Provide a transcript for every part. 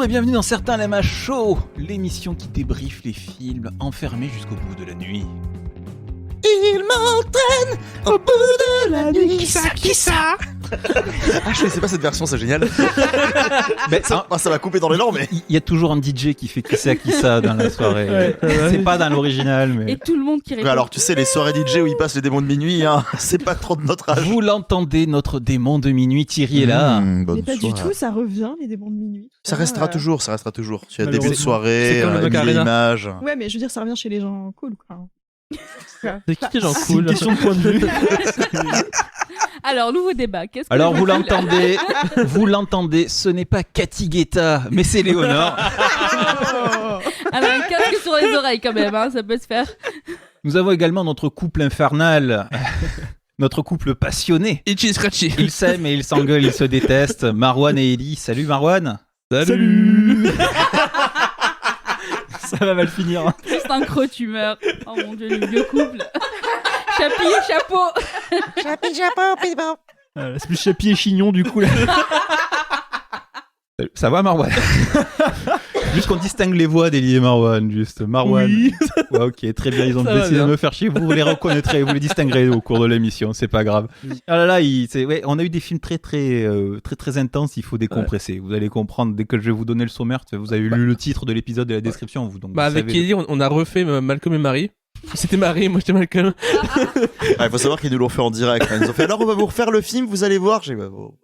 et bienvenue dans Certains l'aiment à chaud, l'émission qui débriefe les films enfermés jusqu'au bout de la nuit. Il m'entraîne au bout de la nuit. Qui ça Ah, je connaissais pas cette version, c'est génial. Mais ça va couper dans les langues, mais... Il y a toujours un DJ qui fait qui ça dans la soirée. C'est pas dans l'original, mais... Et tout le monde qui répond. Alors, tu sais, les soirées DJ où ils passent les démons de minuit, hein, c'est pas trop de notre âge. Vous l'entendez, notre démon de minuit, Thierry est là. Mais pas du tout, ça revient, les démons de minuit. Ça restera toujours. Tu as début de Malheureusement. soirée, C'est comme le mille Macarena. images. Ouais, mais je veux dire, ça revient chez les gens cool, quoi. C'est qui les gens C'est cool une question de point de vue. Alors, nouveau débat. Qu'est-ce que Alors les vous gens cool l'entendez, ce n'est pas Cathy Guetta, mais c'est Léonore. Alors, un casque sur les oreilles quand même, hein, ça peut se faire. Nous avons également notre couple infernal, notre couple passionné. Itchy Scratchy. Ils s'aiment et ils s'engueulent, ils se détestent. Marwan et Ellie. Salut Marwan. Salut. Ça va mal finir. Juste un croc, tu meurs. Oh mon dieu, le vieux couple. Chapi, chapeau. C'est plus Chapi et Chignon du coup là. Ça va Marwan? Juste qu'on distingue les voix d'Ellie et Marwan, juste. Marwan. Oui. Ouais, ok, très bien, ils ont Ça va décidé de bien. me faire chier. Vous les reconnaîtrez, vous les distinguerez au cours de l'émission, c'est pas grave. Ah là là, on a eu des films très intenses, il faut décompresser. Vous allez comprendre dès que je vais vous donner le sommaire. Vous avez lu le titre de l'épisode et la description. Donc vous Avec savez Kelly, on a refait Malcolm et Marie. C'était Marie, moi j'étais Malcolm. Il faut savoir qu'ils nous l'ont fait en direct. Ils nous ont fait alors on va vous refaire le film, vous allez voir. J'ai dit,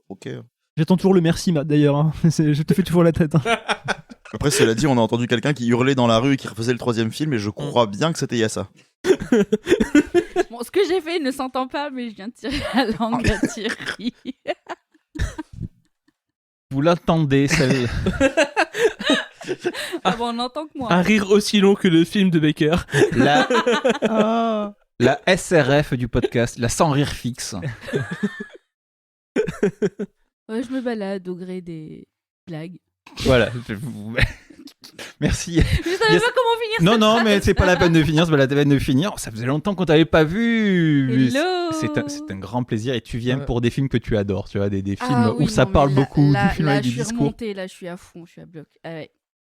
ok. J'attends toujours le merci, Matt, d'ailleurs. Hein. Je te fais toujours la tête. Hein. Après, cela dit, on a entendu quelqu'un qui hurlait dans la rue et qui refaisait le troisième film, et je crois bien que c'était Yassa. Bon, ce que j'ai fait, il ne s'entend pas, mais je viens de tirer la langue à Thierry. Vous l'attendez, celle. Ah bon, on entend que moi. Un rire aussi long que le film de Baker. Oh. La SRF du podcast, la sans rire fixe. Ouais, je me balade au gré des blagues. Voilà. Merci. Je savais Yes. pas comment finir Non, cette non, phrase. mais c'est pas la peine de finir, c'est pas la peine de finir. Ça faisait longtemps qu'on t'avait pas vu. Mais Hello. c'est un grand plaisir et tu viens Ouais. pour des films que tu adores, tu vois, des films Ah oui, où ça non, parle mais beaucoup, là, du film là, avec des je suis discours. remontée, là, je suis à fond, je suis à bloc. Ah ouais.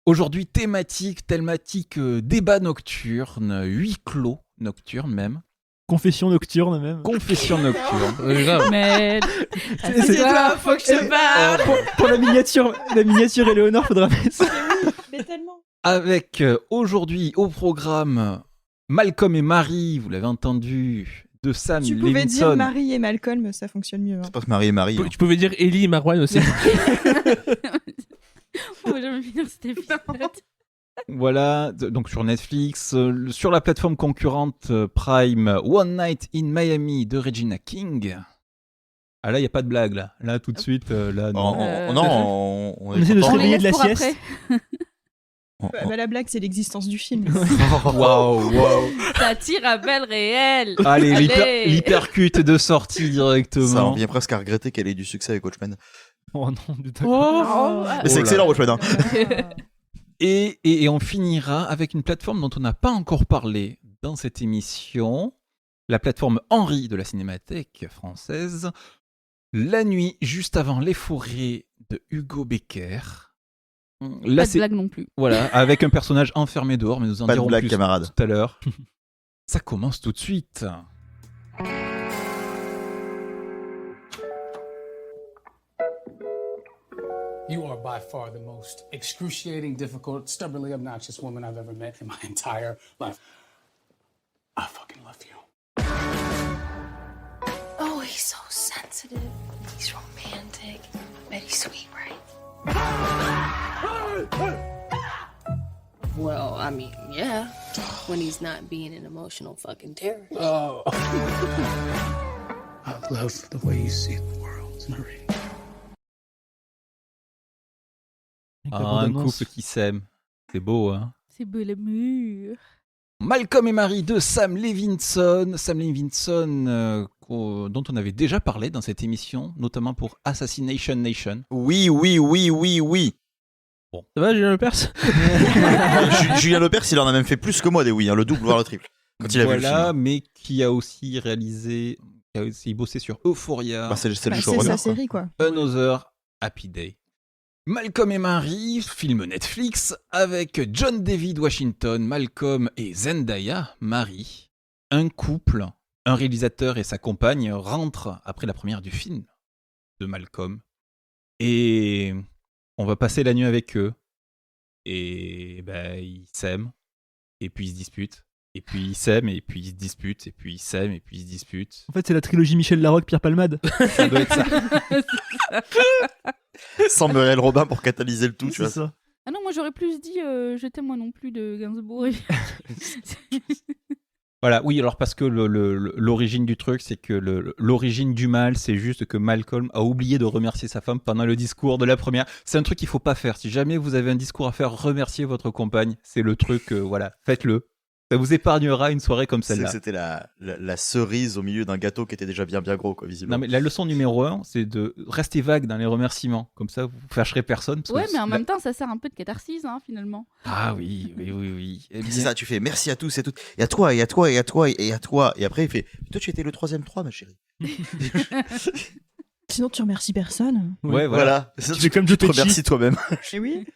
Aujourd'hui, thématique débat nocturne, huis clos nocturne même, Confession nocturne, même. confession nocturne. Grave. Mais C'est toi, faut que je te parle. Pour la miniature Éléonore, faudra mettre ça. Mais tellement. Avec aujourd'hui au programme Malcolm et Marie, vous l'avez entendu, de Sam Tu pouvais Levinson. dire Marie et Malcolm, ça fonctionne mieux. Hein. C'est pas que Marie et Marie. hein. Tu pouvais dire Ellie et Marwan aussi. on va jamais finir cet épisode. Voilà, donc sur Netflix, sur la plateforme concurrente Prime, One Night in Miami de Regina King. Ah là, il n'y a pas de blague là. Là, tout de suite, là, non. On On essaie de se On On réveiller les de laisse la pour sieste. après. Bah, la blague, c'est l'existence du film. Waouh, waouh. Ça tire à belle réelle. Allez, Allez. l'hypercute de sortie directement. Ça, on vient presque à regretter qu'elle ait du succès avec Watchmen. Oh non, putain. Oh, Mais c'est là. excellent, Watchmen. Hein. Et on finira avec une plateforme dont on n'a pas encore parlé dans cette émission, la plateforme Henri de la Cinémathèque française, La nuit juste avant les forêts de Hugo Becker. Là, Pas de blague non plus. voilà, avec un personnage enfermé dehors, mais nous en Pas de dirons blague, plus camarade. tout à l'heure. Ça commence tout de suite. You are by far the most excruciating, difficult, stubbornly obnoxious woman I've ever met in my entire life. I fucking love you. Oh, he's so sensitive. He's romantic. Bet he's sweet, right? Well, I mean, yeah. When he's not being an emotional fucking terrorist. Oh. I love the way you see the world, Marie. Avec la Ah, un bande-annonce. couple qui s'aime. C'est beau, hein. C'est beau le mur. Malcolm et Marie de Sam Levinson. Sam Levinson, dont on avait déjà parlé dans cette émission, notamment pour Assassination Nation. Oui. Ça va, Julien Lepers? Julien Lepers, il en a même fait plus que moi des oui, hein, le double voire le triple. Quand il a vu le Voilà, film. mais qui a aussi réalisé, qui a aussi bossé sur Euphoria, Bah, c'est le Bah, c'est showrunner. sa quoi. série, quoi. Another Happy Day. Malcolm et Marie, film Netflix, avec John David Washington, Malcolm et Zendaya, Marie. Un couple, un réalisateur et sa compagne rentrent après la première du film de Malcolm. Et on va passer la nuit avec eux. Et ils s'aiment, et puis ils se disputent. Et puis ils s'aiment, et puis ils se disputent, et puis ils s'aiment, et puis ils se disputent. En fait, c'est la trilogie Michel Larocque, Pierre Palmade. Ça doit être ça. Sans Muriel Robin pour catalyser le tout, tu C'est vois. ça. Ah non, moi j'aurais plus dit Je t'aime moi non plus de Gainsbourg. Voilà, oui, alors parce que l'origine du truc, c'est que l'origine du mal, c'est juste que Malcolm a oublié de remercier sa femme pendant le discours de la première. C'est un truc qu'il faut pas faire. Si jamais vous avez un discours à faire, remercier votre compagne. C'est le truc, voilà, faites-le. Ça vous épargnera une soirée comme celle-là. C'était la cerise au milieu d'un gâteau qui était déjà bien gros, quoi, visiblement. Non, mais la leçon numéro 1, c'est de rester vague dans les remerciements. Comme ça, vous fâcherez personne. parce que Ouais, mais en même temps, ça sert un peu de catharsis, finalement. Ah oui. Eh bien, C'est ça, tu fais merci à tous et toutes, et à toi, et à toi, et à toi, et à toi. Et après, il fait toi, tu étais le 3e 3, ma chérie. Sinon, tu remercies personne. Ouais, voilà. Ça, Tu fais comme Joe te Pesci. remercies toi-même. Et oui.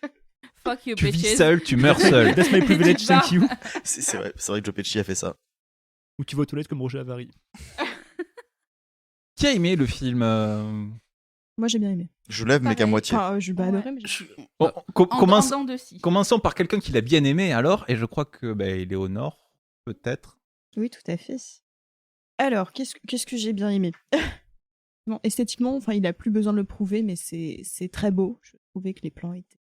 Fuck you, Tu vis bitches. seul, tu meurs seul. That's my privilege, thank you. C'est vrai que Joe Pesci a fait ça. Ou tu vas aux toilettes comme Roger Avary. Qui a aimé le film Moi, j'ai bien aimé. Je lève, mais qu'à Pareil. moitié. Enfin, je vais pas Ouais. adorer, mais j'ai Bon, En dents de scie. Commençons par quelqu'un qui l'a bien aimé alors, et je crois que Éléonore, peut-être. Oui, tout à fait. Alors, qu'est-ce que j'ai bien aimé? Bon, esthétiquement, il a plus besoin de le prouver, mais c'est très beau. Je trouvais que les plans étaient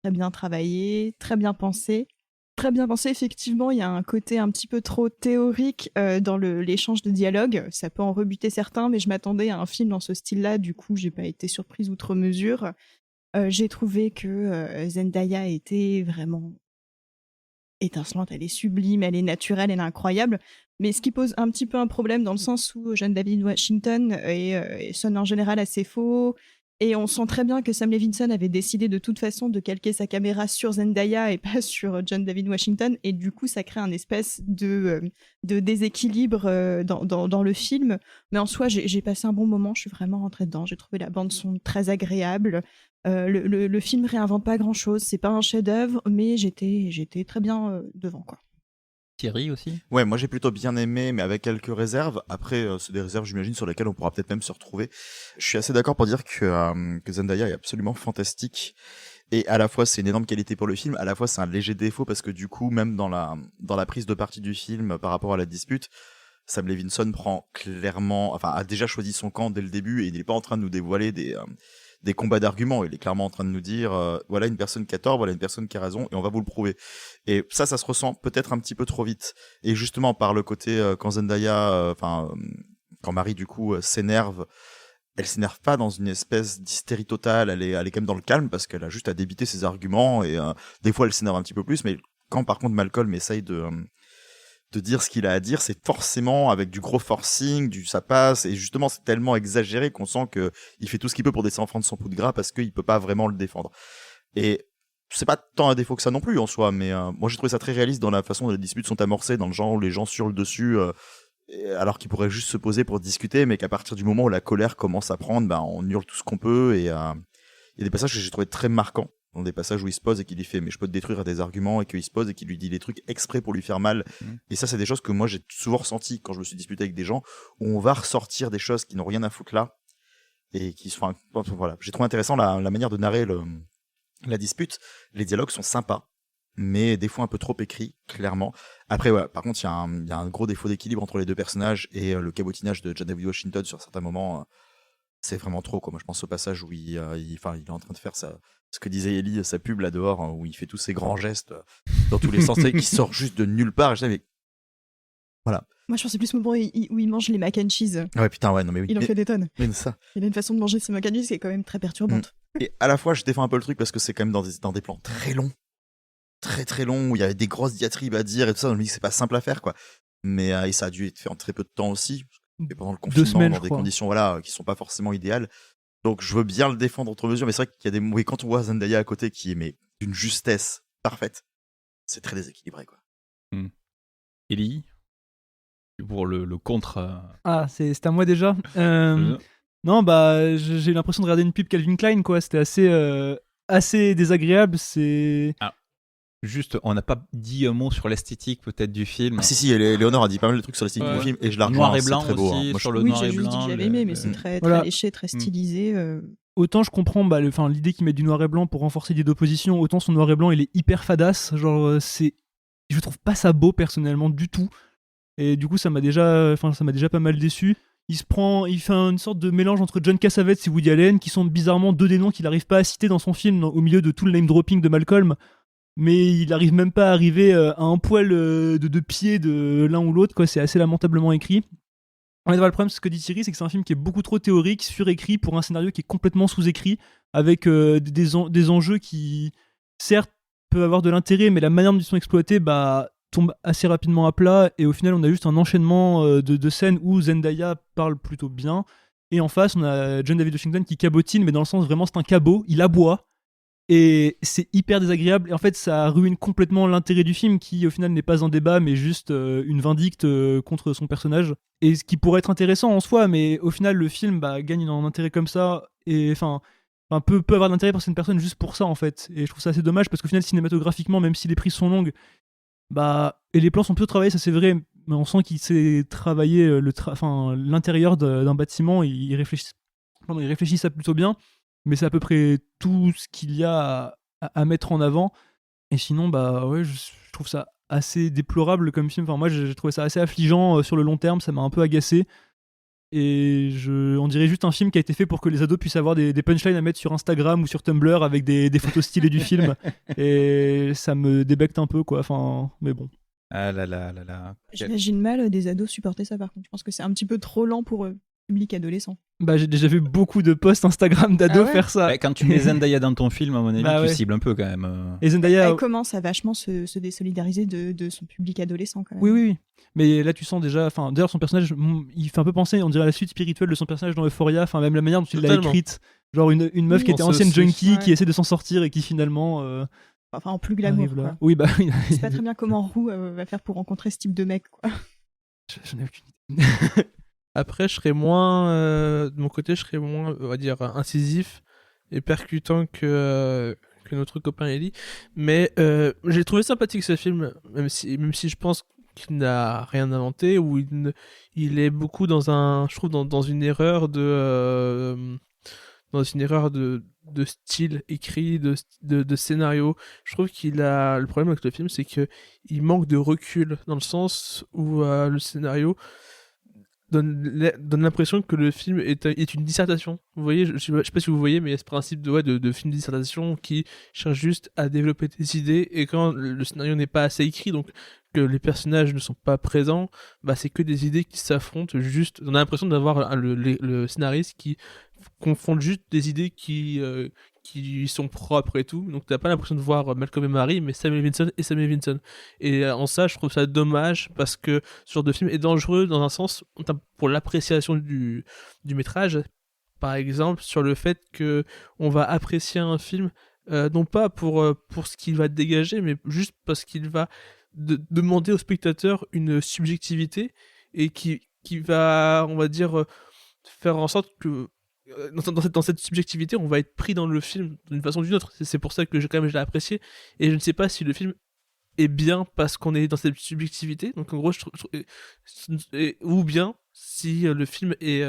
très bien travaillés, très bien pensés. Très bien pensé, effectivement, il y a un côté un petit peu trop théorique dans l'échange de dialogue. Ça peut en rebuter certains, mais je m'attendais à un film dans ce style-là, du coup, j'ai pas été surprise outre mesure. J'ai trouvé que Zendaya était vraiment étincelante, elle est sublime, elle est naturelle, elle est incroyable. Mais ce qui pose un petit peu un problème dans le sens où John David Washington sonne en général assez faux. Et on sent très bien que Sam Levinson avait décidé de toute façon de calquer sa caméra sur Zendaya et pas sur John David Washington. Et du coup, ça crée un espèce de déséquilibre dans le film. Mais en soi, j'ai passé un bon moment, je suis vraiment rentrée dedans. J'ai trouvé la bande-son très agréable. Le film réinvente pas grand-chose, c'est pas un chef-d'œuvre, mais j'étais très bien devant, quoi. Thierry aussi. Ouais, moi j'ai plutôt bien aimé, mais avec quelques réserves. Après, c'est des réserves, j'imagine, sur lesquelles on pourra peut-être même se retrouver. Je suis assez d'accord pour dire que Zendaya est absolument fantastique. Et à la fois, c'est une énorme qualité pour le film, à la fois, c'est un léger défaut, parce que du coup, même dans la prise de parti du film par rapport à la dispute, Sam Levinson a déjà choisi son camp dès le début, et il n'est pas en train de nous dévoiler des combats d'arguments. Il est clairement en train de nous dire voilà une personne qui a tort, voilà une personne qui a raison, et on va vous le prouver. Et ça se ressent peut-être un petit peu trop vite. Et justement, par le côté quand Zendaya, quand Marie du coup s'énerve, elle s'énerve pas dans une espèce d'hystérie totale, elle est quand même dans le calme, parce qu'elle a juste à débiter ses arguments, et des fois elle s'énerve un petit peu plus, mais quand par contre Malcolm essaye de dire ce qu'il a à dire, c'est forcément avec du gros forcing, ça passe, et justement c'est tellement exagéré qu'on sent que il fait tout ce qu'il peut pour descendre de son pouls de gras, parce qu'il peut pas vraiment le défendre. Et c'est pas tant un défaut que ça non plus en soi, mais moi j'ai trouvé ça très réaliste dans la façon dont les disputes sont amorcées, dans le genre où les gens hurlent dessus, alors qu'ils pourraient juste se poser pour discuter, mais qu'à partir du moment où la colère commence à prendre, on hurle tout ce qu'on peut, et il y a des passages que j'ai trouvé très marquants, dans des passages où il se pose et qu'il lui fait mais je peux te détruire à des arguments, et qu'il se pose et qu'il lui dit des trucs exprès pour lui faire mal. Et ça, c'est des choses que moi j'ai souvent ressenti quand je me suis disputé avec des gens, où on va ressortir des choses qui n'ont rien à foutre là, et qui sont voilà. J'ai trouvé intéressant la manière de narrer la dispute. Les dialogues sont sympas, mais des fois un peu trop écrits, clairement. Après, ouais, par contre, il y a un gros défaut d'équilibre entre les deux personnages, et le cabotinage de John David Washington sur certains moments, c'est vraiment trop, quoi. Moi, je pense au passage où il est en train de faire ce que disait Ellie, sa pub là dehors, où il fait tous ces grands gestes dans tous les sens, qui sort juste de nulle part. Et je disais, mais voilà. Moi, je pensais plus au moment où il mange les mac and cheese. Ah ouais, putain, ouais, non mais oui. Il en fait des tonnes. Mais ça. Il a une façon de manger ses mac and cheese qui est quand même très perturbante. Et à la fois, je défends un peu le truc parce que c'est quand même dans des plans très longs. Très très longs, où il y avait des grosses diatribes à dire et tout ça. On me dit que c'est pas simple à faire, quoi. Mais et ça a dû être fait en très peu de temps aussi. Et pendant le confinement, 2 semaines, dans des conditions qui sont pas forcément idéales. Donc je veux bien le défendre entre mesures, mais c'est vrai qu'il y a des mots. Et quand on voit Zendaya à côté qui est d'une justesse parfaite, c'est très déséquilibré, quoi. Ellie, pour le contre. Ah, c'est à moi déjà. Non, j'ai eu l'impression de regarder une pub Calvin Klein, quoi. C'était assez assez désagréable. C'est Juste, on n'a pas dit un mot sur l'esthétique peut-être du film. Ah, si, Léonore a dit pas mal de trucs sur l'esthétique du film et je la rejoins. Noir et c'est blanc très beau, aussi, Moi, sur le Oui, noir j'ai et juste dit blanc. que j'avais aimé, mais c'est très Voilà. léché, très stylisé. autant je comprends l'idée qu'ils mettent du noir et blanc pour renforcer l'idée d'opposition, autant son noir et blanc il est hyper fadasse. Genre, je trouve pas ça beau personnellement du tout. Et du coup, ça m'a déjà pas mal déçu. Il fait une sorte de mélange entre John Cassavetes et Woody Allen, qui sont bizarrement deux des noms qu'il n'arrive pas à citer dans son film, au milieu de tout le name dropping de Malcolm. Mais il n'arrive même pas à arriver à un poil de pied de l'un ou l'autre, quoi. C'est assez lamentablement écrit. Le problème, ce que dit Thierry, c'est que c'est un film qui est beaucoup trop théorique, surécrit pour un scénario qui est complètement sous-écrit, avec des enjeux qui, certes, peuvent avoir de l'intérêt, mais la manière dont ils sont exploités tombe assez rapidement à plat. Et au final, on a juste un enchaînement de scènes où Zendaya parle plutôt bien. Et en face, on a John David Washington qui cabotine, mais dans le sens vraiment, c'est un cabot, il aboie. Et c'est hyper désagréable. Et en fait, ça ruine complètement l'intérêt du film, qui au final n'est pas un débat, mais juste une vindicte contre son personnage. Et ce qui pourrait être intéressant en soi, mais au final, le film gagne un intérêt comme ça. Et peut avoir d'intérêt pour certaines personnes juste pour ça, en fait. Et je trouve ça assez dommage, parce qu'au final, cinématographiquement, même si les prises sont longues, et les plans sont plutôt travaillés, ça c'est vrai, mais on sent qu'il sait travailler l'intérieur d'un bâtiment. Il réfléchit ça plutôt bien. Mais c'est à peu près tout ce qu'il y a à mettre en avant. Et sinon, je trouve ça assez déplorable comme film. Enfin, moi, j'ai trouvé ça assez affligeant sur le long terme. Ça m'a un peu agacé. Et on dirait juste un film qui a été fait pour que les ados puissent avoir des punchlines à mettre sur Instagram ou sur Tumblr avec des photos stylées du film. Et ça me débecte un peu, quoi. Enfin, mais bon. Ah là là là là. J'imagine mal des ados supporter ça, par contre. Je pense que c'est un petit peu trop lent pour eux. Public adolescent. J'ai déjà vu beaucoup de posts Instagram d'ados faire ça. Quand tu mets Zendaya dans ton film, à mon avis, tu cibles un peu quand même. Et Zendaya Elle commence à vachement se désolidariser de son public adolescent quand même. Oui. Mais là, tu sens déjà. D'ailleurs, son personnage, il fait un peu penser, on dirait, à la suite spirituelle de son personnage dans Euphoria. Même la manière dont il l'a écrite. Genre une meuf qui était ancienne junkie, qui essaie de s'en sortir et qui finalement. En plus glamour. Quoi. Oui, Je sais pas très bien comment Roux va faire pour rencontrer ce type de mec, quoi. J'en ai aucune idée. Après, de mon côté, je serais moins, on va dire, incisif et percutant que notre copain Ellie. Mais j'ai trouvé sympathique ce film, même si je pense qu'il n'a rien inventé, ou il est beaucoup dans une erreur de style écrit, de scénario. Je trouve le problème avec le film, c'est que il manque de recul, dans le sens où le scénario donne l'impression que le film est une dissertation. Vous voyez, je sais pas si vous voyez, mais il y a ce principe de film de dissertation qui cherche juste à développer des idées, et quand le scénario n'est pas assez écrit, donc que les personnages ne sont pas présents, c'est que des idées qui s'affrontent. Juste, on a l'impression d'avoir le scénariste qui confond juste des idées qui sont propres et tout, donc t'as pas l'impression de voir Malcolm et Marie, mais Sam Levinson et Sam Levinson. Et en ça, je trouve ça dommage, parce que ce genre de film est dangereux dans un sens pour l'appréciation du métrage. Par exemple, sur le fait que on va apprécier un film non pas pour ce qu'il va dégager, mais juste parce qu'il va demander au spectateur une subjectivité, et qui va, on va dire, faire en sorte que dans cette subjectivité, on va être pris dans le film d'une façon ou d'une autre. C'est pour ça que je l'ai apprécié, et je ne sais pas si le film est bien parce qu'on est dans cette subjectivité, donc en gros ou bien si le film est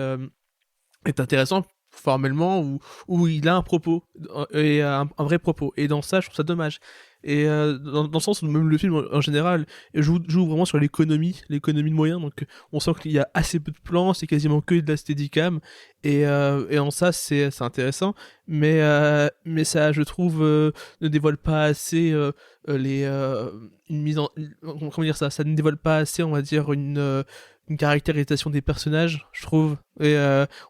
intéressant formellement, ou il a un propos, et un vrai propos, et dans ça je trouve ça dommage. Et dans le sens où même le film en général joue vraiment sur l'économie de moyens, donc on sent qu'il y a assez peu de plans, c'est quasiment que de la steadicam, et en ça c'est intéressant, mais ça, je trouve, ne dévoile pas assez une mise en, comment dire ça ne dévoile pas assez, on va dire, une caractérisation des personnages, je trouve. Et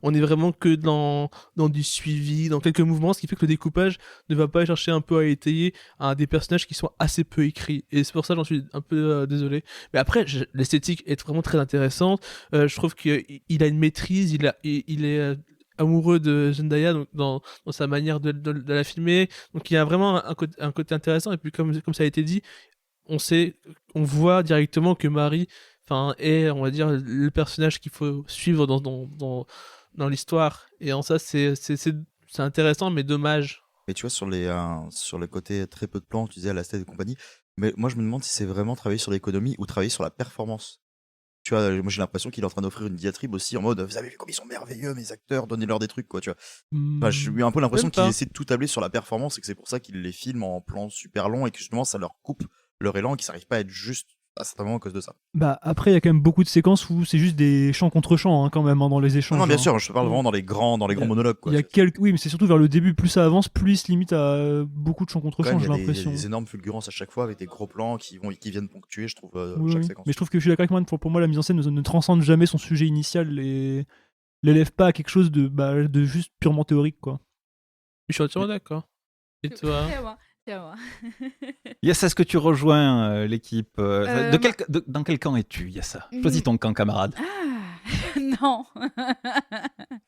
on est vraiment que dans du suivi, dans quelques mouvements, ce qui fait que le découpage ne va pas chercher un peu à étayer des personnages qui sont assez peu écrits. Et c'est pour ça que j'en suis un peu désolé. Mais après, l'esthétique est vraiment très intéressante. Je trouve qu'il a une maîtrise, il est amoureux de Zendaya, donc dans sa manière de la filmer. Donc il y a vraiment un côté intéressant. Et puis comme ça a été dit, on voit directement que Marie est, on va dire, le personnage qu'il faut suivre dans l'histoire. Et en ça, c'est intéressant, mais dommage. Mais tu vois, sur le côté très peu de plans, tu disais à la Sted et compagnie, mais moi je me demande si c'est vraiment travailler sur l'économie ou travailler sur la performance. Tu vois, moi j'ai l'impression qu'il est en train d'offrir une diatribe aussi en mode, vous avez vu comme ils sont merveilleux mes acteurs, donnez-leur des trucs quoi, tu vois. Enfin, j'ai eu un peu l'impression Même qu'il pas. essaie de tout tabler sur la performance et que c'est pour ça qu'il les filme en plans super longs et que justement ça leur coupe leur élan et qu'ils n'arrivent pas à être juste à certains moments à cause de ça. Bah après, il y a quand même beaucoup de séquences où c'est juste des chants contre chants hein, quand même hein, dans les échanges. Non, bien hein. sûr, je te parle vraiment dans les grands Il y a- monologues quoi. Il y a quelques... Oui, mais c'est surtout vers le début, plus ça avance, plus il se limite à beaucoup de chants contre Quand chants, même, j'ai il y a l'impression. des énormes fulgurances à chaque fois avec des gros plans qui viennent ponctuer, je trouve, Oui, chaque oui. séquence. Mais je trouve que je suis d'accord avec moi, pour moi la mise en scène ne transcende jamais son sujet initial et l'élève pas à quelque chose de juste purement théorique quoi. Je suis entièrement d'accord. Et toi? C'est à moi. Yassa, est-ce que tu rejoins l'équipe dans quel camp es-tu, Yassa? Choisis Mm. ton camp, camarade. Ah, non.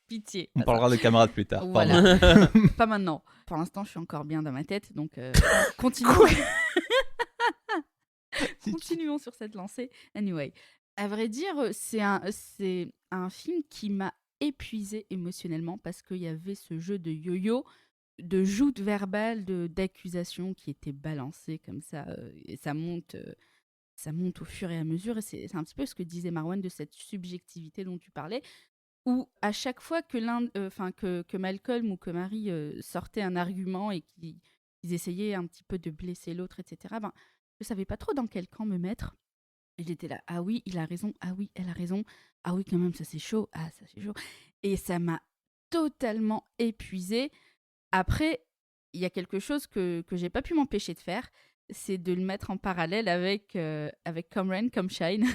Pitié. On pas parlera de camarades plus tard. Voilà. Pardon. Pas maintenant. Pour l'instant, je suis encore bien dans ma tête, donc continuons. Continuons sur cette lancée. Anyway, à vrai dire, c'est un film qui m'a épuisée émotionnellement parce qu'il y avait ce jeu de yo-yo, de joutes verbales, d'accusations qui étaient balancées comme ça, et ça monte au fur et à mesure. Et c'est un petit peu ce que disait Marwan de cette subjectivité dont tu parlais, où à chaque fois que que Malcolm ou que Marie sortait un argument et qu'ils essayaient un petit peu de blesser l'autre, etc., ben, je savais pas trop dans quel camp me mettre. Et j'étais là, ah oui, il a raison, ah oui, elle a raison, ah oui, quand même, ça c'est chaud, ah ça c'est chaud. Et ça m'a totalement épuisée. Après, il y a quelque chose que j'ai pas pu m'empêcher de faire, c'est de le mettre en parallèle avec Come Rain, Come Shine.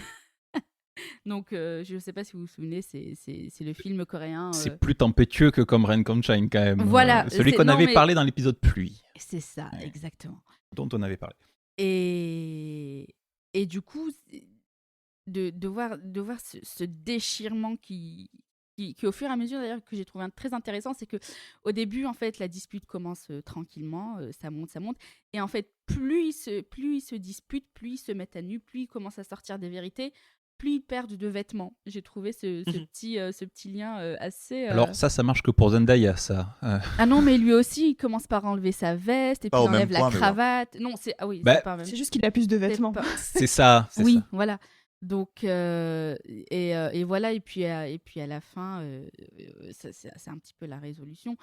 Donc, je sais pas si vous vous souvenez, c'est le film coréen. C'est plus tempétueux que comme Rain Come Shine quand même. Voilà, Celui qu'on non, avait mais- parlé dans l'épisode pluie, C'est ça, Ouais. exactement. dont on avait parlé. Et du coup, de voir ce déchirement qui, au fur et à mesure d'ailleurs que j'ai trouvé très intéressant, c'est que au début en fait la dispute commence tranquillement, ça monte, et en fait plus ils se disputent, plus ils se mettent à nu, plus ils commencent à sortir des vérités, plus ils perdent de vêtements. J'ai trouvé ce petit lien assez. Alors ça marche que pour Zendaya, ça. Ah non, mais lui aussi il commence par enlever sa veste et Pas puis au il même enlève la point, mais bon. cravate. Non, c'est ah oui, Bah, c'est pas même. C'est juste qu'il a plus de C'est vêtements. pas- C'est ça. C'est Oui, ça. voilà. Donc, et voilà, et puis à la fin, c'est un petit peu la résolution.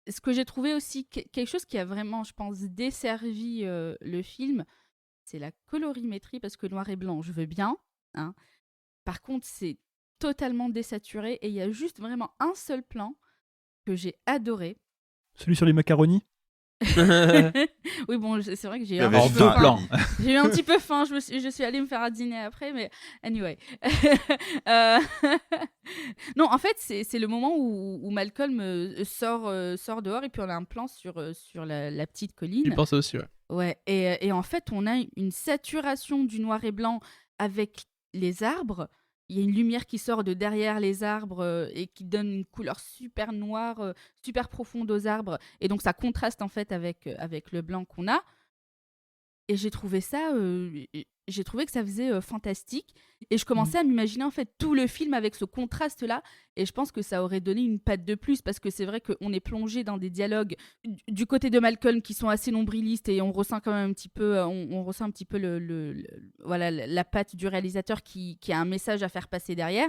Ce que j'ai trouvé aussi, quelque chose qui a vraiment, je pense, desservi le film, c'est la colorimétrie, parce que noir et blanc, je veux bien, hein. Par contre, c'est totalement désaturé, et il y a juste vraiment un seul plan que j'ai adoré. Celui sur les macaronis. Oui, bon, c'est vrai que j'ai Il eu y un avait Alors, petit juste peu deux un- faim. plans. J'ai eu un petit peu faim, je suis allée me faire à dîner après, mais anyway. Non, en fait, c'est le moment où Malcolm sort dehors et puis on a un plan sur la petite Je colline. pense aussi, ouais. Ouais, et en fait, on a une saturation du noir et blanc avec les arbres. Il y a une lumière qui sort de derrière les arbres et qui donne une couleur super noire, super profonde aux arbres. Et donc, ça contraste en fait avec le blanc qu'on a. Et j'ai trouvé que ça faisait fantastique. Et je commençais à m'imaginer en fait tout le film avec ce contraste-là. Et je pense que ça aurait donné une patte de plus, parce que c'est vrai qu'on est plongé dans des dialogues du côté de Malcolm qui sont assez nombrilistes, et on ressent quand même un petit peu, on ressent un petit peu voilà, la patte du réalisateur qui a un message à faire passer derrière,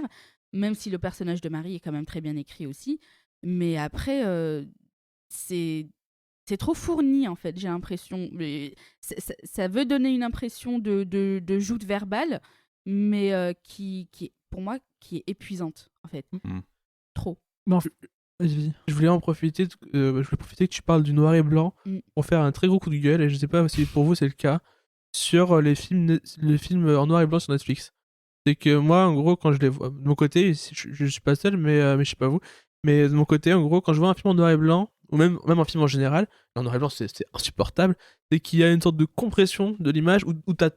même si le personnage de Marie est quand même très bien écrit aussi. Mais après, c'est trop fourni en fait, j'ai l'impression. Mais ça veut donner une impression de joute verbale, mais qui est, pour moi, qui est épuisante en fait. Mhm. Trop. Mais vas-y. Je voulais profiter que tu parles du noir et blanc Mm. pour faire un très gros coup de gueule, et je sais pas si pour vous c'est le cas, sur les films en noir et blanc sur Netflix. C'est que moi, en gros, quand je les vois, de mon côté, je suis pas seul, mais je sais pas vous, mais de mon côté, en gros, quand je vois un film en noir et blanc, ou même un film en général, en noir et blanc, c'est insupportable, c'est qu'il y a une sorte de compression de l'image où t'as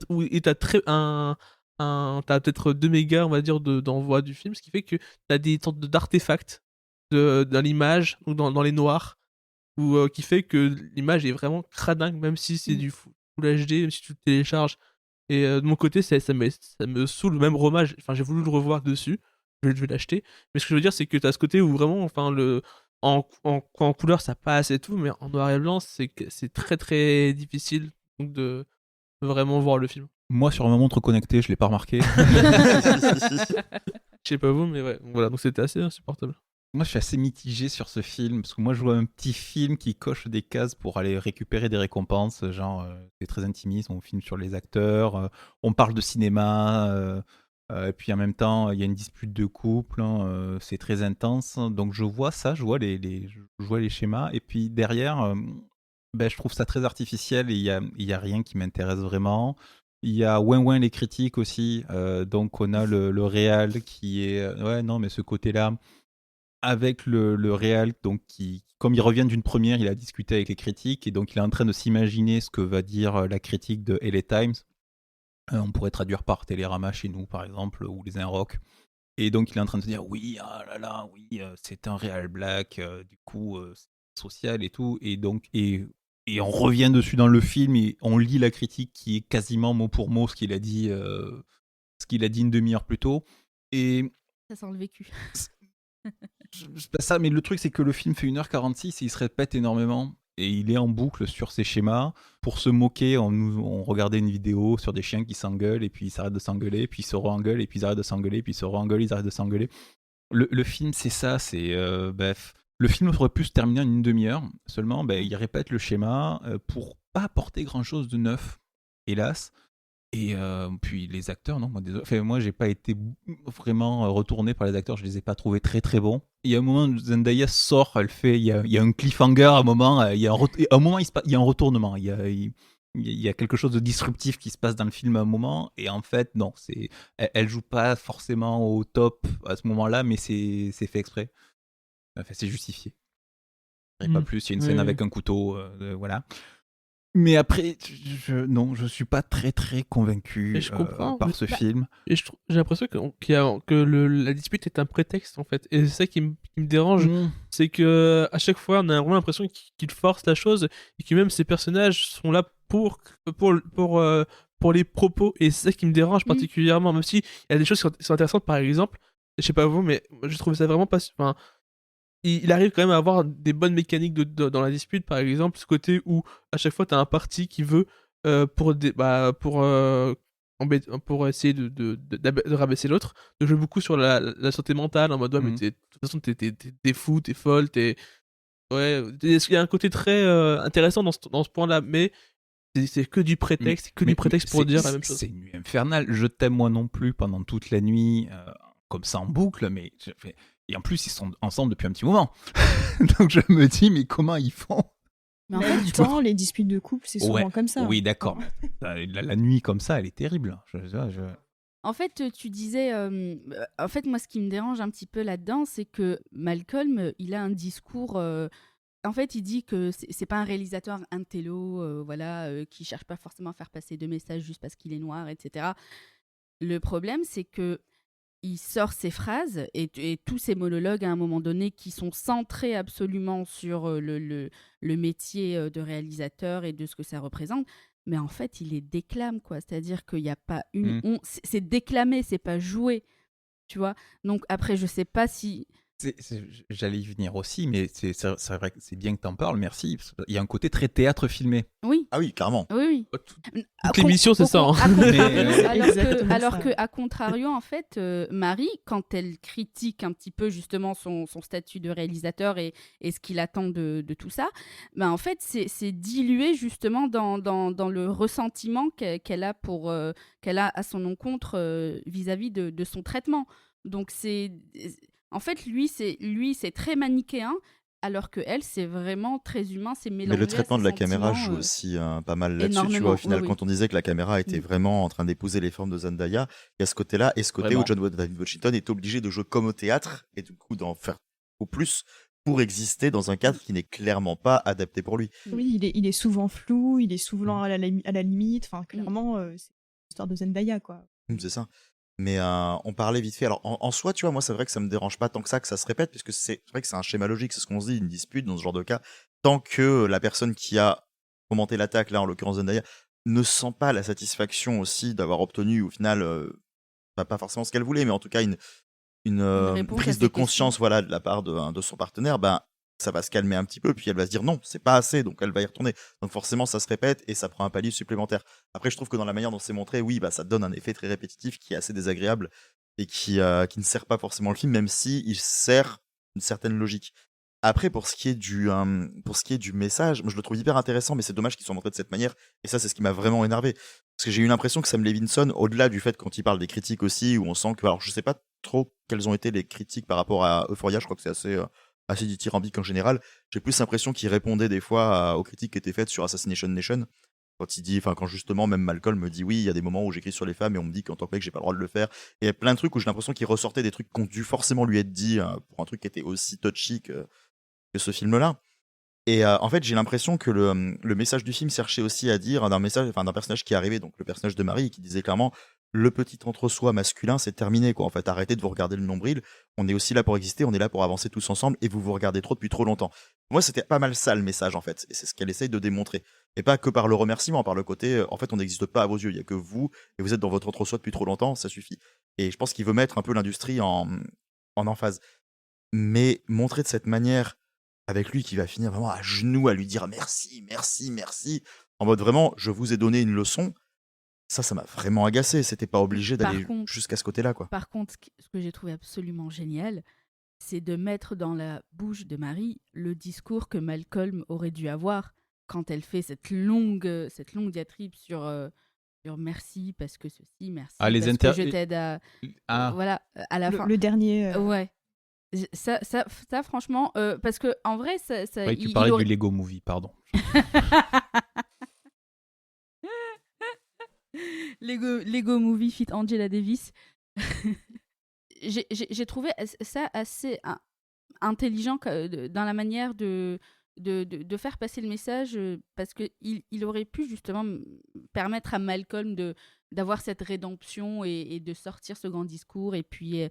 peut-être 2 mégas, on va dire, d'envoi du film, ce qui fait que t'as des sortes d'artefacts dans l'image, ou dans les noirs, qui fait que l'image est vraiment cradingue, même si c'est du Full HD, même si tu le télécharges. Et de mon côté, ça me saoule, même Romage, enfin j'ai voulu le revoir dessus, je vais l'acheter, mais ce que je veux dire, c'est que t'as ce côté où vraiment, enfin, en couleur ça passe et tout, mais en noir et blanc c'est très très difficile donc de vraiment voir le film. Moi, sur ma montre connectée, je l'ai pas remarqué. Je sais pas vous, mais ouais, voilà, donc c'était assez insupportable. Moi, je suis assez mitigé sur ce film, parce que moi, je vois un petit film qui coche des cases pour aller récupérer des récompenses, genre, c'est très intimiste, on filme sur les acteurs, on parle de cinéma, et puis en même temps, il y a une dispute de couple, hein, c'est très intense, donc je vois ça, je vois je vois les schémas, et puis derrière, ben, je trouve ça très artificiel, et il y a rien qui m'intéresse vraiment. Il y a ouin les critiques aussi, donc on a le réal qui est, ouais, non, mais ce côté-là, avec le réal, donc comme il revient d'une première, il a discuté avec les critiques et donc il est en train de s'imaginer ce que va dire la critique de LA Times. On pourrait traduire par Télérama chez nous, par exemple, ou les Inrock. Et donc il est en train de se dire oui, ah là là, oui, c'est un réal black, du coup, c'est social et tout. Et on revient dessus dans le film et on lit la critique qui est quasiment mot pour mot ce qu'il a dit une demi-heure plus tôt. Et Ça sent le vécu. c'est pas ça, mais le truc c'est que le film fait 1h46 et il se répète énormément et il est en boucle sur ces schémas. Pour se moquer, on regardait une vidéo sur des chiens qui s'engueulent et puis ils s'arrêtent de s'engueuler, puis ils se re-engueulent et puis ils arrêtent de s'engueuler, puis ils se re-engueulent, ils arrêtent de s'engueuler. Le film c'est ça, c'est bref. Le film aurait pu se terminer en une demi-heure, seulement il répète le schéma pour pas apporter grand chose de neuf, hélas. Et puis les acteurs, non, moi, moi j'ai pas été vraiment retourné par les acteurs, je les ai pas trouvés très très bons. Il y a un moment où Zendaya sort, elle fait, il y a un cliffhanger à un moment, il y a un moment il y a un retournement, il y a quelque chose de disruptif qui se passe dans le film à un moment, et en fait non, elle joue pas forcément au top à ce moment-là, mais c'est fait exprès. Enfin, c'est justifié. Pas plus, il y a une scène avec un couteau, voilà. Mais après, non, je suis pas très très convaincu Je comprends, par ce film. Et j'ai l'impression que la dispute est un prétexte en fait. Et c'est ça qui me dérange, c'est que à chaque fois on a vraiment l'impression qu'il force la chose et que même ces personnages sont là pour les propos. Et c'est ça qui me dérange particulièrement, même si il y a des choses qui sont intéressantes, par exemple, je sais pas vous, mais je trouve ça vraiment pas. Enfin, il arrive quand même à avoir des bonnes mécaniques dans la dispute, par exemple, ce côté où à chaque fois t'as un parti qui veut pour essayer de rabaisser l'autre, de jouer beaucoup sur la santé mentale en mode ouais, mais de toute façon t'es fou, t'es folle, ouais, il y a un côté très intéressant dans ce point-là, mais c'est que du prétexte, pour dire la même chose. C'est une nuit infernale. Je t'aime moi non plus pendant toute la nuit, comme ça en boucle, mais et en plus ils sont ensemble depuis un petit moment. Donc je me dis mais comment ils font? Mais en même temps, les disputes de couple, c'est souvent comme ça. Oui, d'accord. La nuit comme ça, elle est terrible. En fait, tu disais, en fait, moi, ce qui me dérange un petit peu là-dedans, c'est que Malcolm, il a un discours. En fait, il dit que c'est pas un réalisateur intello, voilà, qui cherche pas forcément à faire passer de messages juste parce qu'il est noir, etc. Le problème, c'est que il sort ses phrases et tous ses monologues à un moment donné qui sont centrés absolument sur le métier de réalisateur et de ce que ça représente. Mais en fait, il les déclame, quoi. C'est-à-dire qu'il n'y a pas une... C'est déclamé, c'est pas joué, tu vois. Donc après, je sais pas si... J'allais y venir aussi, mais c'est vrai que c'est bien que t'en parles, merci. Il y a un côté très théâtre filmé. Oui. Ah oui, carrément. Oui. Toute l'émission, c'est ça. Hein. Alors que, à contrario, en fait, Marie, quand elle critique un petit peu justement son statut de réalisateur et ce qu'il attend de tout ça, ben en fait, c'est dilué justement dans le ressentiment qu'elle a à son encontre vis-à-vis de son traitement. Donc en fait, lui, c'est très manichéen, alors que elle, c'est vraiment très humain, c'est mélangé. Mais le traitement à de ses la caméra sentiments, joue aussi pas mal là-dessus, tu vois. Au final, quand on disait que la caméra était vraiment en train d'épouser les formes de Zendaya, il y a ce côté-là et ce côté où David Washington est obligé de jouer comme au théâtre et du coup d'en faire au plus pour exister dans un cadre qui n'est clairement pas adapté pour lui. Oui, il est souvent flou, il est souvent à la limite. Enfin, clairement, c'est l'histoire de Zendaya, quoi. C'est ça. Mais on parlait vite fait. Alors en soi, tu vois, moi c'est vrai que ça me dérange pas tant que ça se répète, puisque c'est vrai que c'est un schéma logique, c'est ce qu'on se dit, une dispute dans ce genre de cas. Tant que la personne qui a commenté l'attaque, là en l'occurrence Zendaya, ne sent pas la satisfaction aussi d'avoir obtenu au final, pas forcément ce qu'elle voulait, mais en tout cas une prise de conscience, voilà, de la part de son partenaire, ben ça va se calmer un petit peu, puis elle va se dire non, c'est pas assez, donc elle va y retourner. Donc forcément, ça se répète et ça prend un palier supplémentaire. Après, je trouve que dans la manière dont c'est montré, oui, bah ça donne un effet très répétitif qui est assez désagréable et qui ne sert pas forcément le film, même si il sert une certaine logique. Après, pour ce qui est du message, moi, je le trouve hyper intéressant, mais c'est dommage qu'il soit montré de cette manière. Et ça, c'est ce qui m'a vraiment énervé. Parce que j'ai eu l'impression que Sam Levinson, au-delà du fait quand il parle des critiques aussi, où on sent que, alors je sais pas trop quelles ont été les critiques par rapport à Euphoria, je crois que c'est assez dithyrambique en général. J'ai plus l'impression qu'il répondait des fois aux critiques qui étaient faites sur Assassination Nation. Quand justement, même Malcolm me dit oui, il y a des moments où j'écris sur les femmes et on me dit qu'en tant que mec, j'ai pas le droit de le faire. Et il y a plein de trucs où j'ai l'impression qu'il ressortait des trucs qui ont dû forcément lui être dit pour un truc qui était aussi touchy que ce film-là. Et en fait, j'ai l'impression que le message du film cherchait aussi à dire d'un personnage qui est arrivé, donc le personnage de Marie, qui disait clairement le petit entre-soi masculin, c'est terminé, quoi. En fait, arrêtez de vous regarder le nombril. On est aussi là pour exister, on est là pour avancer tous ensemble, et vous regardez trop depuis trop longtemps. Moi, c'était pas mal ça le message, en fait, et c'est ce qu'elle essaye de démontrer. Et pas que par le remerciement, par le côté, en fait, on n'existe pas à vos yeux. Il y a que vous, et vous êtes dans votre entre-soi depuis trop longtemps, ça suffit. Et je pense qu'il veut mettre un peu l'industrie en emphase. Mais montrer de cette manière, avec lui qui va finir vraiment à genoux à lui dire merci, merci, merci, en mode vraiment, je vous ai donné une leçon, ça m'a vraiment agacé. C'était pas obligé d'aller jusqu'à ce côté-là, quoi. Par contre, ce que j'ai trouvé absolument génial, c'est de mettre dans la bouche de Marie le discours que Malcolm aurait dû avoir quand elle fait cette longue diatribe sur merci parce que ceci, merci parce que je t'aide à... Voilà, à la fin. Le dernier... Ouais. Ça, franchement, parce que en vrai, ça ouais, tu parlais du Lego Movie, pardon. Lego Movie fit Angela Davis. J'ai trouvé ça assez intelligent dans la manière de faire passer le message, parce qu'il aurait pu justement permettre à Malcolm d'avoir cette rédemption et de sortir ce grand discours, et puis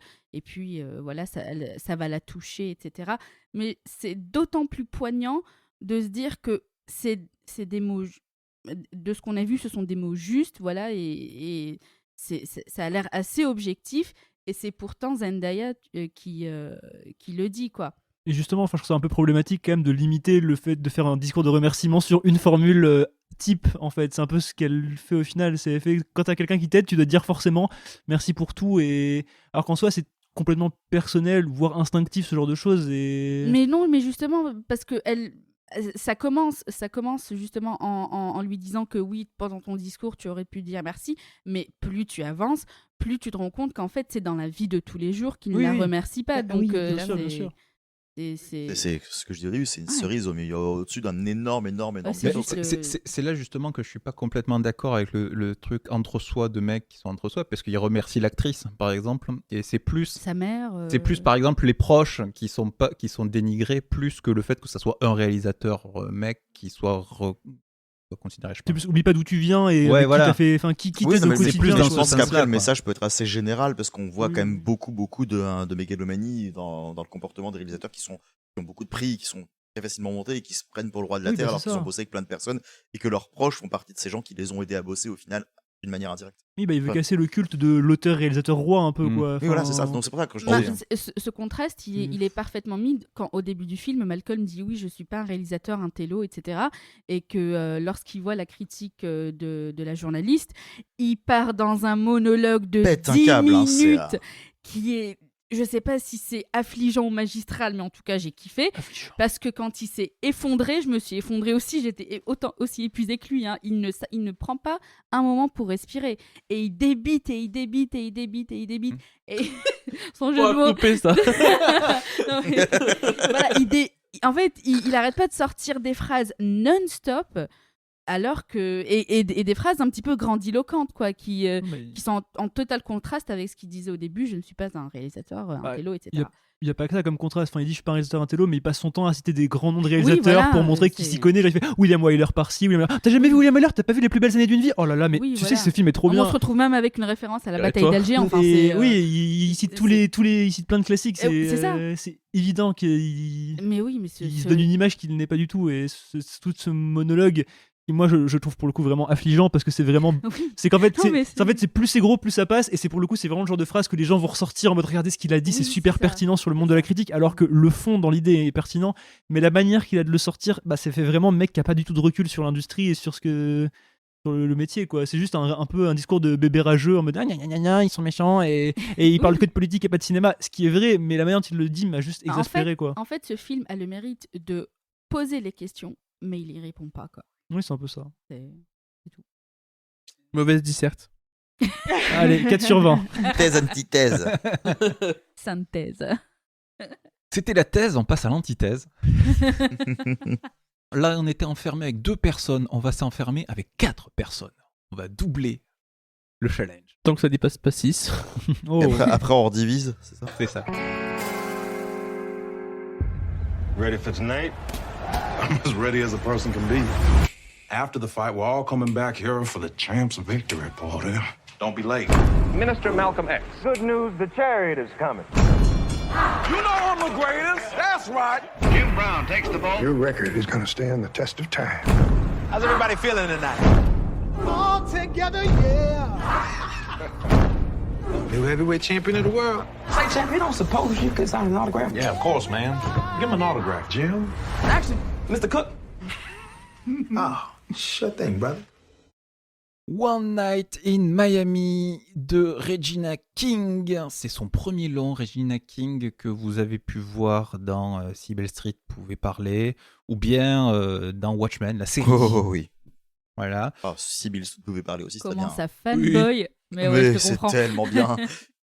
voilà, ça va la toucher, etc. Mais c'est d'autant plus poignant de se dire que c'est des mots, de ce qu'on a vu, ce sont des mots justes, voilà, et ça a l'air assez objectif, et c'est pourtant Zendaya qui le dit, quoi. Et justement, je trouve ça un peu problématique quand même de limiter le fait de faire un discours de remerciement sur une formule type, en fait. C'est un peu ce qu'elle fait au final. Quand t'as quelqu'un qui t'aide, tu dois dire forcément merci pour tout, alors qu'en soi, c'est complètement personnel, voire instinctif, ce genre de choses. Mais non, mais justement, parce que ça commence justement en lui disant que oui, pendant ton discours, tu aurais pu dire merci, mais plus tu avances, plus tu te rends compte qu'en fait, c'est dans la vie de tous les jours qu'il ne la remercie pas. Donc, oui, bien sûr. C'est ce que je dis au début, c'est une cerise au-dessus d'un énorme c'est là justement que je suis pas complètement d'accord avec le truc entre soi de mecs qui sont entre soi, parce qu'il remercie l'actrice par exemple, et c'est plus sa mère, c'est plus par exemple les proches qui sont dénigrés, plus que le fait que ça soit un réalisateur mec qui soit considéré, je pense. Oublie pas d'où tu viens et ouais, voilà. qui t'aide au quotidien. C'est plus dans le sens qu'après le message peut être assez général, parce qu'on voit quand même beaucoup de mégalomanie dans le comportement des réalisateurs qui ont beaucoup de prix, qui sont très facilement montés et qui se prennent pour le roi de la terre, alors qu'ils ont bossé avec plein de personnes et que leurs proches font partie de ces gens qui les ont aidés à bosser au final d'une manière indirecte. Oui, il veut casser le culte de l'auteur-réalisateur roi un peu, quoi. Oui, voilà, c'est ça. Donc c'est pour ça que je dis. Ce contraste, il est parfaitement mis quand, au début du film, Malcolm dit oui, je suis pas un réalisateur, un télo, etc. Et que lorsqu'il voit la critique de la journaliste, il part dans un monologue de 10 minutes qui est... Je sais pas si c'est affligeant ou magistral, mais en tout cas, j'ai kiffé. Parce que quand il s'est effondré, je me suis effondrée aussi. J'étais aussi épuisée que lui. Hein. Il ne prend pas un moment pour respirer. Et il débite, et il débite, et il débite, et il débite. Et son jeu de mots... couper ça. Non, mais... voilà, en fait, il arrête pas de sortir des phrases non-stop. Alors que et des phrases un petit peu grandiloquentes, quoi, qui sont en total contraste avec ce qu'il disait au début. Je ne suis pas un réalisateur, un télo, etc. Il n'y a pas que ça comme contraste. Enfin, il dit je suis pas un réalisateur, un télo, mais il passe son temps à citer des grands noms de réalisateurs pour montrer qu'il s'y connaît. Genre, il fait William Wyler par-ci, William Wyler. T'as jamais vu William Wyler? T'as pas vu Les plus belles années d'une vie? Oh là là, mais sais, ce film est trop bien. On se retrouve même avec une référence à la bataille d'Alger. Enfin, oui, il cite il cite plein de classiques. C'est ça. C'est évident qu'il mais oui, mais il se donne une image qu'il n'est pas du tout. Et tout ce monologue qui, moi je trouve pour le coup vraiment affligeant parce que c'est vraiment Oui. c'est qu'en fait Non, mais c'est plus c'est gros plus ça passe et c'est pour le coup c'est vraiment le genre de phrase que les gens vont ressortir en mode regardez ce qu'il a dit, c'est Oui, super c'est ça. pertinent sur le monde de la critique, alors que le fond dans l'idée est pertinent, mais la manière qu'il a de le sortir, bah c'est fait vraiment mec qui a pas du tout de recul sur l'industrie et sur ce que sur le métier quoi. C'est juste un peu un discours de bébé rageux en mode ah, gna, gna, gna, gna, ils sont méchants et ils parlent que de politique et pas de cinéma, ce qui est vrai, mais la manière dont il le dit m'a juste En exaspéré quoi. En fait, ce film a le mérite de poser les questions, mais il y répond pas, quoi. Oui, c'est un peu ça. C'est Mauvaise disserte. Allez, 4 sur 20. Thèse, antithèse. synthèse. C'était la thèse, on passe à l'antithèse. Là, on était enfermé avec 2 personnes, on va s'enfermer avec 4 personnes. On va doubler le challenge. Tant que ça dépasse pas 6. Oh. Après, on redivise, c'est ça? C'est ça. Ready for tonight? I'm as ready as a person can be. After the fight, we're all coming back here for the champ's victory party. Don't be late. Minister Malcolm X. Good news, the chariot is coming. You know I'm the greatest. That's right. Jim Brown takes the ball. Your record is gonna stand the test of time. How's everybody feeling tonight? All together, yeah. New heavyweight champion of the world. Say, champ, you don't suppose you could sign an autograph? Yeah, of course, man. Give him an autograph, Jim. Actually, Mr. Cook. Oh, sure thing, brother. One Night in Miami de Regina King. C'est son premier long, Regina King, que vous avez pu voir dans Si Belle Street pouvait parler, ou bien dans Watchmen, la série. Oh oui. Voilà. Oh, si Bill pouvait parler aussi, c'est Comment bien. ça fanboy. Mais ouais, je te c'est comprends. tellement bien.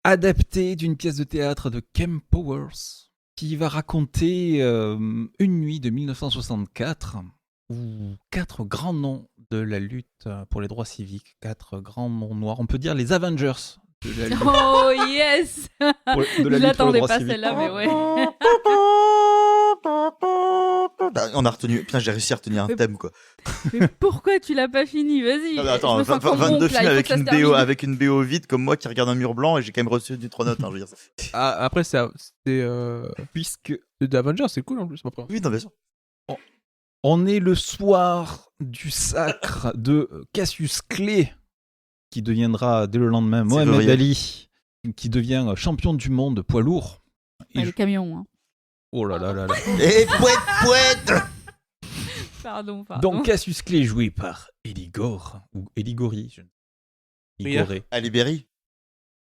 Adapté d'une pièce de théâtre de Kem Powers, qui va raconter une nuit de 1964 où 4 grands noms de la lutte pour les droits civiques, 4 grands noms noirs, on peut dire les Avengers de la lutte, Oh yes. de la Je lutte pour les l'attendais droits pas civiques. celle-là, mais ouais. On a retenu. Putain, j'ai réussi à retenir un Mais- thème quoi. Mais pourquoi tu l'as pas fini? Vas-y. Non, mais attends, je me sens comme 22 mon plat, films il faut avec que ça une se termine. avec une BO vide comme moi qui regarde un mur blanc et j'ai quand même reçu du 3 notes. Hein, je veux dire. Après, c'est Puisque The Avengers, c'est cool en plus. Après. Oui, non, bien sûr. on est le soir du sacre de Cassius Clay, qui deviendra dès le lendemain C'est Mohamed vrai. Ali, qui devient champion du monde poids lourd. Ah, les camions, hein. Oh là là là là. Et pouette. Pardon. Donc Cassius Clay joué par Eddie Gore, ou Eddie Gori. Eddie Rire. Goré. Allez, Berry.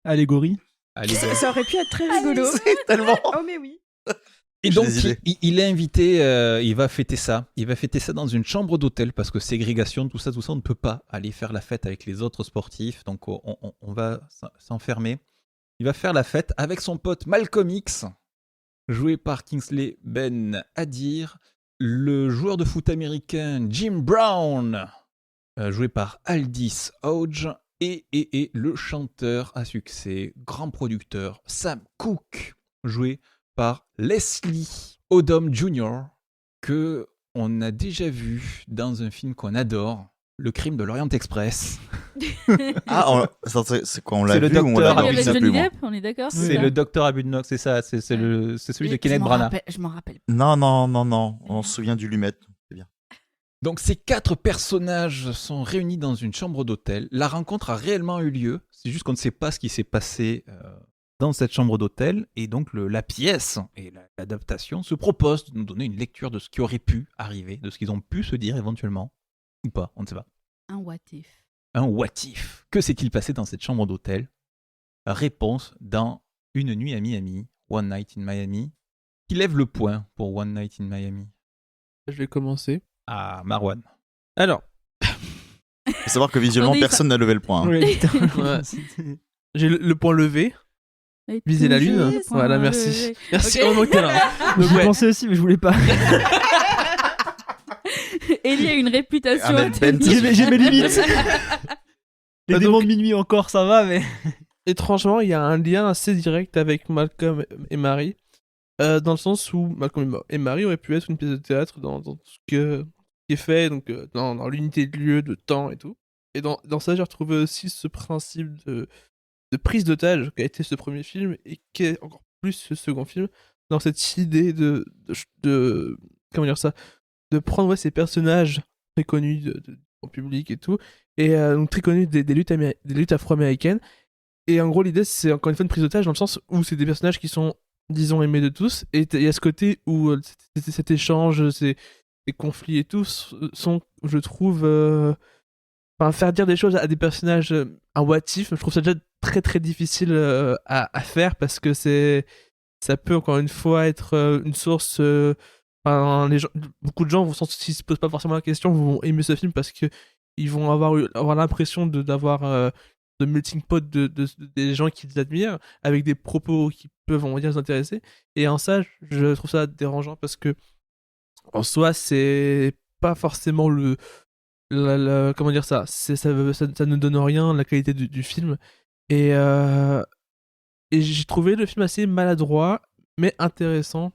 Allégorie. Allez, Ça aurait pu être très rigolo. C'est tellement. Oh mais oui. Et J'ai donc, des idées. il est invité, il va fêter ça. Il va fêter ça dans une chambre d'hôtel parce que ségrégation, tout ça, on ne peut pas aller faire la fête avec les autres sportifs. Donc, on va s'enfermer. Il va faire la fête avec son pote Malcolm X, joué par Kingsley Ben Adir, le joueur de foot américain Jim Brown, joué par Aldis Hodge, et le chanteur à succès, grand producteur Sam Cooke, joué par Leslie Odom Jr., que on a déjà vu dans un film qu'on adore, Le Crime de l'Orient Express. Ah, c'est quoi? On l'a C'est le vu ou on docteur l'a Il y Ah, avait oui, vu? Johnny Depp, on est d'accord? C'est ça le docteur Abudnock, c'est ça, c'est celui de Kenneth Branagh. Je m'en rappelle. Non. On se souvient du Lumet. C'est bien. Donc ces 4 personnages sont réunis dans une chambre d'hôtel. La rencontre a réellement eu lieu, c'est juste qu'on ne sait pas ce qui s'est passé dans cette chambre d'hôtel, et donc la pièce et l'adaptation se proposent de nous donner une lecture de ce qui aurait pu arriver, de ce qu'ils ont pu se dire éventuellement, ou pas, on ne sait pas. Un what if. Un what if. Que s'est-il passé dans cette chambre d'hôtel? Réponse dans Une nuit à Miami, One Night in Miami. Qui lève le point pour One Night in Miami? Je vais commencer. Ah, Marwan. Alors, Faut savoir que visuellement, Attendez, personne n'a levé le point. hein. Ouais, putain. Ouais. j'ai le point levé. Et Viser la lune. toucher son Voilà, merci. lever. Merci, Ok. heureusement que t'es là. Donc, J'y ouais. pensais aussi, mais je voulais pas. Ellie a une réputation. Ahmed à Ben, tenir. J'ai mes limites. Les Donc- démons de minuit encore, ça va, mais. Étrangement, il y a un lien assez direct avec Malcolm et Marie, dans le sens où Malcolm et Marie auraient pu être une pièce de théâtre dans ce qui est fait, donc dans l'unité de lieu, de temps et tout. Et dans ça, j'ai retrouvé aussi ce principe de prise d'otage qu'a été ce premier film et qui est encore plus ce second film, dans cette idée de comment dire ça, de prendre ces personnages très connu au public et tout, et donc très connu des luttes afro-américaines. Et en gros, l'idée, c'est encore une fois une prise d'otage dans le sens où c'est des personnages qui sont, disons, aimés de tous, et il y a ce côté où cet échange, ces conflits et tout sont, je trouve, faire dire des choses à des personnages, un what if, je trouve ça déjà très très difficile à faire parce que ça peut encore une fois être une source. Beaucoup de gens, s'ils se posent pas forcément la question, vont aimer ce film parce que ils vont avoir l'impression d'avoir de melting pot des gens qu'ils admirent avec des propos qui peuvent, on va dire, les intéresser. Et en ça, je trouve ça dérangeant parce que en soi, c'est pas forcément comment dire ça, ça ne donne rien la qualité du film. Et j'ai trouvé le film assez maladroit, mais intéressant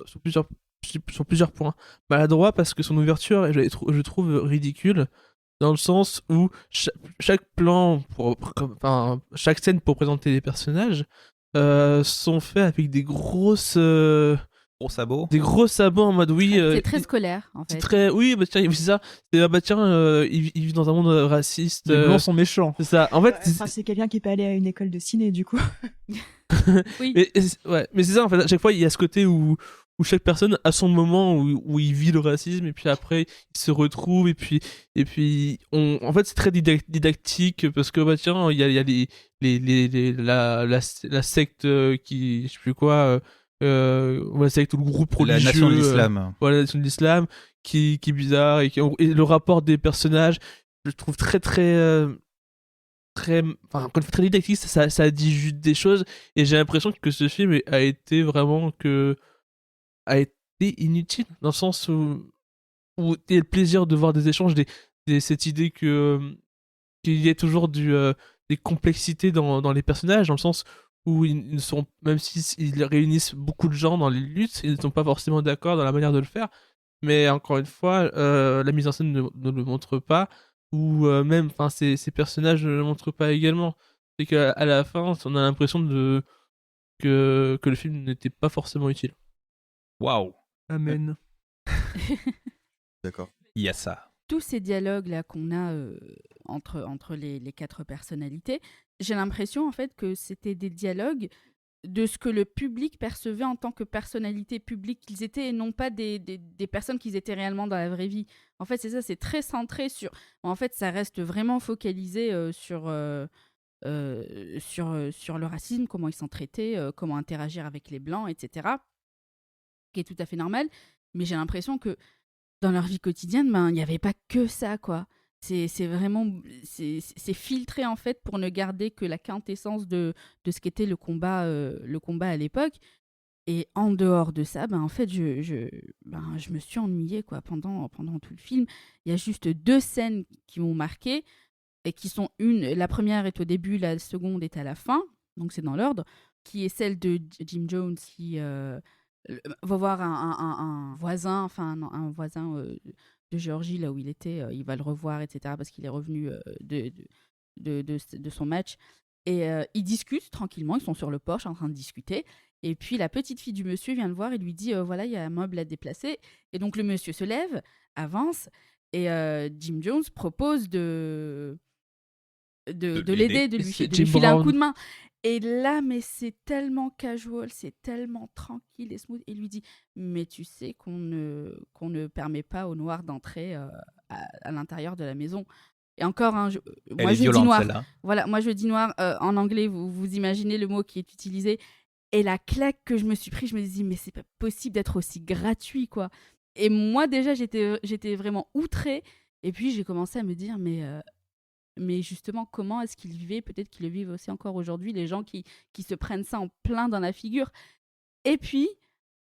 sur plusieurs points. Maladroit parce que son ouverture, je trouve ridicule, dans le sens où chaque plan, chaque scène pour présenter les personnages, sont faits avec des grosses... Gros sabots. Des gros sabots en mode oui. C'est très scolaire en fait. Oui, bah tiens, c'est ça. Ils vivent dans un monde raciste. Les blancs sont méchants. C'est ça. En fait, c'est quelqu'un qui est pas allé à une école de ciné du coup. Oui. Mais c'est ça en fait. À chaque fois, il y a ce côté où chaque personne a son moment où il vit le racisme et puis après il se retrouve et puis en fait c'est très didactique parce que bah tiens il y a la secte qui je sais plus quoi. La secte ou le groupe religieux, la nation de l'islam. Voilà, la nation de l'islam qui est bizarre et le rapport des personnages, je le trouve très didactique. Ça dit juste des choses et j'ai l'impression que ce film a été inutile dans le sens où il y a le plaisir de voir des échanges, cette idée qu'il y ait toujours des complexités dans les personnages, dans le sens où ils sont, même s'ils réunissent beaucoup de gens dans les luttes, ils ne sont pas forcément d'accord dans la manière de le faire. Mais encore une fois, la mise en scène ne le montre pas, ou même, ces personnages ne le montrent pas également. C'est qu'à la fin, on a l'impression que le film n'était pas forcément utile. Waouh. Amen. D'accord. Il y a ça. Tous ces dialogues là qu'on a entre les quatre personnalités, j'ai l'impression en fait que c'était des dialogues de ce que le public percevait en tant que personnalité publique qu'ils étaient et non pas des personnes qu'ils étaient réellement dans la vraie vie. En fait, c'est ça, c'est très centré sur... En fait, ça reste vraiment focalisé sur le racisme, comment ils sont traités, comment interagir avec les Blancs, etc. Qui est tout à fait normal. Mais j'ai l'impression que dans leur vie quotidienne, il n'y avait pas que ça, quoi. C'est vraiment... C'est filtré, en fait, pour ne garder que la quintessence de ce qu'était le combat à l'époque. Et en dehors de ça, en fait, je me suis ennuyée, quoi, pendant tout le film. Il y a juste 2 scènes qui m'ont marquée, et qui sont la première est au début, la seconde est à la fin, donc c'est dans l'ordre, qui est celle de Jim Jones qui... va voir un voisin, un voisin de Géorgie, là où il était, il va le revoir, etc., parce qu'il est revenu de son match. Et ils discutent tranquillement, ils sont sur le porche en train de discuter. Et puis la petite fille du monsieur vient le voir et lui dit voilà, il y a un meuble à déplacer. Et donc le monsieur se lève, avance, et Jim Jones propose de l'aider, de lui filer un coup de main. Et là, mais c'est tellement casual, c'est tellement tranquille et smooth. Et il lui dit, mais tu sais qu'on ne permet pas aux Noirs d'entrer à l'intérieur de la maison. Et encore, moi je dis noir. Celle-là. Voilà, moi je dis noir. En anglais, vous imaginez le mot qui est utilisé. Et la claque que je me suis pris, je me dis, mais c'est pas possible d'être aussi gratuit, quoi. Et moi déjà, j'étais vraiment outrée. Et puis j'ai commencé à me dire, mais justement, comment est-ce qu'ils vivaient? Peut-être qu'ils le vivent aussi encore aujourd'hui, les gens qui se prennent ça en plein dans la figure. Et puis,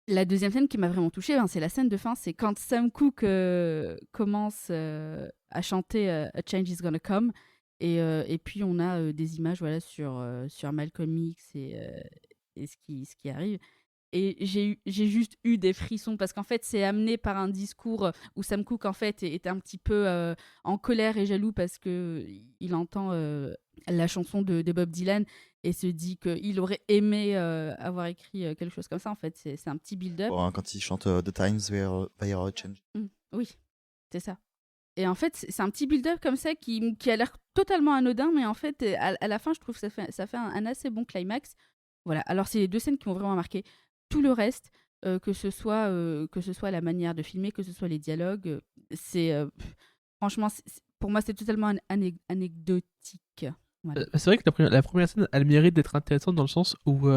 la deuxième scène qui m'a vraiment touchée, c'est la scène de fin. C'est quand Sam Cooke commence à chanter A Change is Gonna Come. Et puis, on a des images sur Malcolm X et ce qui arrive. Et j'ai juste eu des frissons parce qu'en fait, c'est amené par un discours où Sam Cooke, en fait, est un petit peu en colère et jaloux parce qu'il entend la chanson de Bob Dylan et se dit qu'il aurait aimé avoir écrit quelque chose comme ça. En fait, c'est un petit build-up. Quand il chante The Times They Are Changing. Oui, c'est ça. Et en fait, c'est un petit build-up comme ça qui a l'air totalement anodin, mais en fait, à la fin, je trouve que ça fait un assez bon climax. Voilà, alors c'est les 2 scènes qui m'ont vraiment marqué. Tout le reste, que ce soit la manière de filmer, que ce soit les dialogues, franchement, pour moi, c'est totalement anecdotique. Voilà. C'est vrai que la première scène, elle mérite d'être intéressante dans le sens où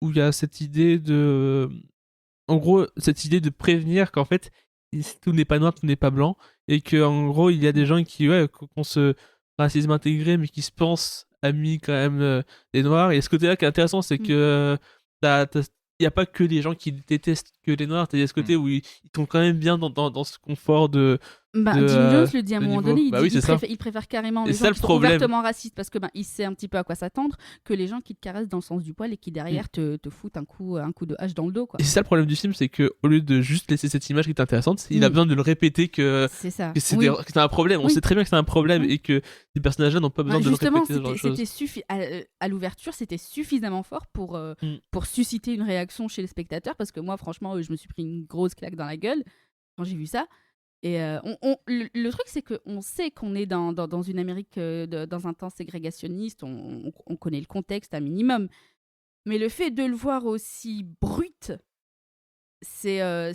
il y a cette idée de... En gros, cette idée de prévenir qu'en fait, tout n'est pas noir, tout n'est pas blanc, et qu'en gros, il y a des gens qui ont ce racisme intégré, mais qui se pensent amis quand même des noirs. Et ce côté-là qui est intéressant, c'est que il n'y a pas que les gens qui détestent que les noirs, il y a ce côté où ils sont quand même bien dans ce confort de... Jim Jones le dit à un moment donné, il préfère carrément les gens qui sont ouvertement racistes parce que il sait un petit peu à quoi s'attendre que les gens qui te caressent dans le sens du poil et qui derrière te foutent un coup de hache dans le dos, quoi. Et c'est ça le problème du film, c'est que au lieu de juste laisser cette image qui est intéressante, il a besoin de le répéter que c'est un problème. On sait très bien que c'est un problème et que les personnages-là n'ont pas besoin de le répéter. Justement, à l'ouverture, c'était suffisamment fort pour susciter une réaction chez les spectateurs parce que moi, franchement, je me suis pris une grosse claque dans la gueule quand j'ai vu ça. Et le truc, c'est qu'on sait qu'on est dans une Amérique, dans un temps ségrégationniste, on connaît le contexte un minimum. Mais le fait de le voir aussi brut, c'est un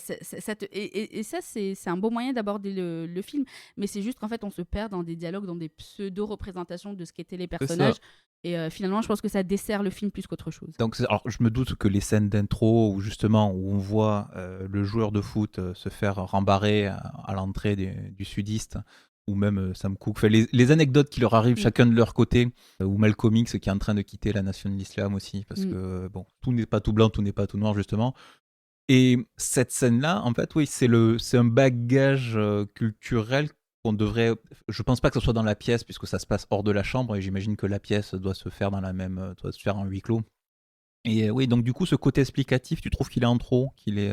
bon moyen d'aborder le film. Mais c'est juste qu'en fait, on se perd dans des dialogues, dans des pseudo-représentations de ce qu'étaient les personnages. Et finalement, je pense que ça dessert le film plus qu'autre chose. Donc, alors, je me doute que les scènes d'intro où justement où on voit le joueur de foot se faire rembarrer à l'entrée du sudiste, ou même Sam Cooke, les anecdotes qui leur arrivent chacun de leur côté, ou Malcolm X qui est en train de quitter la nation de l'islam aussi, parce que bon, tout n'est pas tout blanc, tout n'est pas tout noir justement. Et cette scène-là, en fait, oui, c'est un bagage culturel qu'on devrait... Je pense pas que ce soit dans la pièce, puisque ça se passe hors de la chambre, et j'imagine que la pièce doit se faire doit se faire en huis clos. Et oui, donc du coup, ce côté explicatif, tu trouves qu'il est en trop, qu'il est...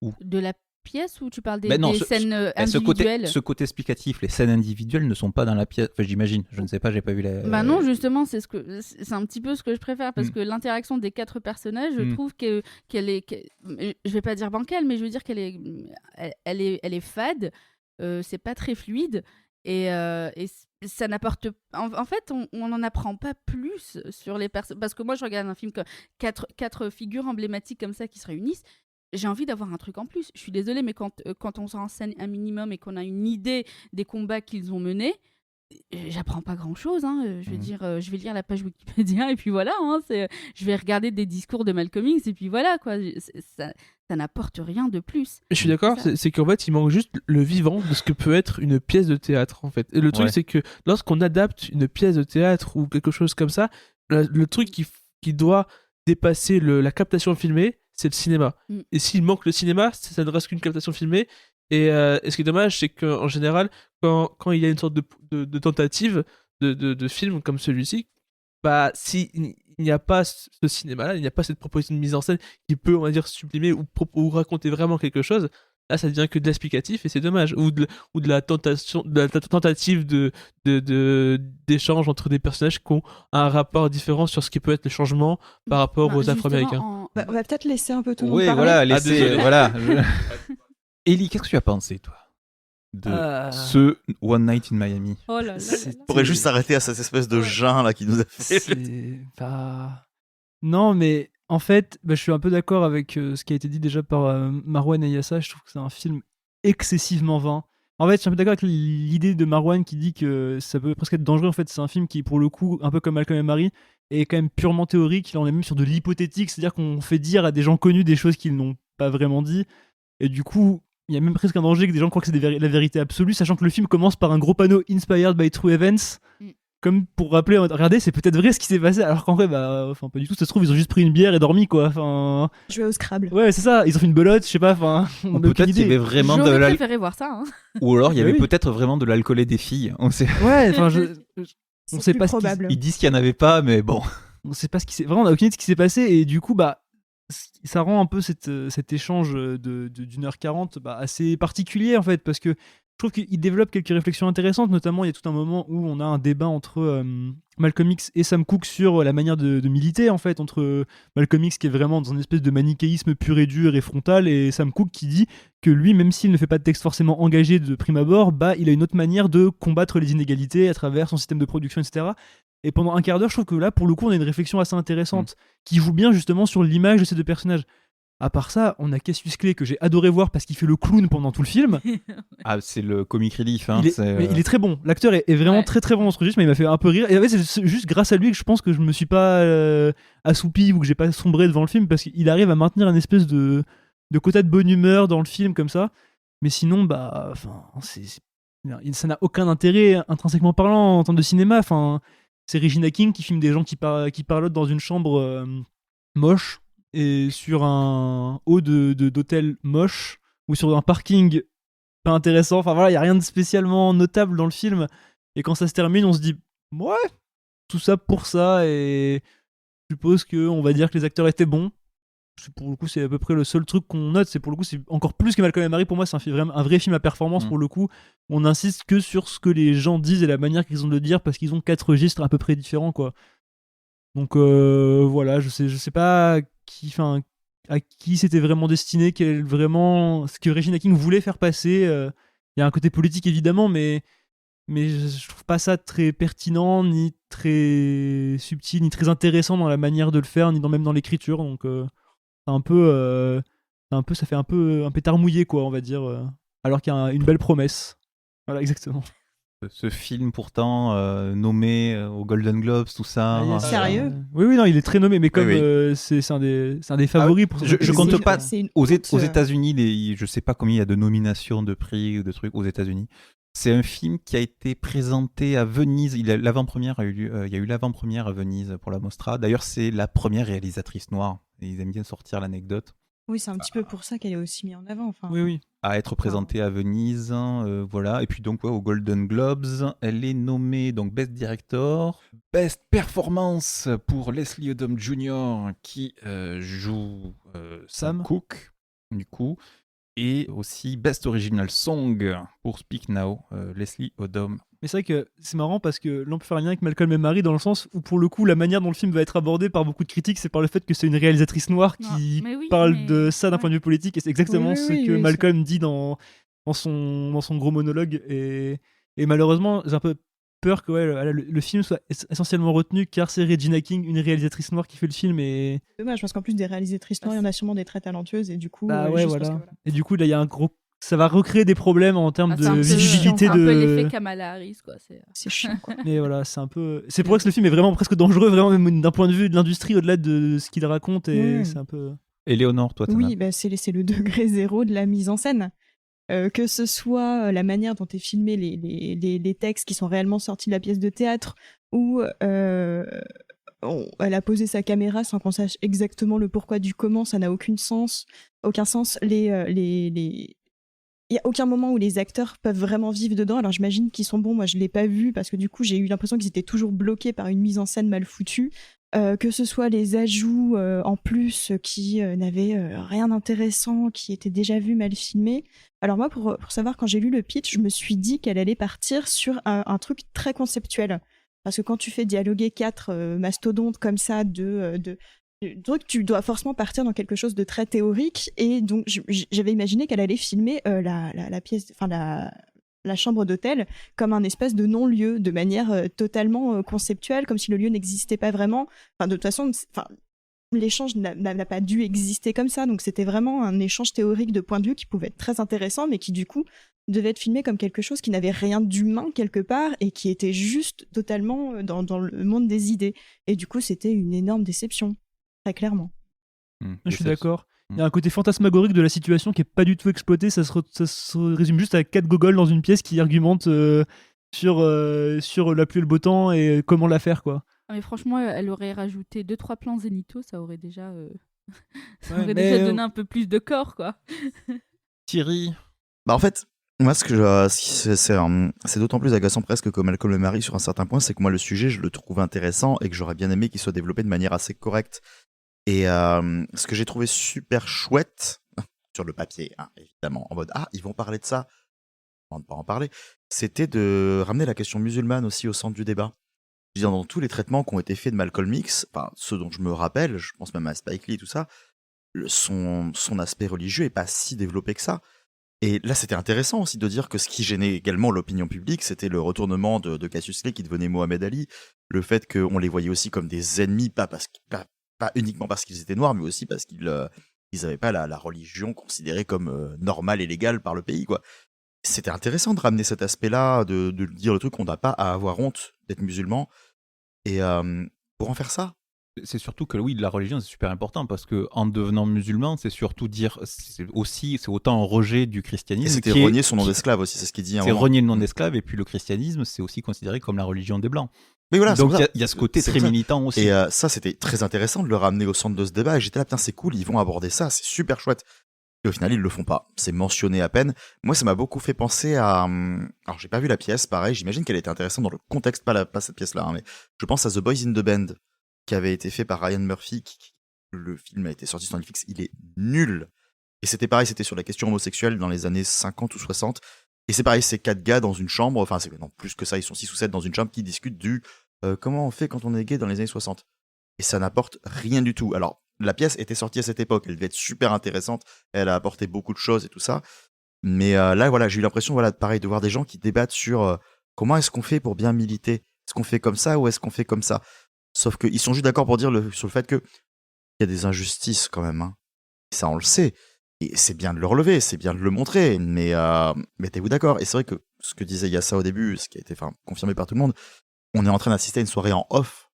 où de la pièce ou tu parles des scènes individuelles? Ce côté explicatif, les scènes individuelles ne sont pas dans la pièce. Enfin, j'imagine, je ne sais pas, j'ai pas vu la... Bah non, justement, c'est un petit peu ce que je préfère, parce que l'interaction des 4 personnages, je trouve qu'elle est... je vais pas dire bancale, mais je veux dire qu'elle est fade. C'est pas très fluide et ça n'apporte en fait on n'en apprend pas plus sur les personnes, parce que moi je regarde un film comme quatre figures emblématiques comme ça qui se réunissent, j'ai envie d'avoir un truc en plus. Je suis désolée, mais quand on se renseigne un minimum et qu'on a une idée des combats qu'ils ont menés, j'apprends pas grand chose, je veux dire, je vais lire la page Wikipédia et puis voilà, je vais regarder des discours de Malcolm X et puis voilà quoi, ça n'apporte rien de plus. Je suis d'accord, c'est qu'en fait il manque juste le vivant de ce que peut être une pièce de théâtre en fait. Et le truc c'est que lorsqu'on adapte une pièce de théâtre ou quelque chose comme ça, le truc qui doit dépasser la captation filmée, c'est le cinéma. Et s'il manque le cinéma, ça ne reste qu'une captation filmée. Et ce qui est dommage, c'est qu'en général, quand il y a une sorte de tentative de film comme celui-ci, bah, s'il n'y a pas ce cinéma-là, il n'y a pas cette proposition de mise en scène qui peut, on va dire, sublimer ou raconter vraiment quelque chose, là, ça devient que de l'explicatif et c'est dommage. Ou de la tentative d'échange entre des personnages qui ont un rapport différent sur ce qui peut être le changement par rapport aux Afro-Américains. On va peut-être laisser un peu tout le monde parler. Voilà, laisser... voilà. Élie, qu'est-ce que tu as pensé, toi, de ce One Night in Miami? Oh là là. On pourrait juste s'arrêter à cette espèce de jeun là qui nous a fait. C'est pas... Non, mais en fait, je suis un peu d'accord avec ce qui a été dit déjà par Marwan et Yassa. Je trouve que c'est un film excessivement vain. En fait, je suis un peu d'accord avec l'idée de Marwan qui dit que ça peut presque être dangereux. En fait, c'est un film qui, pour le coup, un peu comme Malcolm et Marie, est quand même purement théorique. Là, on est même sur de l'hypothétique, c'est-à-dire qu'on fait dire à des gens connus des choses qu'ils n'ont pas vraiment dit. Et du coup, il y a même presque un danger que des gens croient que c'est la vérité absolue, sachant que le film commence par un gros panneau « Inspired by True Events », comme pour rappeler, regardez, c'est peut-être vrai ce qui s'est passé, alors qu'en vrai, pas du tout, ça se trouve, ils ont juste pris une bière et dormi, quoi. Jouer au Scrabble. Ouais, c'est ça, ils ont fait une belote, je sais pas, on a peut-être qu'il y avait vraiment J'aurais préféré voir ça, Ou alors, il y avait peut-être vraiment de l'alcool et des filles, on sait. Ouais, on sait pas probable. Ils disent qu'il n'y en avait pas, mais bon. On sait pas ce qui s'est... Vraiment, on a aucune idée de ce qui s'est passé, et du coup, ça rend un peu cet échange de d'1h40 assez particulier, en fait, parce que trouve qu'il développe quelques réflexions intéressantes, notamment il y a tout un moment où on a un débat entre Malcolm X et Sam Cooke sur la manière de militer, en fait, entre Malcolm X qui est vraiment dans une espèce de manichéisme pur et dur et frontal, et Sam Cooke qui dit que lui, même s'il ne fait pas de texte forcément engagé de prime abord, bah, il a une autre manière de combattre les inégalités à travers son système de production, etc. Et pendant un quart d'heure, je trouve que là, pour le coup, on a une réflexion assez intéressante qui joue bien justement sur l'image de ces deux personnages. À part ça, on a Cassius Clay que j'ai adoré voir parce qu'il fait le clown pendant tout le film. Ah, c'est le comic relief. Hein, mais il est très bon. L'acteur est vraiment très très bon dans ce registre, mais il m'a fait un peu rire. Et en fait, c'est juste grâce à lui que je pense que je me suis pas assoupi ou que j'ai pas sombré devant le film parce qu'il arrive à maintenir une espèce de quota de bonne humeur dans le film comme ça. Mais sinon, bah, ça n'a aucun intérêt intrinsèquement parlant en termes de cinéma. Enfin, c'est Regina King qui filme des gens qui parlent dans une chambre moche et sur un haut d'hôtel moche ou sur un parking pas intéressant. Enfin voilà, il y a rien de spécialement notable dans le film. Et quand ça se termine, on se dit ouais, tout ça pour ça. Et je suppose que on va dire que les acteurs étaient bons. Pour le coup, c'est à peu près le seul truc qu'on note. C'est pour le coup, c'est encore plus que Malcolm et Marie. Pour moi, c'est un vrai film à performance pour le coup. On insiste que sur ce que les gens disent et la manière qu'ils ont de le dire parce qu'ils ont 4 registres à peu près différents, quoi. Donc voilà, je sais pas à qui c'était vraiment destiné, ce que Regina King voulait faire passer. Il y a un côté politique évidemment, mais je trouve pas ça très pertinent, ni très subtil, ni très intéressant dans la manière de le faire, ni même dans l'écriture. Donc ça fait un peu un pétard mouillé, quoi, on va dire, alors qu'il y a une belle promesse. Voilà, exactement. Ce film pourtant nommé aux Golden Globes, tout ça. Sérieux Oui, non, il est très nommé, mais comme c'est un des favoris pour je compte pas aux honte, États-Unis, je sais pas combien il y a de nominations, de prix ou de trucs aux États-Unis. C'est un film qui a été présenté à Venise. Il y a eu l'avant-première à Venise pour la Mostra. D'ailleurs, c'est la première réalisatrice noire. Et ils aiment bien sortir l'anecdote. Oui, c'est un petit peu pour ça qu'elle est aussi mise en avant. Enfin. Oui. À être présentée à Venise, voilà. Et puis donc aux Golden Globes, elle est nommée donc Best Director, Best Performance pour Leslie Odom Jr. qui joue Sam Cooke, du coup, et aussi Best Original Song pour Speak Now, Leslie Odom. Mais c'est vrai que c'est marrant parce que l'on peut faire un lien avec Malcolm et Marie dans le sens où pour le coup la manière dont le film va être abordé par beaucoup de critiques, c'est par le fait que c'est une réalisatrice noire qui parle de ça d'un point de vue politique, et c'est exactement ce que Malcolm dit dans son gros monologue, et malheureusement j'ai un peu peur que le film soit essentiellement retenu car c'est Regina King, une réalisatrice noire, qui fait le film. Et dommage parce qu'en plus des réalisatrices noires, il y en a sûrement des très talentueuses, et du coup voilà. Et du coup là il y a un gros, ça va recréer des problèmes en termes de visibilité. C'est un peu l'effet Kamala Harris, quoi. C'est chiant, quoi. Mais voilà, c'est pour ça que le film est vraiment presque dangereux, vraiment, même d'un point de vue de l'industrie, au-delà de ce qu'il raconte, et c'est un peu... Éléonore, toi, oui, c'est le degré zéro de la mise en scène. Que ce soit la manière dont est filmé les textes qui sont réellement sortis de la pièce de théâtre, ou elle a posé sa caméra sans qu'on sache exactement le pourquoi du comment, ça n'a aucun sens. Il n'y a aucun moment où les acteurs peuvent vraiment vivre dedans. Alors j'imagine qu'ils sont bons, moi je ne l'ai pas vu parce que du coup j'ai eu l'impression qu'ils étaient toujours bloqués par une mise en scène mal foutue. Que ce soit les ajouts en plus qui n'avaient rien d'intéressant, qui étaient déjà vus, mal filmés. Alors moi, pour savoir, quand j'ai lu le pitch, je me suis dit qu'elle allait partir sur un truc très conceptuel. Parce que quand tu fais dialoguer 4 mastodontes comme ça donc tu dois forcément partir dans quelque chose de très théorique, et donc j'avais imaginé qu'elle allait filmer la pièce, enfin la chambre d'hôtel comme un espèce de non-lieu, de manière totalement conceptuelle, comme si le lieu n'existait pas vraiment. Enfin, de toute façon, l'échange n'a pas dû exister comme ça, donc c'était vraiment un échange théorique de points de vue qui pouvait être très intéressant, mais qui du coup devait être filmé comme quelque chose qui n'avait rien d'humain quelque part, et qui était juste totalement dans le monde des idées. Et du coup, c'était une énorme déception. Très clairement. Je suis d'accord. Il y a un côté fantasmagorique de la situation qui est pas du tout exploité. Ça se résume juste à 4 gogoles dans une pièce qui argumentent sur la pluie et le beau temps et comment la faire, quoi. Mais franchement, elle aurait rajouté 2-3 plans zénithaux, ça aurait déjà déjà donné un peu plus de corps, quoi. Thierry. En fait, moi, c'est d'autant plus agaçant presque que Malcolm et Marie sur un certain point, c'est que moi le sujet je le trouve intéressant et que j'aurais bien aimé qu'il soit développé de manière assez correcte. Et ce que j'ai trouvé super chouette sur le papier, hein, évidemment, en mode ils vont parler de ça. on ne pas en parler, c'était de ramener la question musulmane aussi au centre du débat. Je veux dire, dans tous les traitements qui ont été faits de Malcolm X, enfin, ceux dont je me rappelle, je pense même à Spike Lee et tout ça, son aspect religieux est pas si développé que ça. Et là, c'était intéressant aussi de dire que ce qui gênait également l'opinion publique, c'était le retournement de Cassius Clay qui devenait Mohamed Ali, le fait qu'on les voyait aussi comme des ennemis, pas uniquement parce qu'ils étaient noirs, mais aussi parce qu'ils n'avaient pas la religion considérée comme normale et légale par le pays, quoi. C'était intéressant de ramener cet aspect-là, de dire le truc qu'on n'a pas à avoir honte d'être musulman. Et pour en faire ça, C'est surtout que oui, la religion c'est super important parce que en devenant musulman, c'est surtout dire, c'est autant un rejet du christianisme. et c'était qui est- renier son nom qui- d'esclave aussi, c'est ce qu'il dit à un C'est moment. renier le nom d'esclave et puis le christianisme, c'est aussi considéré comme la religion des blancs. Mais voilà, c'est Donc pour ça. il y a ce côté C'est très pour ça. militant aussi. Et ça, c'était très intéressant de le ramener au centre de ce débat. Et j'étais là, putain, c'est cool, ils vont aborder ça, c'est super chouette. Et au final, ils le font pas. C'est mentionné à peine. Moi, ça m'a beaucoup fait penser à... Alors, j'ai pas vu la pièce, pareil, j'imagine qu'elle était intéressante dans le contexte, pas cette pièce-là, hein, mais je pense à The Boys in the Band, qui avait été fait par Ryan Murphy. Le film a été sorti sur Netflix, il est nul. Et c'était pareil, c'était sur la question homosexuelle dans les années 50 ou 60. Et c'est pareil, c'est 4 gars dans une chambre, enfin, non, plus que ça, ils sont 6 ou 7 dans une chambre qui discutent du comment on fait quand on est gay dans les années 60. Et ça n'apporte rien du tout. Alors, la pièce était sortie à cette époque, elle devait être super intéressante, elle a apporté beaucoup de choses et tout ça. Mais là, voilà, j'ai eu l'impression, voilà, pareil, de voir des gens qui débattent sur comment est-ce qu'on fait pour bien militer. Est-ce qu'on fait comme ça ou est-ce qu'on fait comme ça? Sauf qu'ils sont juste d'accord pour dire sur le fait qu'il y a des injustices quand même. Hein. Ça, on le sait. Et c'est bien de le relever, c'est bien de le montrer, mais mettez-vous d'accord. Et c'est vrai que ce que disait Yassa au début, ce qui a été confirmé par tout le monde, on est en train d'assister à une soirée en off.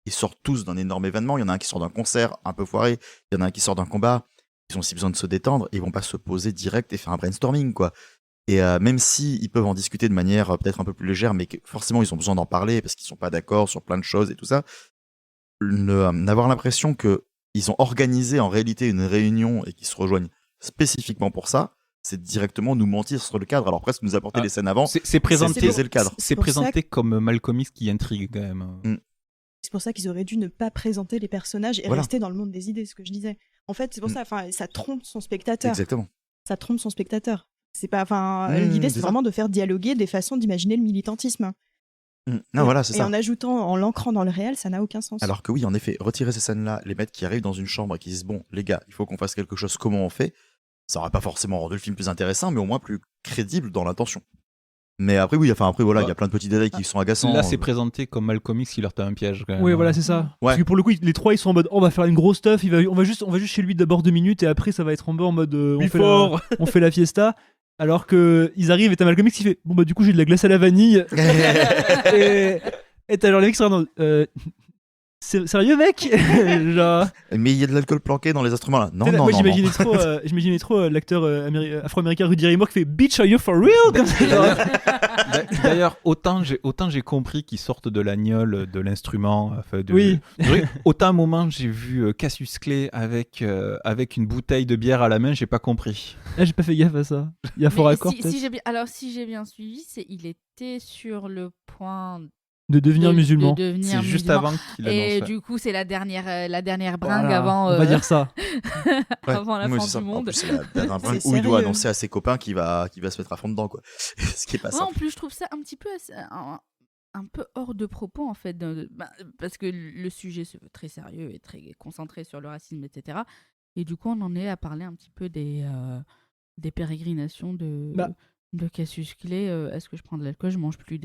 Ils sortent tous d'un énorme événement. Il y en a un qui sort d'un concert un peu foiré, il y en a un qui sort d'un combat. Ils ont aussi besoin de se détendre, et ils vont pas se poser direct et faire un brainstorming, quoi. Et même si ils peuvent en discuter de manière peut-être un peu plus légère, mais que forcément ils ont besoin d'en parler parce qu'ils sont pas d'accord sur plein de choses et tout ça, n'avoir l'impression que ils ont organisé en réalité une réunion et qu'ils se rejoignent spécifiquement pour ça, c'est directement nous mentir sur le cadre. Alors presque nous apporter les scènes avant, C'est présenté, biaiser le cadre. c'est pour ça présenté comme Malcolm X qui intrigue quand même. C'est pour ça qu'ils auraient dû ne pas présenter les personnages et Voilà. rester dans le monde des idées, ce que je disais. En fait, c'est pour ça, enfin, ça trompe son spectateur. Exactement. Ça trompe son spectateur. C'est pas, enfin, Mmh, l'idée c'est c'est ça. vraiment de faire dialoguer des façons d'imaginer le militantisme. Non, voilà, c'est Et ça. en ajoutant, en l'ancrant dans le réel, ça n'a aucun sens. Alors que oui, en effet, retirer ces scènes-là, les mecs qui arrivent dans une chambre et qui disent bon, les gars, il faut qu'on fasse quelque chose, comment on fait? Ça aurait pas forcément rendu le film plus intéressant, mais au moins plus crédible dans l'intention. Mais après, oui, après, voilà, il y a plein de petits détails qui sont agaçants. Là, c'est présenté comme Malcolm X qui leur tend un piège quand même. Oui, voilà, c'est ça. Ouais. Parce que pour le coup, les trois, ils sont en mode, on va faire une grosse stuff, on va juste chez lui d'abord 2 minutes, et après, ça va être en mode, on fait la fiesta. Alors que ils arrivent et t'as Malcolm X qui fait, bon bah du coup j'ai de la glace à la vanille. et t'as genre les mecs qui sont sérieux mec. Genre. Mais il y a de l'alcool planqué dans les instruments là. Non, Tu sais, non, moi non. j'imaginais trop l'acteur afro-américain Rudy Ray Moore qui fait Bitch, are you for real? Comme ça, genre. D'ailleurs, autant j'ai compris qu'ils sortent de l'agnole, de l'instrument. Oui. Autant à un moment j'ai vu Cassius Clay avec une bouteille de bière à la main, j'ai pas compris. Ah, j'ai pas fait gaffe à ça. Il y a fort Mais accord peut-être. si j'ai bien suivi, il était sur le point De devenir musulman. de devenir C'est juste musulman. avant qu'il Et annonce. du coup, c'est la dernière bringue Voilà, avant. on va dire ça. Ouais, avant la oui, fin c'est ça. du En monde. plus, c'est la dernière bringue C'est où il doit sérieux. annoncer à ses copains qu'il va se mettre à fond dedans, quoi. Ce qui est pas Ouais, simple. en plus, je trouve ça un petit peu un peu hors de propos en fait, parce que le sujet se veut très sérieux et très concentré sur le racisme, etc. Et du coup, on en est à parler un petit peu des pérégrinations de Cassius Clay. Est-ce que je prends de l'alcool? Je mange plus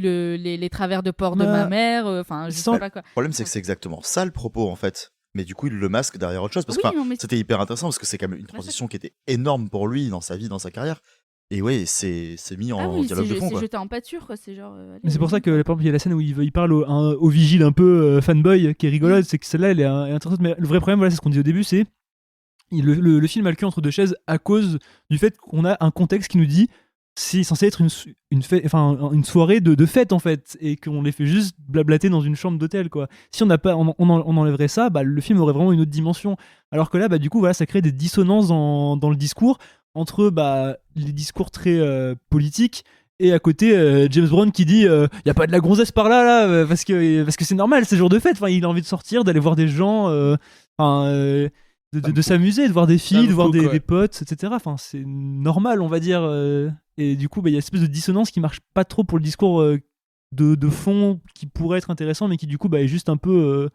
les travers de porc de Bah, ma mère. Enfin, je sans- sais pas quoi. Le problème, c'est que c'est exactement ça le propos, en fait. Mais du coup, il le masque derrière autre chose. Parce que Oui, enfin, non, mais c'était hyper intéressant parce que c'est quand même une transition qui était énorme pour lui dans sa vie, dans sa carrière. Et ouais, c'est mis en ah oui, dialogue de fond, c'est quoi. jeté en pâture, quoi. C'est genre. Allez, Mais c'est pour vas-y, ça que, quoi. par exemple, il y a la scène où il parle au vigile un peu fanboy, qui est rigolote, c'est que celle-là, elle est intéressante. Mais le vrai problème, voilà, c'est ce qu'on dit au début, c'est le film a le cul entre deux chaises à cause du fait qu'on a un contexte qui nous dit c'est censé être une soirée de fête, en fait, et qu'on les fait juste blablater dans une chambre d'hôtel, quoi. Si on enlèverait ça, bah, le film aurait vraiment une autre dimension. Alors que là, bah, du coup, voilà, ça crée des dissonances dans le discours entre les discours très politiques et à côté James Brown qui dit y a pas de la gonzesse par là parce que c'est normal, c'est jour de fête, enfin il a envie de sortir, d'aller voir des gens, de s'amuser, de voir des filles, de voir des potes, etc. Enfin c'est normal, on va dire, Et du coup, il y a une espèce de dissonance qui marche pas trop pour le discours de fond qui pourrait être intéressant, mais qui du coup est juste un peu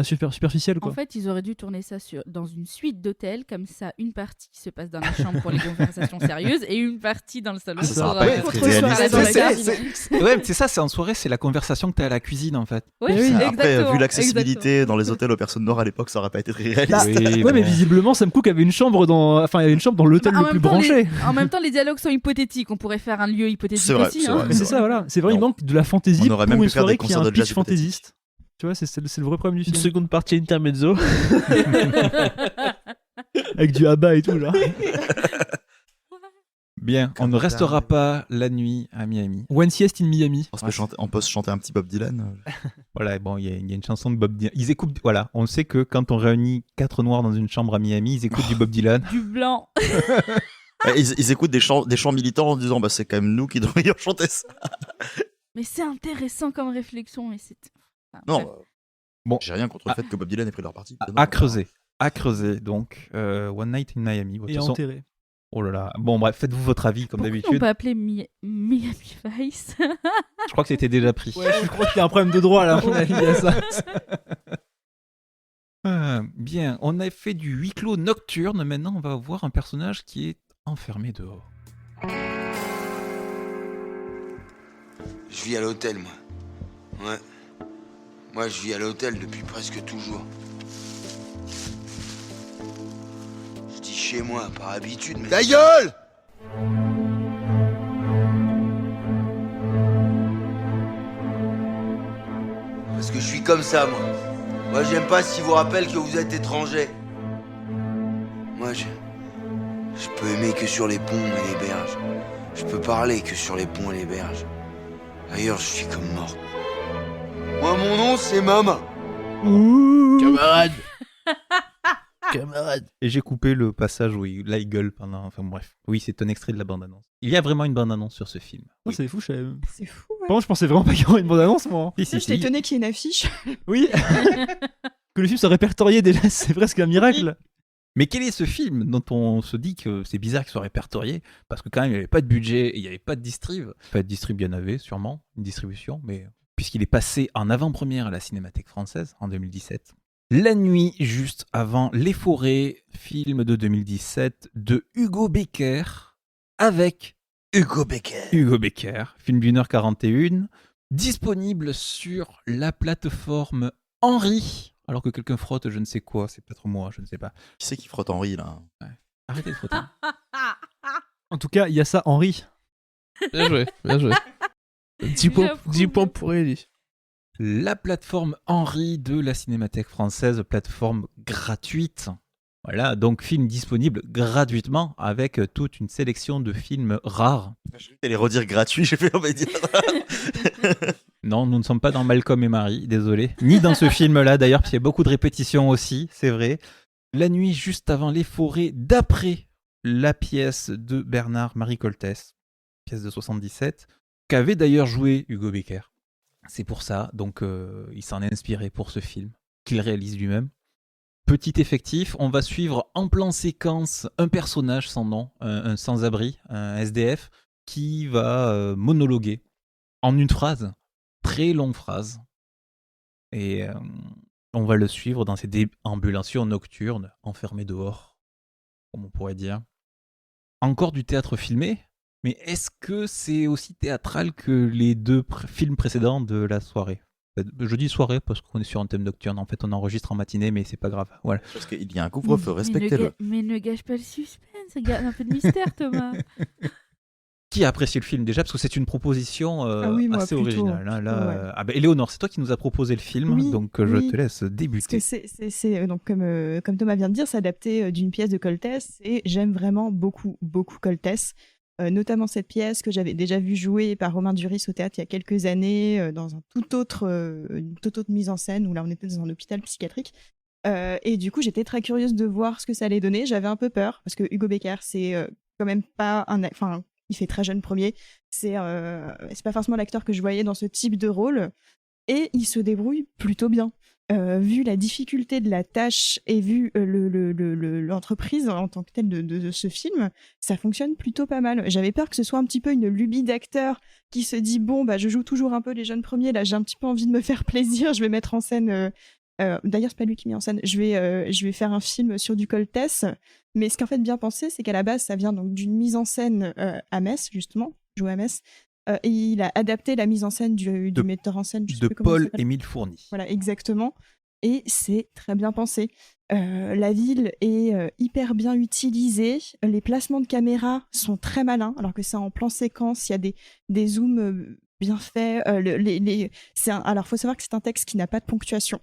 superficiel, quoi. En fait, ils auraient dû tourner ça dans une suite d'hôtels, comme ça, une partie se passe dans la chambre pour les conversations sérieuses et une partie dans le salon. Ah, ça pour, sera pas être réaliste. dans la C'est- cuisine. Ouais, c'est ça, c'est en soirée, c'est la conversation que t'as à la cuisine en fait. Ouais, Oui, Après, exactement, vu l'accessibilité exactement. dans les hôtels aux personnes noires à l'époque, ça aurait pas été très réaliste. Bah, Oui, ouais, mais bon. visiblement, Sam Cooke avait une chambre dans l'hôtel Bah, en le plus même temps, branché. En même temps, les dialogues sont hypothétiques. On pourrait faire un lieu hypothétique C'est vrai, aussi. c'est hein. vrai. Mais c'est ça, voilà. C'est vrai, il Non. manque de la fantaisie On aurait pour même une pu faire soirée des qui a concerts un de jazz pitch fantaisiste. Tu vois, c'est le vrai problème du Une film. seconde partie intermezzo. Avec du ABBA et tout, genre. Bien, on ne restera pas la nuit à Miami. One Sieste in Miami. On peut se chanter un petit Bob Dylan. Voilà, bon, il y a une chanson de Bob Dylan. Ils écoutent, voilà, on sait que quand on réunit 4 noirs dans une chambre à Miami, ils écoutent du Bob Dylan. Du blanc. Ils écoutent des chants militants en disant c'est quand même nous qui devrions chanter ça. Mais c'est intéressant comme réflexion. Mais c'est... Enfin, Non, bref. Bon, j'ai rien contre le fait que Bob Dylan ait pris leur parti. à creuser. Donc, One Night in Miami. De toute Et façon- enterré. Oh là là. Bon, bref, faites-vous votre avis comme Pourquoi on d'habitude. peut appeler Miami Vice? Je crois que c'était déjà pris. Ouais, je crois qu'il y a un problème de droit là, à mon avis, à ça. Bien, on a fait du huis clos nocturne. Maintenant, on va voir un personnage qui est enfermé dehors. Je vis à l'hôtel, moi. Ouais. Moi, je vis à l'hôtel depuis presque toujours. Je dis chez moi, par habitude, mais... Ta gueule! Parce que je suis comme ça, moi. Moi, j'aime pas s'ils vous rappellent que vous êtes étranger. Moi, je peux aimer que sur les ponts et les berges. Je peux parler que sur les ponts et les berges. D'ailleurs, je suis comme mort. Moi, mon nom, c'est Mama. Camarade. Camarade. Et j'ai coupé le passage où il gueule pendant. Enfin bref. Oui, c'est un extrait de la bande-annonce. Il y a vraiment une bande-annonce sur ce film. Oh, c'est fou, je savais. C'est fou, ouais. Par contre, je pensais vraiment pas qu'il y aurait une bande-annonce, moi. J'étais étonné qu'il y ait une affiche. Oui. Que le film soit répertorié déjà, c'est presque un miracle. Mais quel est ce film dont on se dit que c'est bizarre qu'il soit répertorié? Parce que quand même, il n'y avait pas de budget et il n'y avait pas de distrib. Pas de distrib, il y en avait sûrement, une distribution, mais puisqu'il est passé en avant-première à la Cinémathèque française en 2017. La nuit, juste avant Les Forêts, film de 2017 de Hugo Becker, avec Hugo Becker. Hugo Becker, film d'1h41, disponible sur la plateforme Henri. Alors que quelqu'un frotte je ne sais quoi, c'est peut-être moi, je ne sais pas. Qui c'est qui frotte Henri là? Arrêtez de frotter. En tout cas, il y a ça, Henri. Bien joué, bien joué. 10 points, J'approuve. 10 points pour Ellie. La plateforme Henri de la Cinémathèque française, plateforme gratuite. Voilà, donc film disponible gratuitement avec toute une sélection de films rares. Je vais les redire gratuits, j'ai fait on va dire. Non, nous ne sommes pas dans Malcolm et Marie, désolé. Ni dans ce film-là d'ailleurs, parce qu'il y a beaucoup de répétitions aussi, c'est vrai. La nuit juste avant Les Forêts, d'après la pièce de Bernard-Marie Coltès, pièce de 77, qu'avait d'ailleurs joué Hugo Becker. C'est pour ça, donc il s'en est inspiré pour ce film, qu'il réalise lui-même. Petit effectif, on va suivre en plan séquence un personnage sans nom, un sans-abri, un SDF, qui va monologuer en une phrase, très longue phrase. Et on va le suivre dans ses déambulations nocturnes, enfermé dehors, comme on pourrait dire. Encore du théâtre filmé, mais est-ce que c'est aussi théâtral que les deux films précédents de la soirée? Je dis soirée parce qu'on est sur un thème nocturne. En fait, on enregistre en matinée, mais c'est pas grave. Voilà. Parce qu'il y a un couvre-feu, Mais respectez-le. Mais ne gâche pas le suspense, garde un peu de mystère, Thomas. Qui a apprécié le film déjà? Parce que c'est une proposition oui, moi, assez plutôt, originale. Hein, là, ouais. Ah ben, Éléonore, c'est toi qui nous as proposé le film, Oui, donc je oui. te laisse Parce débuter. que c'est donc comme Thomas vient de dire, c'est adapté d'une pièce de Coltès et j'aime vraiment beaucoup Coltès. Notamment cette pièce que j'avais déjà vue jouer par Romain Duris au théâtre il y a quelques années dans une toute autre mise en scène où là on était dans un hôpital psychiatrique et du coup j'étais très curieuse de voir ce que ça allait donner. J'avais un peu peur parce que Hugo Becker c'est quand même pas enfin il fait très jeune premier, c'est pas forcément l'acteur que je voyais dans ce type de rôle et il se débrouille plutôt bien. vu la difficulté de la tâche et vu l'entreprise en tant que telle de ce film, ça fonctionne plutôt pas mal. J'avais peur que ce soit un petit peu une lubie d'acteur qui se dit bon bah je joue toujours un peu les jeunes premiers, là j'ai un petit peu envie de me faire plaisir, je vais mettre en scène. D'ailleurs c'est pas lui qui met en scène. Je vais faire un film sur du Coltès, mais ce qu'en fait bien pensé, c'est qu'à la base ça vient donc d'une mise en scène à Metz justement, joué à Metz. Et il a adapté la mise en scène du metteur en scène de Paul-Émile Fourny. Voilà, exactement. Et c'est très bien pensé. La ville est hyper bien utilisée. Les placements de caméra sont très malins, alors que c'est en plan séquence. Il y a des zooms bien faits. Alors, il faut savoir que c'est un texte qui n'a pas de ponctuation.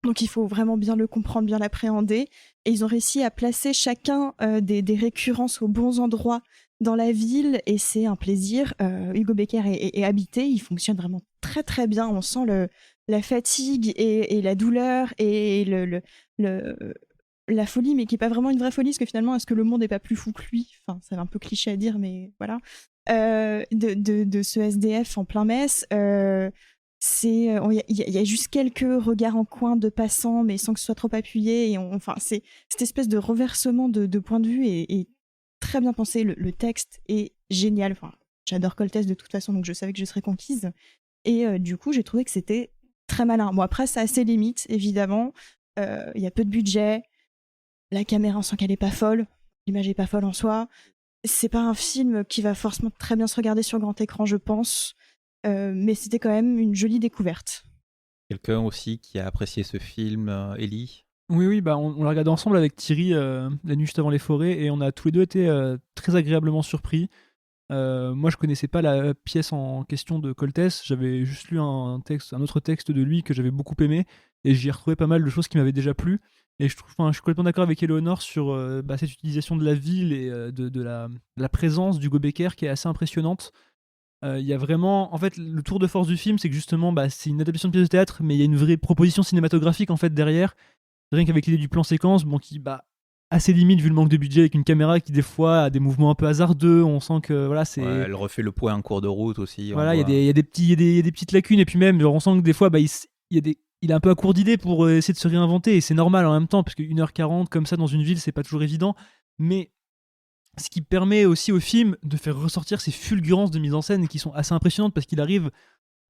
Donc, il faut vraiment bien le comprendre, bien l'appréhender. Et ils ont réussi à placer chacun des récurrences aux bons endroits dans la ville, et c'est un plaisir. Hugo Becker est habité, il fonctionne vraiment très très bien. On sent la fatigue et la douleur et la folie, mais qui n'est pas vraiment une vraie folie, parce que finalement, est-ce que le monde n'est pas plus fou que lui ? Enfin, c'est un peu cliché à dire, mais voilà. De ce SDF en plein Metz. Il y a juste quelques regards en coin de passants, mais sans que ce soit trop appuyé. C'est cette espèce de reversement de point de vue est très bien pensé. Le texte est génial. Enfin, j'adore Coltès de toute façon, donc je savais que je serais conquise. Et du coup, j'ai trouvé que c'était très malin. Bon, après, ça a ses limites, évidemment. Il y a peu de budget. La caméra, on sent qu'elle est pas folle. L'image est pas folle en soi. C'est pas un film qui va forcément très bien se regarder sur grand écran, je pense. Mais c'était quand même une jolie découverte. Quelqu'un aussi qui a apprécié ce film, Ellie ? Oui, bah on l'a regardé ensemble avec Thierry la nuit juste avant les forêts, et on a tous les deux été très agréablement surpris. Moi, je connaissais pas la pièce en question de Coltès, j'avais juste lu un autre texte de lui que j'avais beaucoup aimé, et j'y ai retrouvé pas mal de choses qui m'avaient déjà plu. Et je suis complètement d'accord avec Éléonore sur cette utilisation de la ville et de la présence d'Hugo Becker qui est assez impressionnante. Il y a vraiment, en fait, le tour de force du film, c'est que justement, c'est une adaptation de pièce de théâtre, mais il y a une vraie proposition cinématographique en fait derrière. Rien qu'avec l'idée du plan séquence, qui assez limite vu le manque de budget, avec une caméra qui des fois a des mouvements un peu hasardeux. On sent que voilà, c'est. Ouais, elle refait le point en cours de route aussi. Voilà, il y a des petites lacunes, et puis même on sent que des fois, il est un peu à court d'idées pour essayer de se réinventer, et c'est normal en même temps, parce que 1h40 comme ça dans une ville, c'est pas toujours évident. Mais ce qui permet aussi au film de faire ressortir ces fulgurances de mise en scène qui sont assez impressionnantes, parce qu'il arrive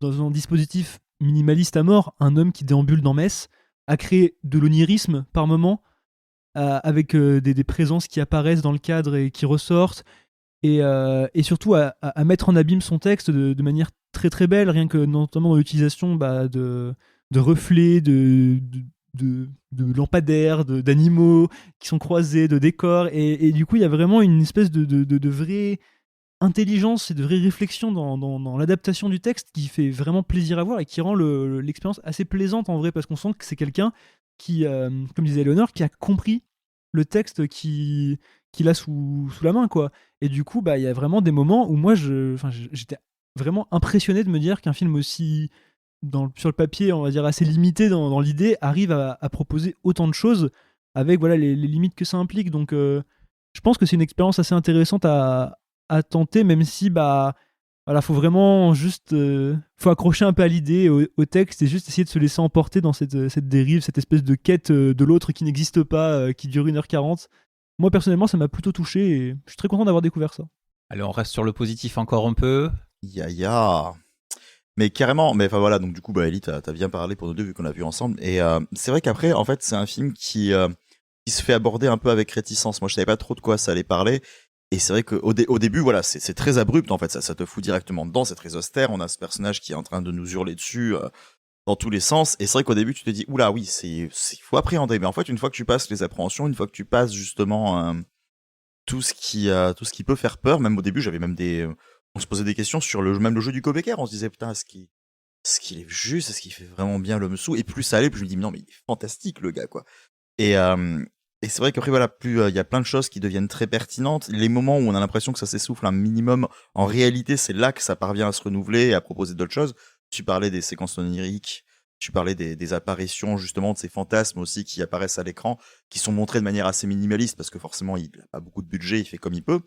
dans un dispositif minimaliste à mort, un homme qui déambule dans Metz, à créer de l'onirisme par moment, avec des présences qui apparaissent dans le cadre et qui ressortent, et surtout à mettre en abîme son texte de manière très très belle, rien que notamment dans l'utilisation de reflets, de lampadaires, d'animaux qui sont croisés, de décors, et du coup il y a vraiment une espèce de vraie intelligence et de vraie réflexion dans l'adaptation du texte qui fait vraiment plaisir à voir et qui rend l'expérience assez plaisante en vrai, parce qu'on sent que c'est quelqu'un qui, comme disait Éléonore, qui a compris le texte qu'il a sous la main, quoi. Et du coup, il y a vraiment des moments où moi, j'étais vraiment impressionné de me dire qu'un film aussi, sur le papier, on va dire assez limité dans l'idée, arrive à proposer autant de choses avec les limites que ça implique. Donc, je pense que c'est une expérience assez intéressante à tenter, même si faut vraiment juste faut accrocher un peu à l'idée, au texte, et juste essayer de se laisser emporter dans cette dérive, cette espèce de quête de l'autre qui n'existe pas, qui dure 1h40. Moi personnellement, ça m'a plutôt touché, et je suis très content d'avoir découvert ça. Allez, on reste sur le positif encore un peu. Mais carrément, mais enfin voilà, donc du coup, Ellie, t'as bien parlé pour nous deux vu qu'on l'a vu ensemble, et c'est vrai qu'après, en fait, c'est un film qui se fait aborder un peu avec réticence. Moi, je savais pas trop de quoi ça allait parler. Et c'est vrai qu'au début, voilà, c'est très abrupt, en fait, ça te fout directement dedans, c'est très austère, on a ce personnage qui est en train de nous hurler dessus dans tous les sens, et c'est vrai qu'au début, tu te dis, oula, oui, faut appréhender, mais en fait, une fois que tu passes les appréhensions, une fois que tu passes justement tout ce qui peut faire peur, même au début, j'avais même on se posait des questions sur même le jeu du Becker, on se disait, putain, est-ce qu'il est juste, est-ce qu'il fait vraiment bien l'homme sous, et plus ça allait, plus je me dis, mais non, mais il est fantastique, le gars, quoi. Et c'est vrai qu'après, plus il y a plein de choses qui deviennent très pertinentes. Les moments où on a l'impression que ça s'essouffle un minimum, en réalité, c'est là que ça parvient à se renouveler et à proposer d'autres choses. Tu parlais des séquences oniriques, tu parlais des apparitions, justement, de ces fantasmes aussi qui apparaissent à l'écran, qui sont montrés de manière assez minimaliste, parce que forcément, il n'a pas beaucoup de budget, il fait comme il peut.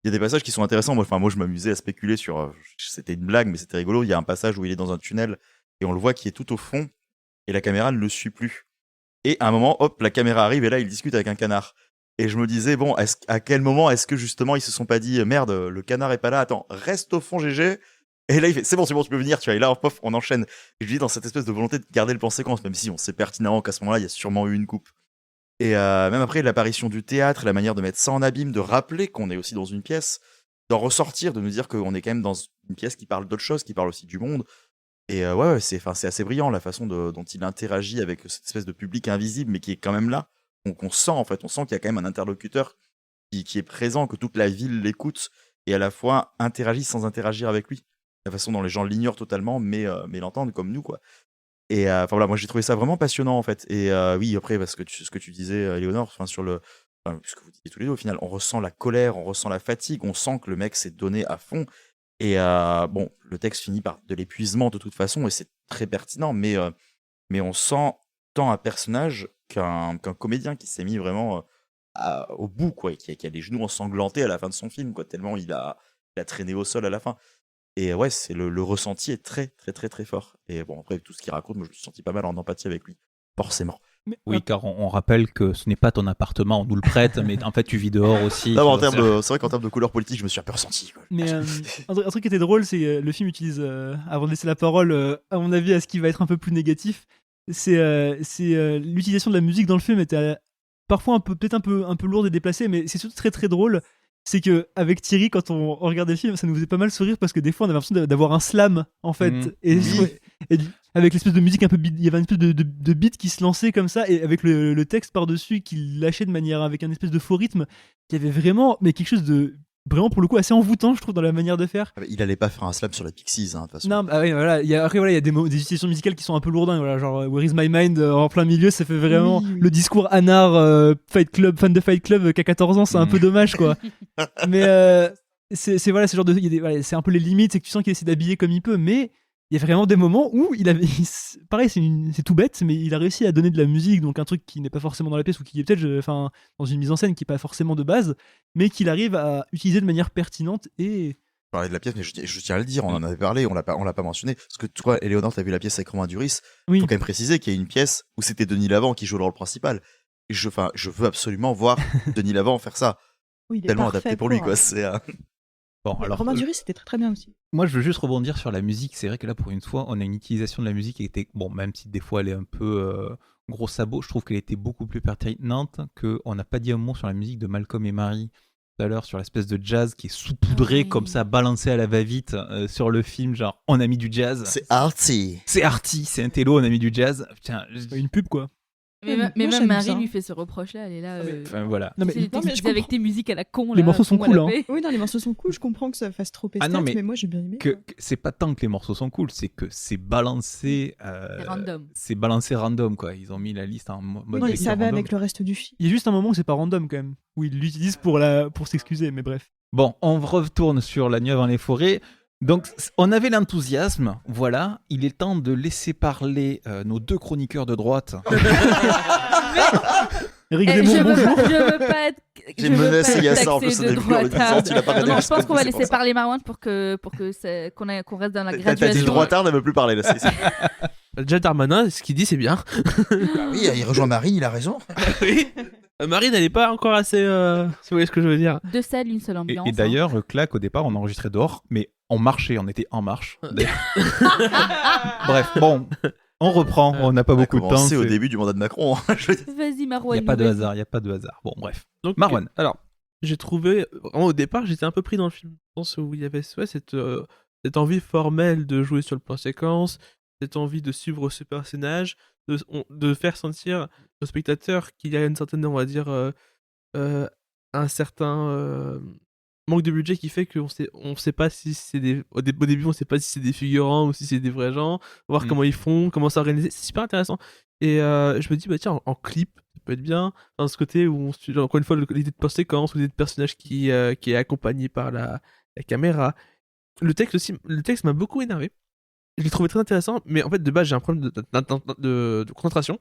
Il y a des passages qui sont intéressants. Moi, je m'amusais à spéculer sur... c'était une blague, mais c'était rigolo. Il y a un passage où il est dans un tunnel, et on le voit qui est tout au fond, et la caméra ne le suit plus. Et à un moment, hop, la caméra arrive et là, il discute avec un canard. Et je me disais, bon, à quel moment est-ce que justement ils se sont pas dit, merde, le canard est pas là, attends, reste au fond, GG. Et là, il fait, c'est bon, tu peux venir, tu vois. Et là, pof, on enchaîne. Et je dis, dans cette espèce de volonté de garder le plan séquence, même si on sait pertinemment qu'à ce moment-là, il y a sûrement eu une coupe. Et même après, l'apparition du théâtre, la manière de mettre ça en abîme, de rappeler qu'on est aussi dans une pièce, d'en ressortir, de nous dire qu'on est quand même dans une pièce qui parle d'autre chose, qui parle aussi du monde. Et ouais, c'est assez brillant la façon dont il interagit avec cette espèce de public invisible, mais qui est quand même là. Donc on sent qu'il y a quand même un interlocuteur qui est présent, que toute la ville l'écoute et à la fois interagit sans interagir avec lui. La façon dont les gens l'ignorent totalement, mais l'entendent comme nous, quoi. Et enfin voilà, moi j'ai trouvé ça vraiment passionnant en fait. Et oui, après, parce que ce que tu disais, Léonore, sur ce que vous disiez tous les deux, au final, on ressent la colère, on ressent la fatigue, on sent que le mec s'est donné à fond. Et bon, le texte finit par de l'épuisement de toute façon, et c'est très pertinent, mais on sent tant un personnage qu'un comédien qui s'est mis vraiment au bout, quoi, et qui a les genoux ensanglantés à la fin de son film, quoi, tellement il a traîné au sol à la fin. Et ouais, c'est le ressenti est très, très, très, très fort. Et bon, après, tout ce qu'il raconte, moi, je me suis senti pas mal en empathie avec lui, forcément. Oui, car on rappelle que ce n'est pas ton appartement, on nous le prête, mais en fait tu vis dehors aussi. Non, c'est vrai qu'en termes de couleur politique, je me suis un peu ressenti, quoi. Mais un truc qui était drôle, c'est le film utilise, avant de laisser la parole, à mon avis, à ce qui va être un peu plus négatif, c'est l'utilisation de la musique dans le film était parfois peut-être un peu lourde et déplacée, mais c'est surtout très très drôle. C'est que avec Thierry, quand on regardait le film, ça nous faisait pas mal sourire parce que des fois on avait l'impression d'avoir un slam en fait. Et avec l'espèce de musique un peu beat, il y avait une espèce de beat qui se lançait comme ça, et avec le texte par-dessus qu'il lâchait de manière avec un espèce de faux rythme, qui avait vraiment quelque chose de vraiment pour le coup assez envoûtant, je trouve, dans la manière de faire. Il allait pas faire un slam sur la Pixies, hein, de toute façon. Non, oui, voilà. Il y a des utilisations musicales qui sont un peu lourdingues, voilà, genre Where is my mind en plein milieu, ça fait vraiment le discours anard Fight Club, fan de Fight Club qui a 14 ans, c'est un peu dommage, quoi. Mais c'est ce genre de, c'est un peu les limites, c'est que tu sens qu'il essaie d'habiller comme il peut, mais il y a vraiment des moments où pareil, c'est tout bête, mais il a réussi à donner de la musique, donc un truc qui n'est pas forcément dans la pièce ou qui est peut-être dans une mise en scène qui n'est pas forcément de base, mais qu'il arrive à utiliser de manière pertinente. Et je parlais de la pièce, mais je tiens à le dire, on en avait parlé, on l'a pas mentionné, parce que toi, Éléonore, t'as vu la pièce avec Romain Duris. Oui. Faut quand même préciser qu'il y a une pièce où c'était Denis Lavant qui joue le rôle principal. Et je veux absolument voir Denis Lavant faire ça. Oui, il est tellement parfait adapté pour lui, quoi. C'est Bon, alors, Romain Duris, c'était très très bien aussi. moi, je veux juste rebondir sur la musique. C'est vrai que là, pour une fois, on a une utilisation de la musique qui était, bon, même si des fois elle est un peu gros sabot, je trouve qu'elle était beaucoup plus pertinente. On n'a pas dit un mot sur la musique de Malcolm et Marie tout à l'heure, sur l'espèce de jazz qui est saupoudré comme ça, balancé à la va-vite sur le film, genre on a mis du jazz. C'est arty. C'est arty, c'est un télo, on a mis du jazz. Putain, une pub, quoi. Mais Moi, même j'aime Marie ça. lui fait ce reproche-là, elle est là. Enfin, voilà. Non, mais- tu sais, je avec tes musiques à la con. Les là, morceaux sont con à cool, la hein. paix. Oui, non, les morceaux sont cool, je comprends que ça fasse trop Ah non, esthète, mais mais moi j'ai bien aimé. que c'est pas tant que les morceaux sont cool, c'est que c'est balancé. C'est random. C'est balancé random, quoi. Ils ont mis la liste en mode. Non, mais lecture ça va random. avec le reste du film. Il y a juste un moment où c'est pas random quand même, où il l'utilise pour s'excuser, mais bref. Bon, on retourne sur La Nuit avant les forêts. Donc, on avait l'enthousiasme, voilà. Il est temps de laisser parler nos deux chroniqueurs de droite. Eric Eh, Zemmour, je bonjour. veux pas être. J'ai menacé Yassa en plus taxé au de début en lui disant droitard. tu l'as pas regardé Non, je jusqu'au pense qu'on bout, va c'est pour laisser ça. parler Marwan pour qu'on reste dans la T'as dit graduation. droitard, elle veut plus parler là. Déjà Darmanin, ce qu'il dit c'est bien. Oui, il rejoint Marine, il a raison. Oui. Marine, elle est pas encore assez. Si vous voyez ce que je veux dire. Deux salles, une seule ambiance. Et d'ailleurs, Claque, au départ, on enregistrait dehors, mais on marchait, on était en marche. Bref, bon, on reprend, on n'a pas beaucoup de temps. C'est au début du mandat de Macron. Vas-y, Marwan. Il n'y a pas de nous hasard, il n'y a pas de hasard. Bon, bref. Donc, Marwan. alors, j'ai trouvé. Vraiment, au départ, j'étais un peu pris dans le film. Dans ce où il y avait cette envie formelle de jouer sur le plan séquence, cette envie de suivre ce personnage, de faire sentir au spectateur qu'il y a une certaine, on va dire, un certain manque de budget qui fait qu'on sait pas si c'est des. Au début, on sait pas si c'est des figurants ou si c'est des vrais gens, voir comment ils font, comment s'organiser. C'est super intéressant. Et je me dis, bah tiens, en clip, ça peut être bien. Dans ce côté où on suit, encore une fois, l'idée de post-séquence, ou l'idée de personnage qui est accompagné par la caméra. Le texte m'a beaucoup énervé. Je l'ai trouvé très intéressant, mais en fait, de base, j'ai un problème de concentration.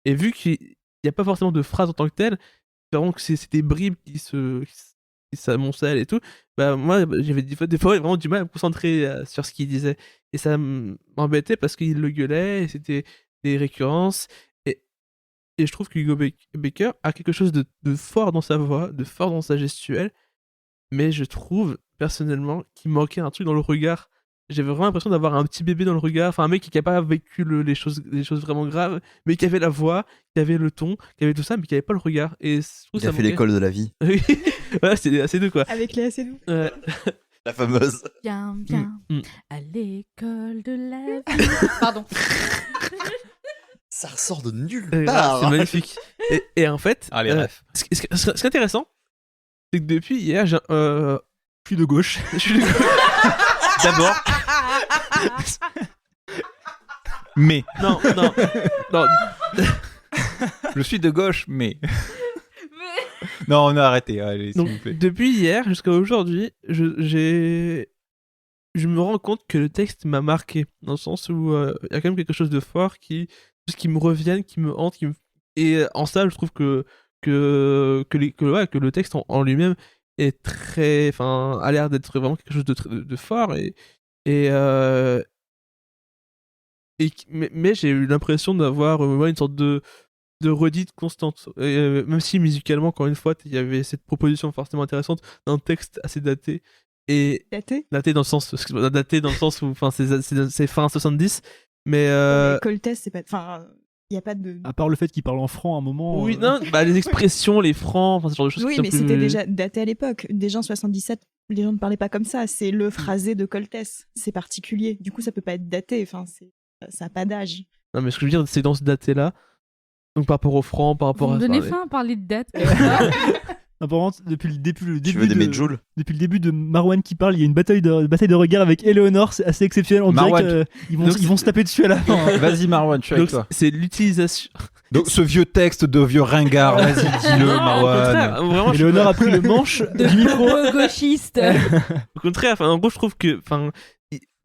Et vu qu'il n'y a pas forcément de phrases en tant que telles, vraiment que c'est des bribes qui s'amoncellent et tout, bah moi, j'avais des fois vraiment du mal à me concentrer sur ce qu'il disait. Et ça m'embêtait parce qu'il le gueulait, et c'était des récurrences. Et je trouve que Hugo Becker a quelque chose de fort dans sa voix, de fort dans sa gestuelle, mais je trouve personnellement qu'il manquait un truc dans le regard. J'avais vraiment l'impression d'avoir un petit bébé dans le regard, enfin un mec qui n'a pas vécu les choses vraiment graves, mais qui avait la voix, qui avait le ton, qui avait tout ça, mais qui n'avait pas le regard. Et je trouve Il a fait l'école de la vie. Oui, voilà, c'est assez deux quoi. Avec Léa Seydoux. La fameuse. Viens à l'école de la vie. Pardon. Ça ressort de nulle C'est part. magnifique. Et en fait, Allez, bref. ce qui est intéressant, c'est que depuis hier, je suis de gauche. Je suis de gauche. D'abord. Mais. Non. Je suis de gauche, mais. Non, on a arrêté. Allez, s'il Donc, vous plaît. depuis hier jusqu'à aujourd'hui, je me rends compte que le texte m'a marqué, dans le sens où il y a quand même quelque chose de fort qui me revienne, qui me hante, et en ça, je trouve que le texte en lui-même est très, enfin, a l'air d'être vraiment quelque chose de fort mais j'ai eu l'impression d'avoir une sorte de redite constante, même si musicalement, encore une fois, il y avait cette proposition forcément intéressante d'un texte assez daté. Et daté dans le sens où enfin c'est fin 70, mais Coltès, c'est pas, enfin, il y a pas de. À part le fait qu'il parle en franc à un moment. Oui, non, bah les expressions, les francs, enfin ce genre de choses. Oui, mais c'était déjà daté à l'époque. Déjà en 77, les gens ne parlaient pas comme ça. C'est le phrasé de Coltès. C'est particulier. Du coup, ça peut pas être daté. Enfin, ça a pas d'âge. Non, mais ce que je veux dire, c'est dans ce daté-là. Donc par rapport au franc, par rapport Vous à. me donnez faim à parler de date. Apparemment, depuis le début depuis le début de Marwan qui parle, il y a une bataille de regard avec Eleonore, c'est assez exceptionnel. On Marwan, dirait qu'ils vont se taper dessus à la fin. Vas-y, Marwan, je suis avec toi. C'est l'utilisation. Donc, ce vieux texte de vieux ringard, vas-y, dis-le, Marwan. Vraiment, Eleonore a pris le manche du micro. Gauchiste. Au contraire, en gros,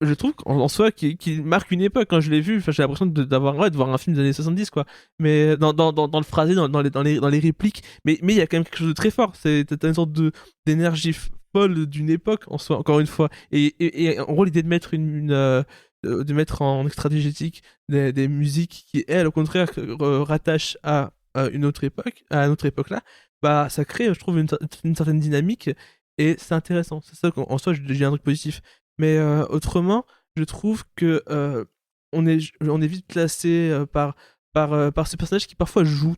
je trouve qu'en soi qu'il marque une époque. Quand je l'ai vu, j'ai l'impression de voir un film des années 70 quoi, mais dans le phrasé, dans les répliques, mais il y a quand même quelque chose de très fort. T'as une sorte d'énergie folle d'une époque en soi, encore une fois, et en gros l'idée de mettre de mettre en extradigétique des musiques qui elles au contraire rattachent à une autre époque, à notre époque là, bah ça crée, je trouve, une certaine dynamique, et c'est intéressant. C'est ça qu'en soi j'ai un truc positif. Mais autrement, je trouve que on est vite classé par ce personnage qui parfois joue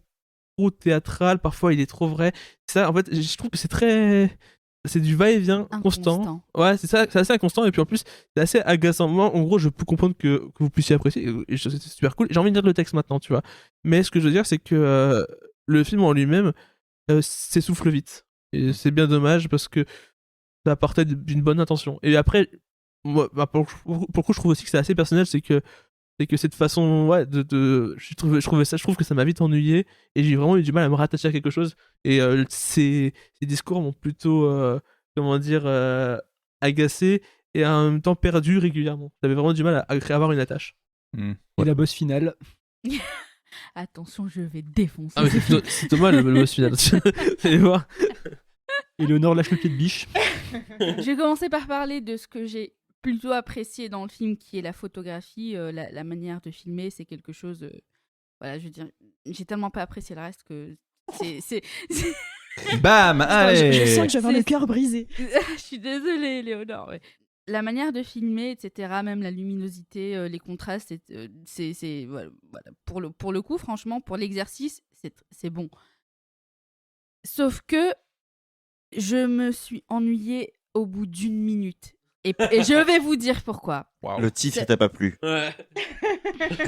trop théâtral, parfois il est trop vrai. Ça, en fait, je trouve que c'est du va-et-vient constant. Ouais, c'est assez inconstant, et puis en plus, c'est assez agaçant. Moi, en gros, je peux comprendre que vous puissiez apprécier, et c'est super cool. J'ai envie de lire le texte maintenant, tu vois. Mais ce que je veux dire, c'est que le film en lui-même s'essouffle vite. Et c'est bien dommage parce que ça partait d'une bonne intention. Et après, moi, pour le coup, je trouve aussi que c'est assez personnel, c'est que cette façon, ouais, je trouve que ça m'a vite ennuyé, et j'ai vraiment eu du mal à me rattacher à quelque chose, et ces discours m'ont plutôt comment dire, agacé, et en même temps perdu régulièrement. J'avais vraiment du mal à avoir une attache. Et la boss finale. Attention, je vais défoncer. Ah, mais c'est Thomas le boss final. Allez voir. Eleonore lâche le pied de biche. Je vais commencer par parler de ce que j'ai plutôt apprécié dans le film, qui est la photographie, la manière de filmer. C'est quelque chose, voilà, je veux dire, j'ai tellement pas apprécié le reste que c'est... Bam, allez. Je sens que je vais avoir le cœur brisé. Je suis désolée, Léonore. Ouais. La manière de filmer, etc., même la luminosité, les contrastes, c'est voilà. Pour le coup, franchement, pour l'exercice, c'est bon. Sauf que je me suis ennuyée au bout d'1 minute. Et je vais vous dire pourquoi. Wow. Le titre, il t'a pas plu. Ouais.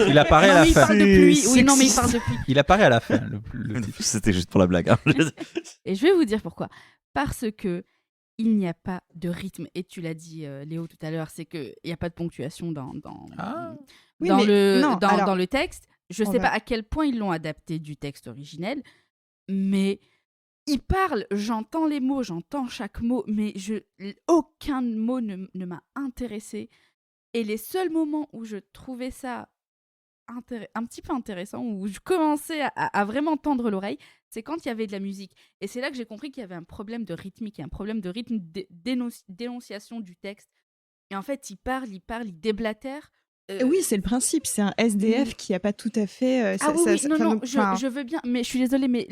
Il apparaît à la fin. Il parle de pluie. Oui, non, mais il parle de pluie. Il apparaît à la fin, le titre. C'était juste pour la blague. Hein. Et je vais vous dire pourquoi. Parce que il n'y a pas de rythme. Et tu l'as dit, Léo, tout à l'heure, c'est qu'il n'y a pas de ponctuation dans le texte. Je ne sais pas à quel point ils l'ont adapté du texte originel, mais il parle, j'entends les mots, j'entends chaque mot, mais aucun mot ne m'a intéressée. Et les seuls moments où je trouvais ça un petit peu intéressant, où je commençais à vraiment tendre l'oreille, c'est quand il y avait de la musique. Et c'est là que j'ai compris qu'il y avait un problème de rythmique, un problème de rythme d'énonciation du texte. Et en fait, il parle, il déblatère. Oui, c'est le principe. C'est un SDF qui a pas tout à fait. Je veux bien, mais je suis désolée, mais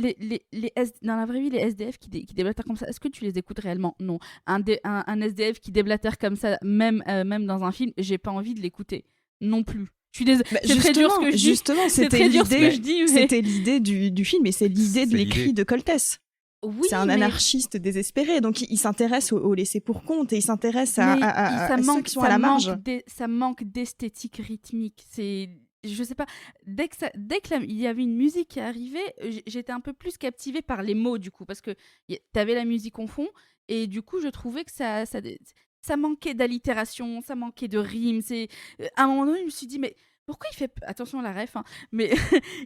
dans la vraie vie, les SDF qui déblatèrent comme ça, est-ce que tu les écoutes réellement ? Non. Un SDF qui déblatère comme ça, même dans un film, j'ai pas envie de l'écouter non plus. Je suis désolée. C'est très dur ce que je dis. Justement, c'était l'idée du film, et c'est l'idée de l'écrit de Coltès. Oui, c'est un anarchiste désespéré, donc il s'intéresse au laissé pour compte et il s'intéresse à ceux qui sont à la marge. Ça manque d'esthétique rythmique. Je sais pas. Dès qu'il y avait une musique qui arrivait, j'étais un peu plus captivée par les mots du coup, parce que t'avais la musique en fond et du coup je trouvais que ça manquait d'allitération, ça manquait de rimes. À un moment donné, je me suis dit mais pourquoi il fait attention à la ref, hein, mais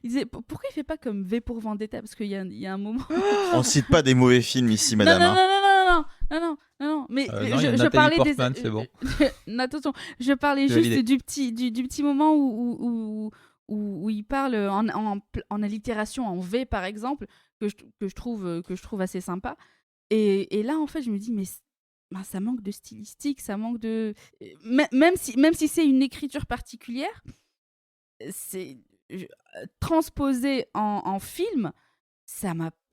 il disait pourquoi il fait pas comme V pour Vendetta, parce qu'il y a un moment. On cite pas des mauvais films ici, madame. Non. Mais je parlais Portman, c'est bon. Attention, je parlais juste du petit moment où il parle en allitération en V par exemple, que je trouve assez sympa. Et là en fait je me dis mais ça manque de stylistique, ça manque de même si c'est une écriture particulière. C'est transposé en film,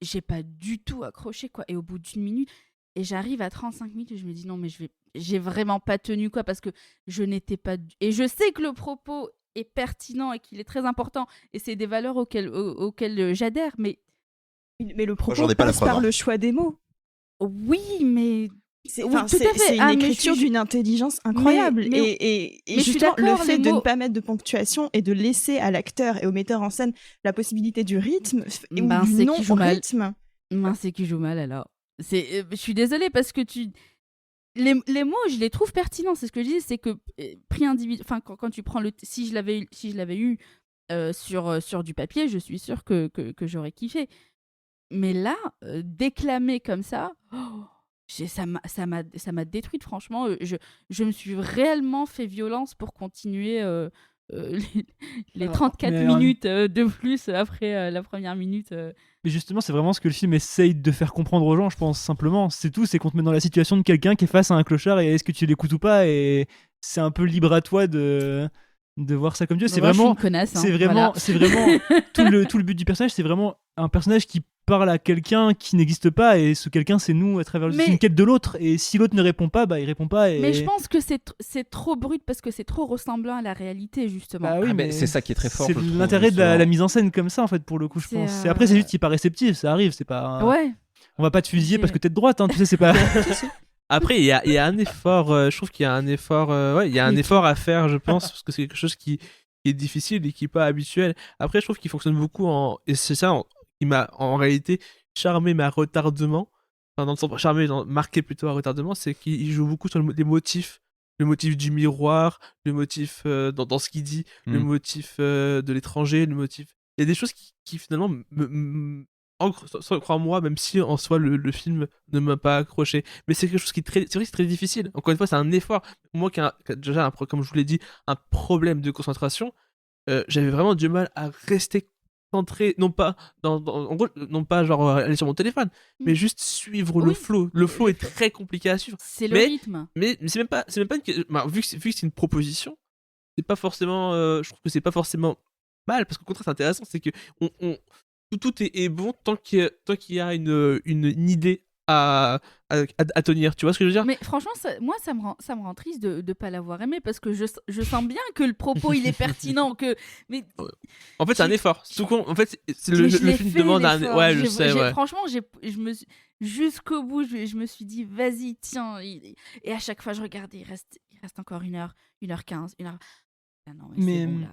j'ai pas du tout accroché quoi. Et au bout d'une minute, et j'arrive à 35 minutes et je me dis non mais j'ai vraiment pas tenu quoi, parce que je n'étais pas et je sais que le propos est pertinent et qu'il est très important et c'est des valeurs auxquelles j'adhère, mais le propos passe par le choix des mots. Oui, mais c'est une écriture d'une intelligence incroyable. Et justement, le fait de ne pas mettre de ponctuation et de laisser à l'acteur et au metteur en scène la possibilité du rythme ou du non-rythme. C'est qui joue mal alors. Je suis désolée parce que les mots, je les trouve pertinents. C'est ce que je dis, c'est que pris individuel, enfin quand tu prends si je l'avais eu sur du papier, je suis sûre que j'aurais kiffé. Mais là, déclamer comme ça. Ça m'a détruite, franchement. Je me suis réellement fait violence pour continuer les 34 minutes de plus après la première minute. Mais justement, c'est vraiment ce que le film essaye de faire comprendre aux gens, je pense, simplement. C'est tout, c'est qu'on te met dans la situation de quelqu'un qui est face à un clochard et est-ce que tu l'écoutes ou pas, et c'est un peu libre à toi de voir ça comme Dieu. C'est vraiment, c'est vraiment tout le but du personnage, c'est vraiment un personnage qui parle à quelqu'un qui n'existe pas, et ce quelqu'un c'est nous à travers une quête de l'autre, et si l'autre ne répond pas, il répond pas. Mais je pense que c'est trop brut parce que c'est trop ressemblant à la réalité justement. Bah oui, mais c'est ça qui est très fort. C'est l'intérêt de la mise en scène comme ça en fait, pour le coup, je pense. Après c'est juste qu'il est pas réceptif, ça arrive, c'est pas. Ouais. On va pas te fusiller parce que t'es de droite, hein, tu sais, c'est pas. Après, il y a un effort, je trouve qu'il y a un effort, effort à faire, je pense, parce que c'est quelque chose qui est difficile et qui est pas habituel. Après, je trouve qu'il fonctionne beaucoup et c'est ça qui m'a en réalité charmé, mais à retardement. Enfin, dans le sens marqué plutôt à retardement, c'est qu'il joue beaucoup sur les motifs. Le motif du miroir, le motif dans ce qu'il dit, le motif de l'étranger, le motif. Il y a des choses qui finalement crois-moi, même si en soi le film ne m'a pas accroché, mais c'est quelque chose qui c'est vrai que c'est très difficile. Encore une fois, c'est un effort. Moi qui a déjà comme je vous l'ai dit, un problème de concentration, j'avais vraiment du mal à rester centré, non pas en gros, non pas genre aller sur mon téléphone, mais juste suivre le flow. Le flow est très compliqué à suivre. C'est le rythme. Mais c'est même pas une vu que c'est une proposition, c'est pas forcément je trouve que c'est pas forcément mal, parce qu'au contraire c'est intéressant, c'est que tout est bon tant qu'il y a une idée à tenir, tu vois ce que je veux dire? Mais franchement, moi ça me rend triste de pas l'avoir aimé, parce que je sens bien que le propos il est pertinent, mais en fait c'est un effort. En fait c'est le film demande un ouais, je sais, ouais. Franchement, jusqu'au bout je me suis dit vas-y, tiens, et à chaque fois je regardais, il reste encore 1h15, 1h. Ah non, mais c'est bon, là.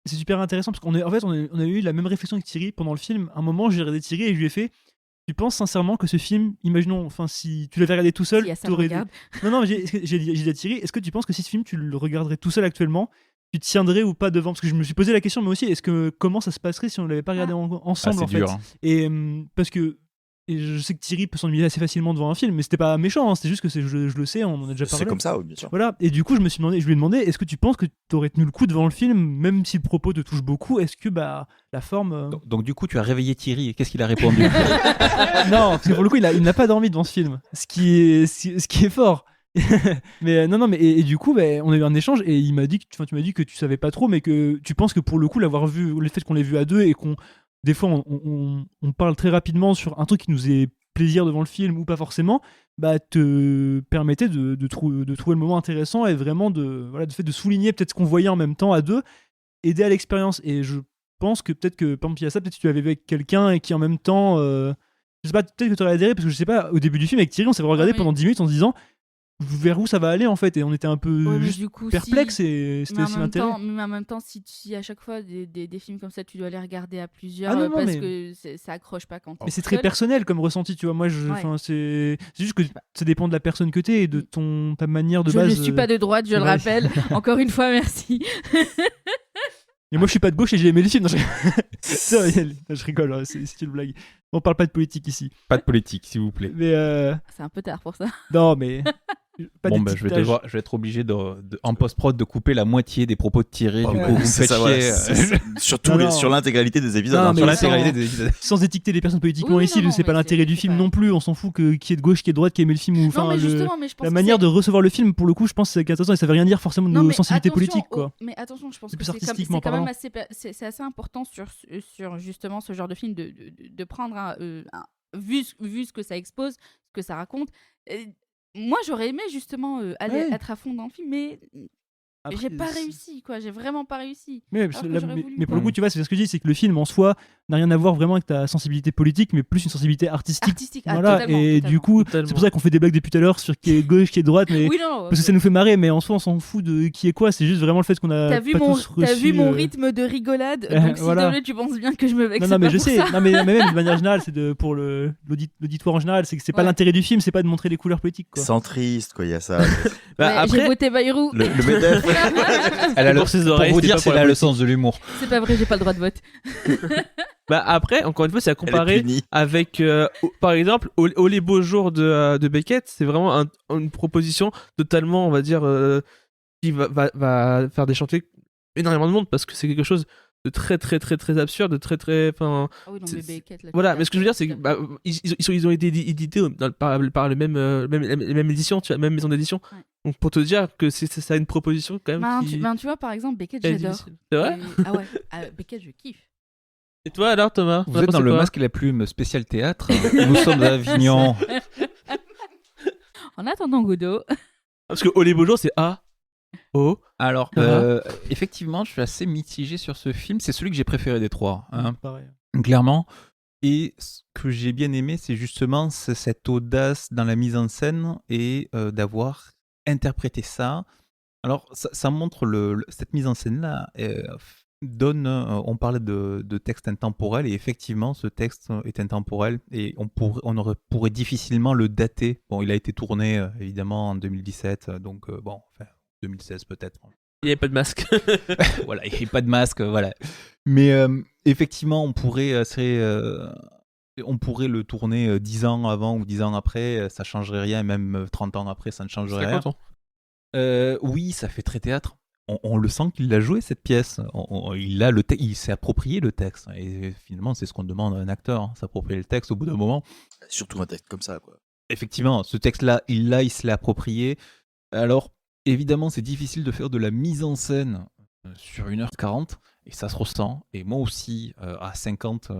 C'est super intéressant parce qu'on a eu la même réflexion avec Thierry pendant le film. À un moment, j'ai regardé Thierry et je lui ai fait: tu penses sincèrement que ce film, imaginons, enfin, si tu l'avais regardé tout seul, t'aurais. Non, j'ai dit à Thierry: est-ce que tu penses que si ce film, tu le regarderais tout seul actuellement, tu tiendrais ou pas devant? Parce que je me suis posé la question, mais aussi, comment ça se passerait si on ne l'avait pas regardé ensemble, en fait. Dur, hein. Et parce que. Et je sais que Thierry peut s'ennuyer assez facilement devant un film, mais c'était pas méchant, hein, c'était juste que je le sais, on en a déjà parlé. C'est comme ça, oui, bien sûr. Voilà, et du coup, je lui ai demandé: est-ce que tu penses que t'aurais tenu le coup devant le film, même si le propos te touche beaucoup? Est-ce que la forme. Donc, du coup, tu as réveillé Thierry, et qu'est-ce qu'il a répondu? Non, parce que pour le coup, il n'a pas dormi devant ce film, ce qui est fort. Mais non, mais et du coup, on a eu un échange et il m'a dit, tu m'as dit que tu savais pas trop, mais que tu penses que pour le coup, l'avoir vu, le fait qu'on l'ait vu à deux et qu'on, des fois, on parle très rapidement sur un truc qui nous est plaisir devant le film ou pas forcément, te permettait de trouver le moment intéressant et vraiment de fait de souligner peut-être ce qu'on voyait en même temps à deux, aider à l'expérience. Et je pense que peut-être que, par exemple, il y a ça, peut-être que tu l'avais vu avec quelqu'un et qui en même temps, je sais pas, peut-être que tu aurais adhéré, parce que je sais pas, au début du film avec Thierry, on s'est regardé pendant 10 minutes en se disant vers où ça va aller en fait, et on était un peu juste du coup, perplexe et c'était aussi l'intérêt. Mais en même temps, si à chaque fois des films comme ça, tu dois les regarder à plusieurs, Non, parce mais... que ça accroche pas quand Mais c'est très personnel comme ressenti, tu vois. Moi, c'est juste que ça dépend de la personne que t'es et de ta manière de base. Je ne suis pas de droite, je le rappelle. Encore une fois, merci. Et moi, je suis pas de gauche et j'ai aimé les films. Non, je rigole, hein, c'est une blague. On parle pas de politique ici. Pas de politique, s'il vous plaît. Mais c'est un peu tard pour ça. Non, mais pas je vais être obligé en post-prod de couper la moitié des propos de Thierry. Du coup, vous me faites chier. Surtout sur l'intégralité des épisodes. Non, sur l'intégralité des épisodes. Sans étiqueter les personnes politiquement ici, c'est pas l'intérêt du film non plus. On s'en fout qui est de gauche, qui est de droite, qui a aimé le film. La manière de recevoir le film, pour le coup, je pense que c'est intéressant et ça veut rien dire forcément de nos sensibilités politiques, quoi. Mais attention, je pense que c'est quand même assez important sur justement ce genre de film de prendre vu ce que ça expose, ce que ça raconte. Moi, j'aurais aimé justement aller être à fond dans le film, mais après, j'ai pas réussi, quoi. J'ai vraiment pas réussi. Mais pour le coup, tu vois, c'est ce que je dis, c'est que le film en soi n'a rien à voir vraiment avec ta sensibilité politique, mais plus une sensibilité artistique. Voilà. Et du coup, c'est pour ça qu'on fait des blagues depuis tout à l'heure sur qui est gauche, qui est droite, mais parce que ça nous fait marrer, mais en soi, on s'en fout de qui est quoi. C'est juste vraiment le fait qu'on a. T'as vu mon rythme de rigolade, donc si tu penses bien que je me vexe. Non, mais je sais. Non, mais même de manière générale, c'est pour l'auditoire en général, c'est que c'est pas l'intérêt du film, c'est pas de montrer les couleurs politiques, quoi. Centriste, quoi, il y a ça. J'ai voté Bayrou. Le MEDEF. Pour vous dire, c'est là le sens de l'humour. C'est pas vrai, j'ai pas le droit de vote. Après, encore une fois, c'est à comparer avec, par exemple, Au les beaux jours de Beckett. C'est vraiment une proposition totalement, on va dire, qui va faire déchanter énormément de monde parce que c'est quelque chose de très très très très absurde, de très très. Ah oui, non, mais Beckett, là, voilà, mais ce que je veux dire, c'est qu'ils ont été édités par la même édition, tu vois, même maison d'édition. Ouais. Donc pour te dire que ça a une proposition quand même. Tu vois, par exemple, Beckett, j'adore. C'est vrai. Ah ouais, Beckett, je kiffe. Et toi alors, Thomas? Vous êtes dans le Masque et la Plume spécial théâtre. Nous sommes à Avignon. En attendant Godot. Parce que Au les beaux jours, c'est A. Oh. Alors, effectivement, je suis assez mitigé sur ce film. C'est celui que j'ai préféré des trois, hein, clairement. Et ce que j'ai bien aimé, c'est justement cette audace dans la mise en scène et d'avoir interprété ça. Alors, ça montre cette mise en scène-là. On parlait de texte intemporel, et effectivement, ce texte est intemporel et on pourrait difficilement le dater. Bon, il a été tourné évidemment en 2017, donc 2016 peut-être. Il n'y avait pas de masque. Voilà, il n'y avait pas de masque, voilà. Mais effectivement, on pourrait le tourner 10 ans avant ou 10 ans après, ça ne changerait rien, même 30 ans après, ça ne changerait rien. Oui, ça fait très théâtre. On le sent qu'il l'a joué, cette pièce. Il s'est approprié le texte. Et finalement, c'est ce qu'on demande à un acteur, hein, s'approprier le texte au bout d'un moment. Surtout un texte comme ça, quoi. Effectivement, ce texte-là, il se l'est approprié. Alors, évidemment, c'est difficile de faire de la mise en scène sur 1h40, et ça se ressent. Et moi aussi, à 50,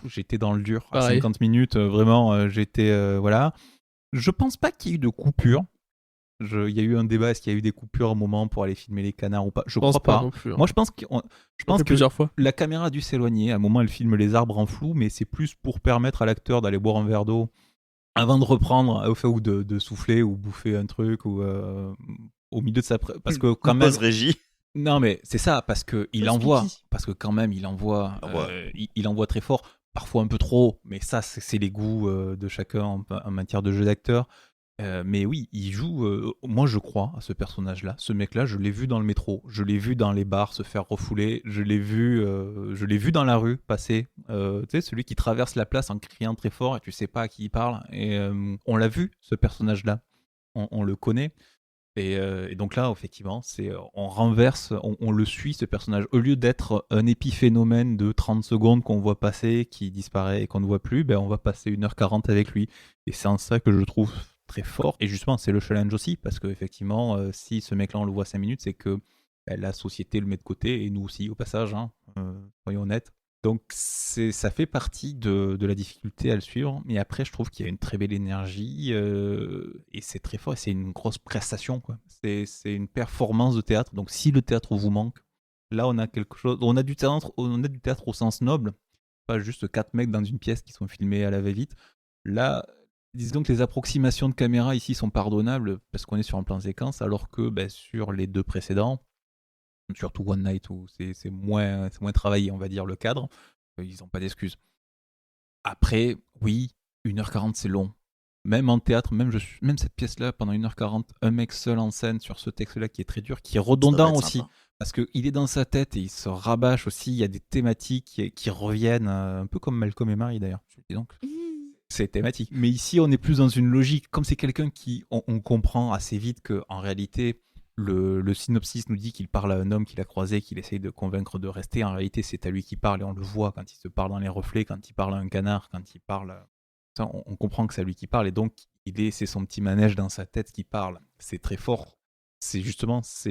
j'étais dans le dur. À 50 minutes, vraiment, j'étais... voilà. Je pense pas qu'il y ait eu de coupure. Il y a eu un débat, est-ce qu'il y a eu des coupures à un moment pour aller filmer les canards ou pas? Je crois pas. Non plus, hein. Moi, je pense que plusieurs fois. La caméra a dû s'éloigner. À un moment, elle filme les arbres en flou, mais c'est plus pour permettre à l'acteur d'aller boire un verre d'eau avant de reprendre, ou de souffler ou bouffer un truc ou au milieu de sa parce que quand même régie. Non, mais c'est ça, parce que il envoie très fort, parfois un peu trop, mais ça c'est les goûts de chacun en matière de jeu d'acteur. Mais oui, il joue, moi je crois à ce personnage-là, ce mec-là, je l'ai vu dans le métro, je l'ai vu dans les bars se faire refouler, je l'ai vu dans la rue passer, tu sais, celui qui traverse la place en criant très fort et tu sais pas à qui il parle, et on l'a vu, ce personnage-là, on le connaît, et donc là, effectivement, on renverse, on le suit, ce personnage, au lieu d'être un épiphénomène de 30 secondes qu'on voit passer, qui disparaît et qu'on ne voit plus, on va passer 1h40 avec lui, et c'est en ça que je trouve très fort. Et justement, c'est le challenge aussi, parce qu'effectivement, si ce mec-là, on le voit 5 minutes, c'est que la société le met de côté, et nous aussi, au passage, hein, soyons honnêtes. Donc ça fait partie de la difficulté à le suivre, mais après je trouve qu'il y a une très belle énergie et c'est très fort et c'est une grosse prestation, quoi. C'est une performance de théâtre, donc si le théâtre vous manque, là on a quelque chose, on a du théâtre au sens noble, pas juste 4 mecs dans une pièce qui sont filmés à la va-vite. Là, disons que les approximations de caméra ici sont pardonnables parce qu'on est sur un plan séquence, alors que sur les 2 précédents, surtout One Night où c'est moins travaillé, on va dire, le cadre, ils n'ont pas d'excuses. Après, oui, 1h40 c'est long. Même en théâtre, même cette pièce-là, pendant 1h40, un mec seul en scène sur ce texte-là qui est très dur, qui est redondant aussi, sympa. Parce qu'il est dans sa tête et il se rabâche aussi, il y a des thématiques qui reviennent, un peu comme Malcolm et Marie d'ailleurs. Donc, c'est thématique. Mais ici, on est plus dans une logique, comme c'est quelqu'un qui, on comprend assez vite qu'en réalité, le synopsis nous dit qu'il parle à un homme qu'il a croisé, qu'il essaye de convaincre de rester. En réalité, c'est à lui qui parle et on le voit quand il se parle dans les reflets, quand il parle à un canard, quand il parle... On comprend que c'est à lui qui parle et donc c'est son petit manège dans sa tête qui parle. C'est très fort. C'est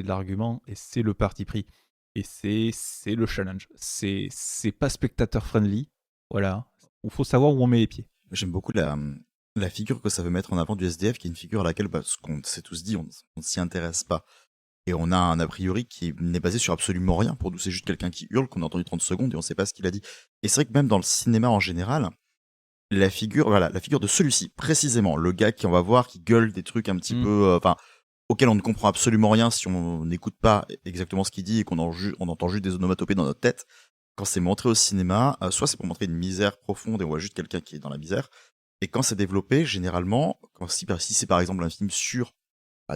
l'argument et c'est le parti pris. Et c'est le challenge. C'est pas spectateur friendly. Voilà. Il faut savoir où on met les pieds. J'aime beaucoup la figure que ça veut mettre en avant du SDF, qui est une figure à laquelle, ce qu'on s'est tous dit, on ne s'y intéresse pas. Et on a un a priori qui n'est basé sur absolument rien. Pour nous, c'est juste quelqu'un qui hurle, qu'on a entendu 30 secondes et on ne sait pas ce qu'il a dit. Et c'est vrai que même dans le cinéma en général, la figure de celui-ci, précisément, le gars qu'on va voir qui gueule des trucs un petit peu, auxquels on ne comprend absolument rien si on n'écoute pas exactement ce qu'il dit et qu'on entend juste des onomatopées dans notre tête. Quand c'est montré au cinéma, soit c'est pour montrer une misère profonde et on voit juste quelqu'un qui est dans la misère. Et quand c'est développé, généralement, si c'est par exemple un film sur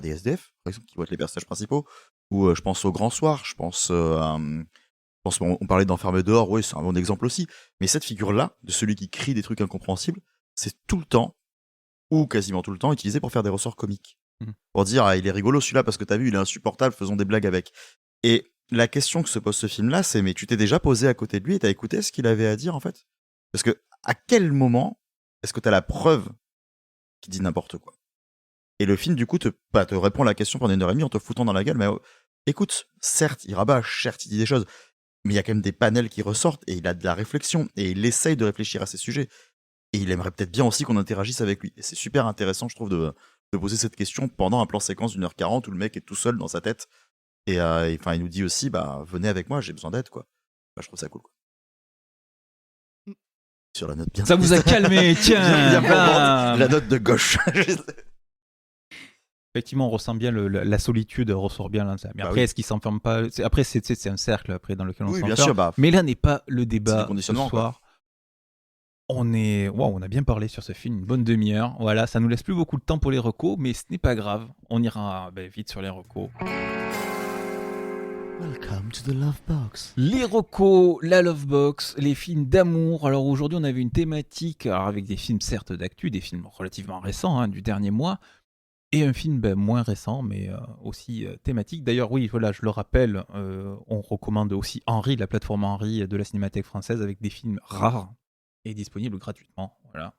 des SDF, par exemple, qui vont être les personnages principaux, ou je pense au Grand Soir, on parlait d'Enfermé dehors, oui, c'est un bon exemple aussi. Mais cette figure-là, de celui qui crie des trucs incompréhensibles, c'est tout le temps, ou quasiment tout le temps, utilisé pour faire des ressorts comiques. Pour dire, il est rigolo celui-là parce que t'as vu, il est insupportable, faisons des blagues avec. Et la question que se pose ce film-là, c'est, mais tu t'es déjà posé à côté de lui et t'as écouté ce qu'il avait à dire, en fait? Parce que, à quel moment est-ce que t'as la preuve qu'il dit n'importe quoi? Et le film, du coup, te répond à la question pendant 1h30 en te foutant dans la gueule, mais écoute, certes, il rabâche, certes, il dit des choses, mais il y a quand même des panels qui ressortent, et il a de la réflexion, et il essaye de réfléchir à ces sujets. Et il aimerait peut-être bien aussi qu'on interagisse avec lui. Et c'est super intéressant, je trouve, de poser cette question pendant un plan séquence d'1h40 où le mec est tout seul dans sa tête. Et il nous dit aussi, venez avec moi, j'ai besoin d'aide, quoi. Je trouve ça cool, quoi. Sur la note bien. Ça vous a calmé, tiens. La note de gauche. Effectivement, on ressent bien la solitude, ressort bien là. Mais après, est-ce qu'il s'enferme pas? Après, c'est un cercle après dans lequel on s'enferme. Bien sûr, mais là n'est pas le débat ce soir. Quoi. On a bien parlé sur ce film, une bonne demi-heure. Voilà, ça nous laisse plus beaucoup de temps pour les recos, mais ce n'est pas grave. On ira vite sur les recos. Welcome to the Love Box. Les recos, la Love Box, les films d'amour. Alors aujourd'hui, on avait une thématique, avec des films certes d'actu, des films relativement récents, du dernier mois, et un film moins récent, mais aussi thématique. D'ailleurs, oui, voilà, je le rappelle, on recommande aussi Henri, la plateforme Henri de la Cinémathèque française, avec des films rares et disponibles gratuitement. Voilà.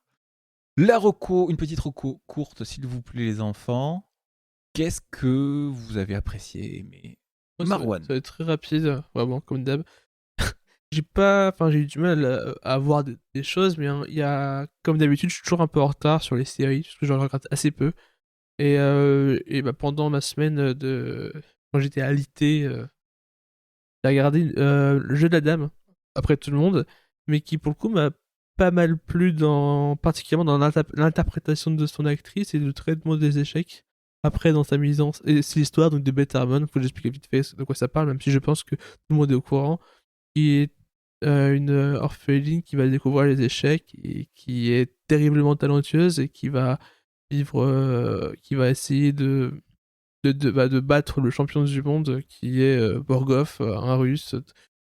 La reco, une petite reco courte, s'il vous plaît, les enfants. Qu'est-ce que vous avez apprécié, aimé? Marwan. Ça va être très rapide, vraiment, comme d'hab. J'ai eu du mal à voir des choses, mais il y a, comme d'habitude, je suis toujours un peu en retard sur les séries, parce que j'en regarde assez peu. Et pendant ma semaine quand j'étais alité, j'ai regardé Le Jeu de la Dame, après tout le monde, mais qui pour le coup m'a pas mal plu, particulièrement dans l'interprétation de son actrice et le traitement des échecs. Après, dans sa mise en... Et c'est l'histoire donc, de Beth Harmon, faut que j'explique vite fait de quoi ça parle, même si je pense que tout le monde est au courant, qui est une orpheline qui va découvrir les échecs et qui est terriblement talentueuse et qui va essayer de battre le champion du monde qui est Borgov, un russe,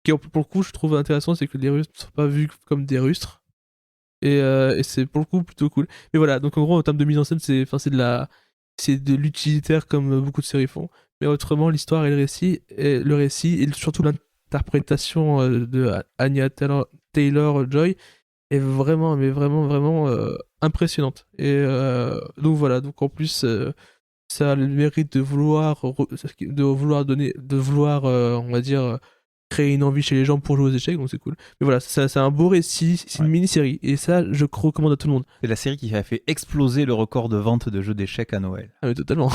qui pour le coup je trouve intéressant, c'est que les Russes ne sont pas vus comme des rustres et c'est pour le coup plutôt cool. Mais voilà, donc en gros en termes de mise en scène c'est de l'utilitaire comme beaucoup de séries font, mais autrement l'histoire et le récit et surtout l'interprétation de Anya Taylor-Joy est vraiment impressionnante. Et donc voilà, donc en plus ça a le mérite de vouloir on va dire créer une envie chez les gens pour jouer aux échecs, donc c'est cool. Mais voilà, c'est un beau récit, c'est une mini-série, et ça, je recommande à tout le monde. C'est la série qui a fait exploser le record de vente de jeux d'échecs à Noël. Ah mais totalement.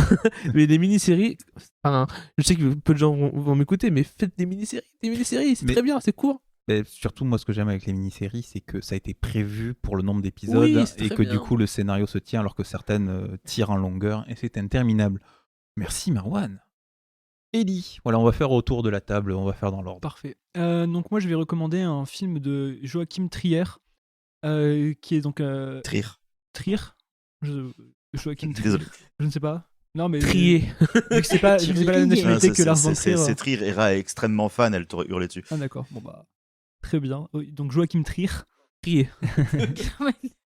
Mais des mini-séries, enfin, je sais que peu de gens vont m'écouter, mais faites des mini-séries, c'est très bien, c'est court. Mais surtout, moi, ce que j'aime avec les mini-séries, c'est que ça a été prévu pour le nombre d'épisodes Oui, c'est et très que bien. du coup, le scénario se tient alors que certaines tirent en longueur et c'est interminable. Merci, Marwan. Ellie, voilà, on va faire autour de la table, on va faire dans l'ordre. Parfait. Donc moi je vais recommander un film de Joachim Trier, qui est donc... Trier Joachim Trier. Désolé. Je ne sais pas. Non mais... Trier. Vu que c'est pas la même nationalité que Lars von Trier. C'est Trier, Hera est extrêmement fan, elle t'aurait hurlé dessus. Ah d'accord, bon bah... Très bien. Oui, donc Joachim Trier.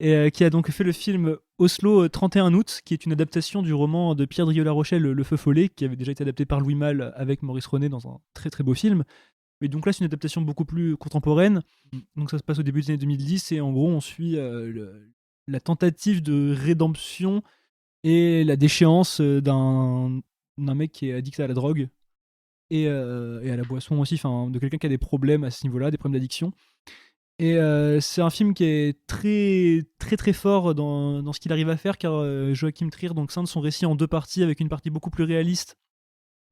Et qui a donc fait le film Oslo 31 août, qui est une adaptation du roman de Pierre Drieux-La Rochelle, Le Feu Follet, qui avait déjà été adapté par Louis Malle avec Maurice René dans un très très beau film. Mais donc là, c'est une adaptation beaucoup plus contemporaine. Donc ça se passe au début des années 2010 et en gros, on suit la tentative de rédemption et la déchéance d'un mec qui est addict à la drogue et à la boisson aussi, enfin de quelqu'un qui a des problèmes à ce niveau-là, des problèmes d'addiction. Et c'est un film qui est très très très fort dans ce qu'il arrive à faire, car Joachim Trier donc scinde son récit en deux parties, avec une partie beaucoup plus réaliste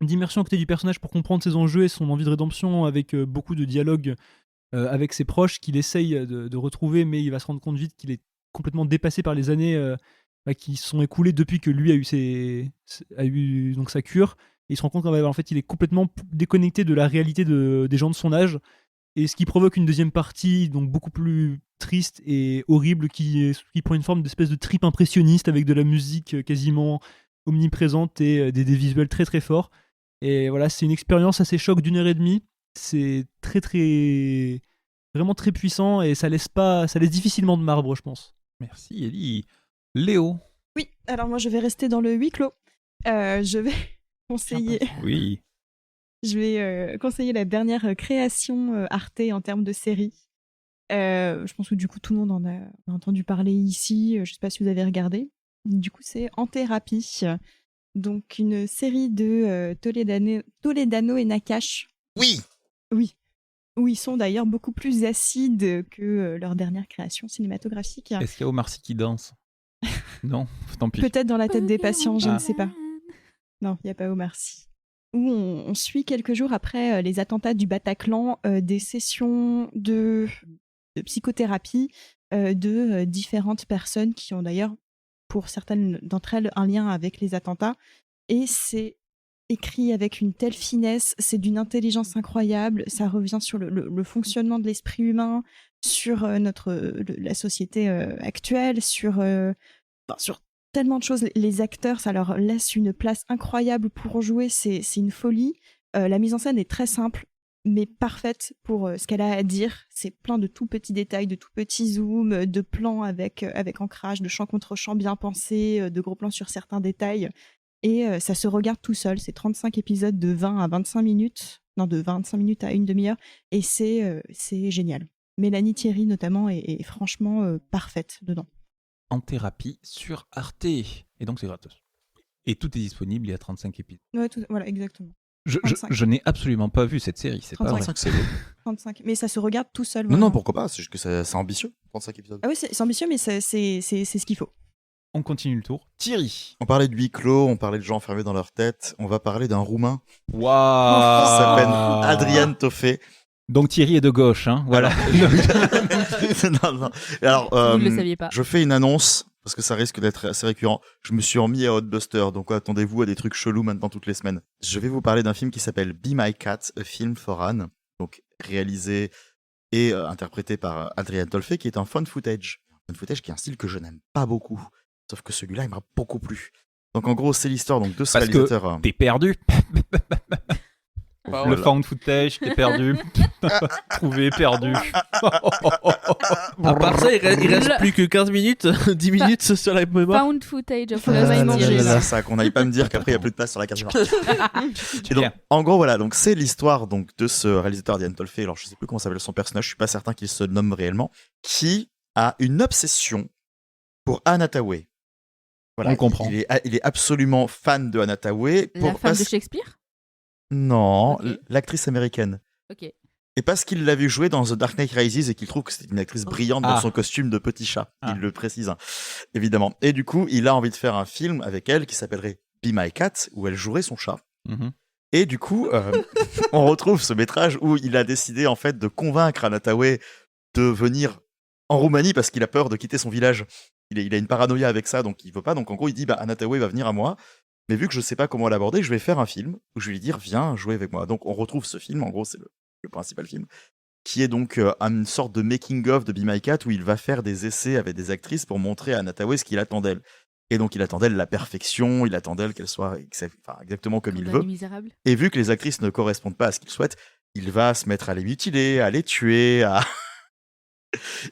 d'immersion à côté du personnage pour comprendre ses enjeux et son envie de rédemption, avec beaucoup de dialogue avec ses proches qu'il essaye de retrouver, mais il va se rendre compte vite qu'il est complètement dépassé par les années qui se sont écoulées depuis que lui a eu donc sa cure. Et il se rend compte qu'en fait il est complètement déconnecté de la réalité des gens de son âge. Et ce qui provoque une deuxième partie, donc beaucoup plus triste et horrible, qui prend une forme d'espèce de trip impressionniste avec de la musique quasiment omniprésente et des visuels très très forts. Et voilà, c'est une expérience assez choc d'1h30. C'est très très vraiment très puissant et ça laisse difficilement de marbre, je pense. Merci Ellie. Léo. Oui, alors moi je vais rester dans le huis clos. Je vais conseiller. Oui. Je vais conseiller la dernière création Arte en termes de série. Je pense que du coup tout le monde en a entendu parler ici. Je ne sais pas si vous avez regardé. Du coup c'est En Thérapie. Donc une série de Toledano et Nakache. Oui. Oui. Où ils sont d'ailleurs beaucoup plus acides que leur dernière création cinématographique. Est-ce qu'il y a Omar Sy qui danse? Non, tant pis. Peut-être dans la tête des patients, je ne sais pas. Non, il n'y a pas Omar Sy. Où on suit quelques jours après les attentats du Bataclan des sessions de psychothérapie de différentes personnes qui ont d'ailleurs, pour certaines d'entre elles, un lien avec les attentats. Et c'est écrit avec une telle finesse, c'est d'une intelligence incroyable, ça revient sur le fonctionnement de l'esprit humain, sur la société actuelle, sur tellement de choses. Les acteurs, ça leur laisse une place incroyable pour jouer, c'est une folie. La mise en scène est très simple, mais parfaite pour ce qu'elle a à dire. C'est plein de tout petits détails, de tout petits zooms, de plans avec ancrage, de champ contre champ bien pensés, de gros plans sur certains détails. Et ça se regarde tout seul. C'est 35 épisodes de 20 à 25 minutes. Non, de 25 minutes à une demi-heure. Et c'est génial. Mélanie Thierry, notamment, est franchement parfaite dedans. En Thérapie sur Arte. Et donc c'est gratos. Et tout est disponible, il y a 35 épisodes. Ouais, voilà, exactement. Je n'ai absolument pas vu cette série, c'est 35. pas vrai. C'est beau. 35. Mais ça se regarde tout seul. Non, vraiment. non, pourquoi pas, c'est juste que c'est ambitieux, 35 épisodes. Ah oui, c'est ambitieux, mais c'est ce qu'il faut. On continue le tour. Thierry. On parlait de huis clos, on parlait de gens enfermés dans leur tête, on va parler d'un Roumain. Waouh. Qui s'appelle Adrian Toffé. Donc Thierry est de gauche, hein, voilà. non. Alors, Vous ne le saviez pas. Je fais une annonce, parce que ça risque d'être assez récurrent. Je me suis remis à Hotbuster, donc attendez-vous à des trucs chelous maintenant toutes les semaines. Je vais vous parler d'un film qui s'appelle Be My Cat, A Film for Anne, donc réalisé et interprété par Adrian Toffé, qui est un found footage. Un found footage qui est un style que je n'aime pas beaucoup. Sauf que celui-là, il m'a beaucoup plu. Donc en gros, c'est l'histoire donc, de ce Parce réalisateur. que t'es perdu. Le found footage, t'es perdu. Trouvé, perdu. À part ça, il reste plus que 15 minutes, 10 minutes sur la mémoire. Found footage, faut le manger. C'est ça, qu'on n'aille pas me dire qu'après, il n'y a plus de place sur la carte mémoire. Et donc, en gros, voilà, donc c'est l'histoire donc, de ce réalisateur Adrian Toffé. Alors, je ne sais plus comment s'appelle son personnage, je ne suis pas certain qu'il se nomme réellement, qui a une obsession pour Anne Hathaway. Voilà, On comprend. il est absolument fan de Anne Hathaway. La femme de Shakespeare? Non, Ok. l'actrice américaine. Ok. Et parce qu'il l'a vu jouer dans The Dark Knight Rises et qu'il trouve que c'est une actrice brillante dans Ah. son costume de petit chat. Ah. Il le précise, hein, évidemment. Et du coup, il a envie de faire un film avec elle qui s'appellerait Be My Cat, où elle jouerait son chat. Mhm. Et du coup, on retrouve ce métrage où il a décidé en fait de convaincre Anne Hathaway de venir en Roumanie parce qu'il a peur de quitter son village. Il a une paranoïa avec ça, donc il veut pas. Donc en gros, il dit Anne Hathaway va venir à moi, mais vu que je sais pas comment l'aborder, je vais faire un film où je vais lui dire viens jouer avec moi. Donc on retrouve ce film, en gros, c'est le principal film, qui est donc une sorte de making-of de Be My Cat où il va faire des essais avec des actrices pour montrer à Anne Hathaway ce qu'il attend d'elle. Et donc il attend d'elle la perfection, il attend d'elle qu'elle soit exactement comme il Dans veut. Les Misérables. Et vu que les actrices ne correspondent pas à ce qu'il souhaite, il va se mettre à les mutiler, à les tuer, à...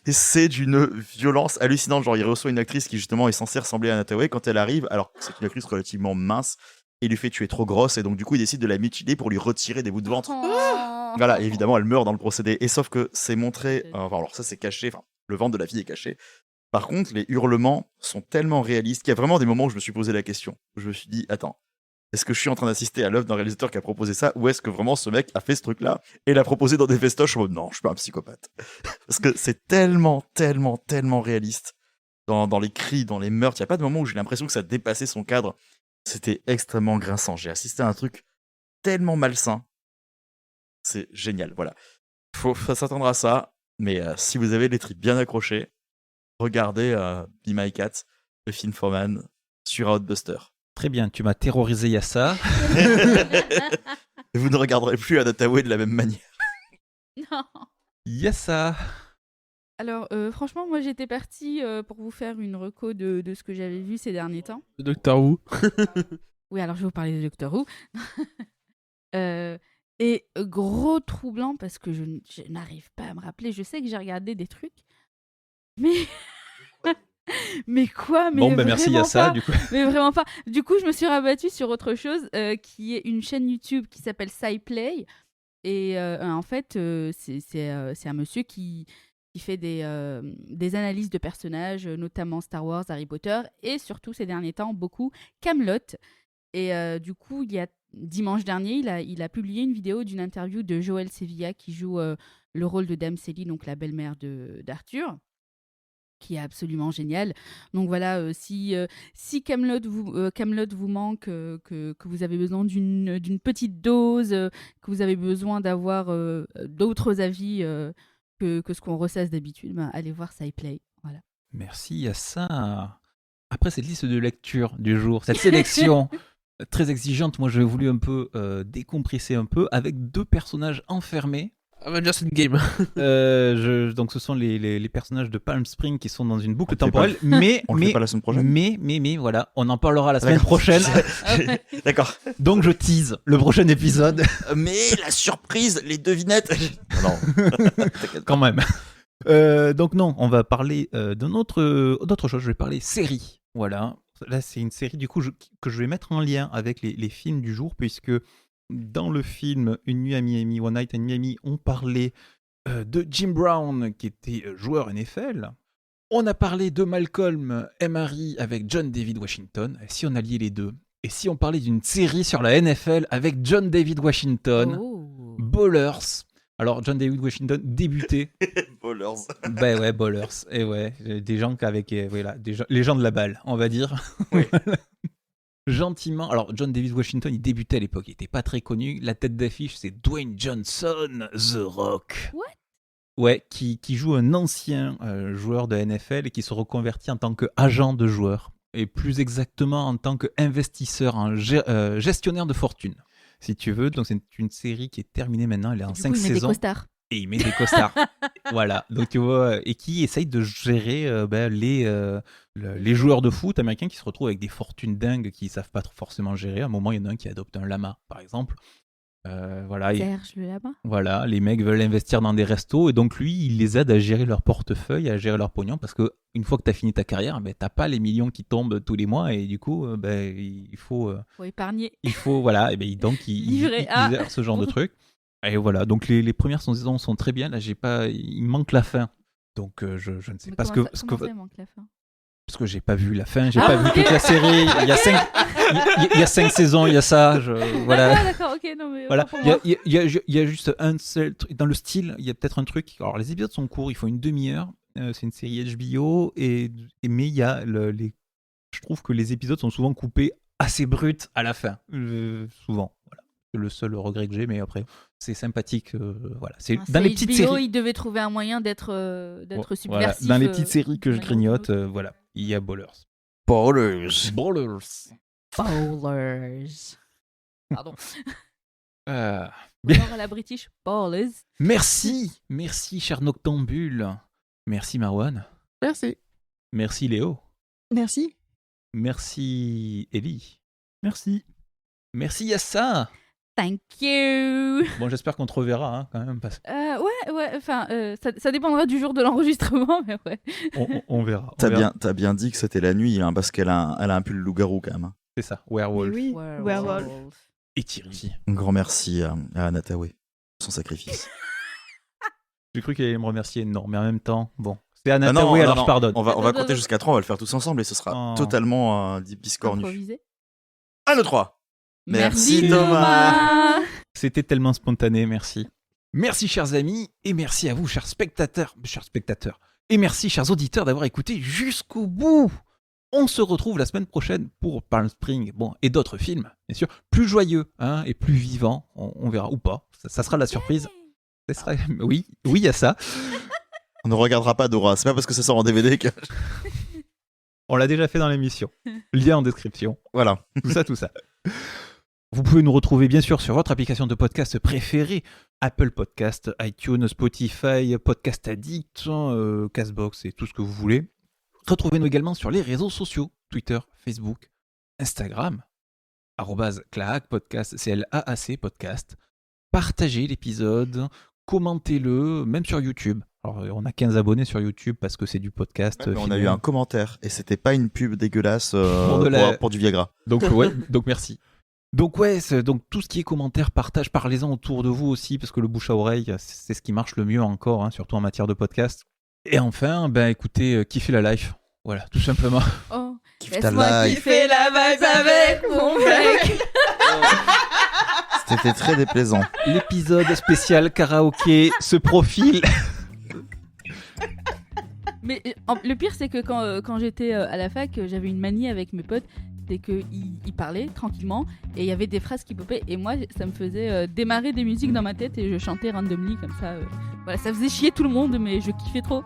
Et c'est d'une violence hallucinante. Genre, il reçoit une actrice qui, justement, est censée ressembler à Anne Hathaway quand elle arrive, alors que c'est une actrice relativement mince, et il lui fait tuer trop grosse, et donc, du coup, il décide de la mutiler pour lui retirer des bouts de ventre. Oh. Voilà, et évidemment, elle meurt dans le procédé. Et sauf que c'est montré, enfin, alors ça, c'est caché, enfin, le ventre de la fille est caché. Par contre, les hurlements sont tellement réalistes qu'il y a vraiment des moments où je me suis posé la question. Je me suis dit, attends, est-ce que je suis en train d'assister à l'œuvre d'un réalisateur qui a proposé ça, ou est-ce que vraiment ce mec a fait ce truc-là et l'a proposé dans des festoches en mode non, je suis pas un psychopathe. Parce que c'est tellement réaliste dans les cris, dans les meurtres. Il n'y a pas de moment où j'ai l'impression que ça dépassait son cadre. C'était extrêmement grinçant. J'ai assisté à un truc tellement malsain. C'est génial, voilà. Faut s'attendre à ça, mais si vous avez les tripes bien accrochés, regardez Be My Cat, le film Foreman sur Outbuster. Très bien, tu m'as terrorisé Yassa. Et vous ne regarderez plus Anne Hathaway de la même manière. Non. Yassa. Alors, franchement, moi, j'étais partie pour vous faire une reco de ce que j'avais vu ces derniers temps. Le Docteur Who. Oui, alors je vais vous parler de Doctor Who. Et gros troublant parce que je n'arrive pas à me rappeler. Je sais que j'ai regardé des trucs, mais mais quoi, mais Bon, ben merci vraiment Yassa, pas. du coup. Mais vraiment pas. Du coup, je me suis rabattue sur autre chose qui est une chaîne YouTube qui s'appelle SciPlay. Et en fait, c'est un monsieur qui fait des analyses de personnages, notamment Star Wars, Harry Potter, et surtout ces derniers temps, beaucoup Kaamelott. Et du coup, dimanche dernier, il a publié une vidéo d'une interview de Joël Sevilla qui joue le rôle de Dame Célie, donc la belle-mère d'Arthur, qui est absolument génial. Donc voilà, si Kaamelott vous manque, que vous avez besoin d'une petite dose, que vous avez besoin d'avoir d'autres avis que ce qu'on ressasse d'habitude, ben, allez voir SciPlay. Voilà. Merci Yassa. Après cette liste de lecture du jour, cette sélection très exigeante, moi j'ai voulu un peu décompresser un peu avec deux personnages enfermés. Avengers Endgame. Donc ce sont les personnages de Palm Springs qui sont dans une boucle On le fait temporelle, pas- mais on le fait pas la semaine prochaine. mais voilà, on en parlera la semaine D'accord. prochaine. D'accord. Donc je tease le prochain épisode Mais la surprise, les devinettes. Non. T'inquiète pas. quand même. Donc non, on va parler d'autre chose. Je vais parler série. Voilà. Là, c'est une série du coup que je vais mettre en lien avec les films du jour, puisque dans le film Une nuit à Miami, One Night in Miami, on parlait de Jim Brown, qui était joueur NFL. On a parlé de Malcolm et Marie avec John David Washington. Et si on alliait les deux, et si on parlait d'une série sur la NFL avec John David Washington, Oh. Ballers. Alors, John David Washington débutait. Ballers. Ben ouais, Ballers. Et ouais, des gens avec voilà, les gens de la balle, on va dire. Oui. Gentiment. Alors, John David Washington, il débutait à l'époque, il n'était pas très connu. La tête d'affiche, c'est Dwayne Johnson, The Rock. What? Ouais, qui joue un ancien joueur de NFL et qui se reconvertit en tant qu'agent de joueur. Et plus exactement en tant qu'investisseur, gestionnaire de fortune, si tu veux. Donc, c'est une série qui est terminée maintenant, elle est en Du 5 coup, il met des saisons. costards. Et il met des costards. Voilà. Donc, tu vois, et qui essaye de gérer les joueurs de foot américains qui se retrouvent avec des fortunes dingues qu'ils ne savent pas forcément gérer. À un moment, il y en a un qui adopte un lama, par exemple. Voilà. Serge le lama. Voilà, les mecs veulent investir dans des restos et donc lui, il les aide à gérer leur portefeuille, à gérer leur pognon parce que une fois que tu as fini ta carrière, ben, tu n'as pas les millions qui tombent tous les mois et du coup, ben, il faut épargner. Il faut, voilà, et ben, donc il Livret A. gère ce genre de truc. Et voilà, donc les premières saisons sont très bien. Là, il me manque la fin. Donc je ne sais Mais pas comment ce ça, que comment ça, il manque la fin? Parce que j'ai pas vu la fin, j'ai pas vu toute la série. Il y a 5 saisons, il y a ça. Voilà. Ah, d'accord, ok, non, mais. Voilà. autant pour moi. Il y a juste un seul truc. Dans le style, il y a peut-être un truc. Alors, les épisodes sont courts, ils font une demi-heure. C'est une série HBO. Mais il y a je trouve que les épisodes sont souvent coupés assez bruts à la fin. Souvent. Voilà. C'est le seul regret que j'ai, mais après, c'est sympathique. Voilà. C'est Ah, dans les c'est petites HBO, séries. ils devaient trouver un moyen d'être Voilà. subversif. Dans les petites séries que je d'un grignote, autre. voilà. Il y a Ballers. Ballers. Ballers. Pardon. Ou Bien. alors à la British, Ballers. Merci, cher Noctambule. Merci Marwan. Merci. Merci Léo. Merci. Merci Ellie. Merci. Merci Yassa. Thank you. Bon, j'espère qu'on te reverra hein, quand même. Ouais, enfin, ça dépendra du jour de l'enregistrement, mais ouais. On verra. T'as bien dit que c'était la nuit, hein, parce qu'elle a un pull loup-garou quand même. C'est ça, Werewolf. Oui, Werewolf. Et Thierry. Un grand merci à Anatawe pour son sacrifice. J'ai cru qu'elle allait me remercier, non, mais en même temps, bon. C'est Ah Anatawe, alors je pardonne. On va compter jusqu'à 3, on va le faire tous ensemble et ce sera totalement biscornu. 1, 2, 3. Merci Thomas. C'était tellement spontané, merci. Merci chers amis, et merci à vous chers spectateurs, et merci chers auditeurs d'avoir écouté jusqu'au bout. On se retrouve la semaine prochaine pour Palm Springs, et d'autres films, bien sûr, plus joyeux hein, et plus vivants, on verra, ou pas, ça sera la surprise. Oui, il y a ça. On ne regardera pas Dora, c'est pas parce que ça sort en DVD que... On l'a déjà fait dans l'émission. Lien en description. Voilà. Tout ça. Vous pouvez nous retrouver bien sûr sur votre application de podcast préférée, Apple Podcast, iTunes, Spotify, Podcast Addict, Castbox et tout ce que vous voulez. Retrouvez-nous également sur les réseaux sociaux, Twitter, Facebook, Instagram, @claac podcast, CLAAC podcast. Partagez l'épisode, commentez-le, même sur YouTube. Alors, on a 15 abonnés sur YouTube parce que c'est du podcast. Ouais, on a eu un commentaire et c'était pas une pub dégueulasse pour du Viagra. Donc merci. Donc donc tout ce qui est commentaires, partage, parlez-en autour de vous aussi parce que le bouche à oreille, c'est ce qui marche le mieux encore, hein, surtout en matière de podcast. Et enfin, écoutez, kiffez la life. Voilà, tout simplement. Oh, Kiffe ta laisse-moi life. kiffer la vibe avec mon mec. C'était très déplaisant. L'épisode spécial karaoké se profile. Mais le pire, c'est que quand j'étais à la fac, j'avais une manie avec mes potes, c'est qu'ils parlaient tranquillement et il y avait des phrases qui popaient et moi, ça me faisait démarrer des musiques dans ma tête et je chantais randomly comme ça. Voilà, ça faisait chier tout le monde, mais je kiffais trop.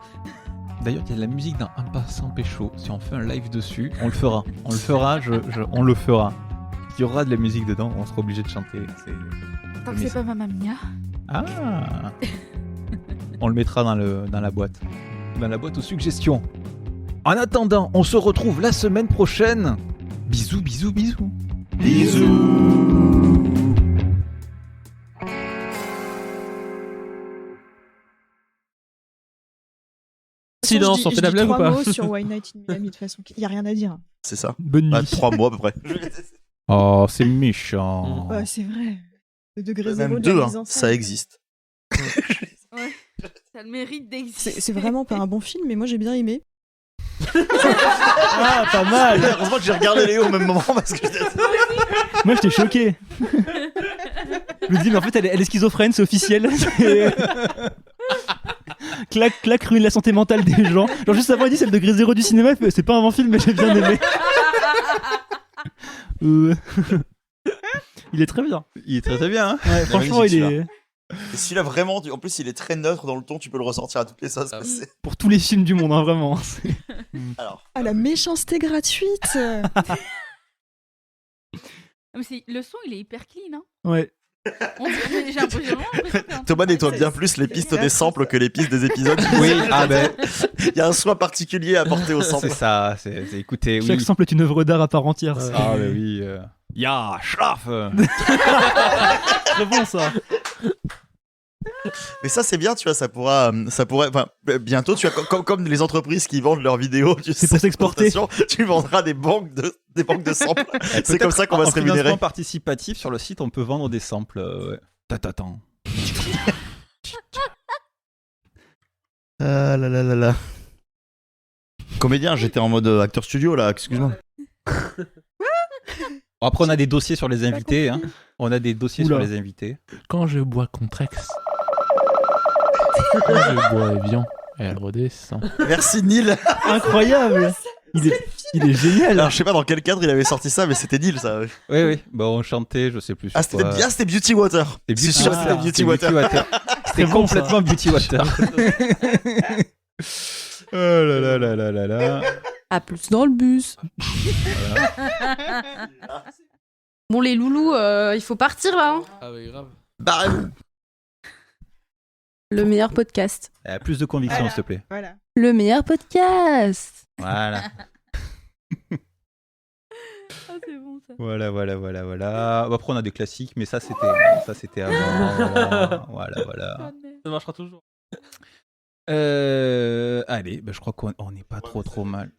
D'ailleurs, il y a de la musique dans Un Passant Pécho. Si on fait un live dessus, on le fera. On le fera. Il y aura de la musique dedans, on sera obligé de chanter. Tant que c'est pas Mamma Mia. Ah. On le mettra dans la boîte. Dans la boîte aux suggestions. En attendant, on se retrouve la semaine prochaine. Bisous, bisous, bisous. Bisous. Silence, on fait la blague ou pas? 3 mots sur Why Night in Miami, de toute façon, il n'y a rien à dire. C'est ça. Bonne nuit. 3 mois à peu près. Oh, c'est méchant. Ouais, c'est vrai. Le degré Même zéro de 2, la mise en scène. ça existe. Ouais, ça a le mérite d'exister. C'est vraiment pas un bon film, mais moi j'ai bien aimé. Ah, pas mal. Heureusement que j'ai regardé Léo au même moment parce que Moi, j'étais choqué. Je me dis, mais en fait, elle est schizophrène, c'est officiel. Clac ruine la santé mentale des gens. Genre, juste avant, il dit, c'est le degré zéro du cinéma. Il fait, c'est pas un bon film, mais j'ai bien aimé. Il est très bien. Il est très très bien. Hein. Ouais, franchement, il est. Et celui-là, vraiment, en plus, il est très neutre dans le ton, tu peux le ressortir à toutes les sauces. Pour tous les films du monde, hein, vraiment. Alors. Ah, la méchanceté gratuite. Mais le son, il est hyper clean. Hein. Ouais. J'ai l'impression Thomas nettoie bien plus les pistes des samples que les pistes des épisodes. Oui, il y a un soin particulier à apporter au sample. C'est ça, écoutez, Chaque sample est une œuvre d'art à part entière. Ah, mais oui. Ya, schlaf. Très bon, ça. Mais ça c'est bien, tu vois, ça pourrait, enfin, bientôt, tu vois, comme les entreprises qui vendent leurs vidéos, c'est pour s'exporter. Tu vendras des banques de samples. C'est comme ça qu'on va se rémunérer. En financement participatif sur le site, on peut vendre des samples. Ouais. Attends. Ah là là là là. comédien, j'étais en mode acteur studio là, excuse-moi. Après, on a des dossiers sur les invités. Hein. On a des dossiers Oula. sur les invités. Quand je bois Contrex. Quand je bois Evian, elle redescend. Merci Neil. Incroyable. Il est génial. Alors je sais pas dans quel cadre il avait sorti ça, mais c'était Neil ça. Oui. Bon, on chantait, je sais plus. Ah c'était bien, c'était Beauty Water. C'était C'est sûr, c'était Beauty Water. C'était bon, complètement Beauty Water. Oh là là là là là là. À plus dans le bus. Bon, les loulous, il faut partir là. Hein. Ah oui, grave. Barrez-vous. Le meilleur podcast. Plus de conviction, s'il te plaît. Voilà. Le meilleur podcast. Voilà. Ah, c'est bon ça. Voilà. Après, on a des classiques, mais ça, c'était avant. Voilà. Ça marchera toujours. Allez, je crois qu'on n'est pas trop mal.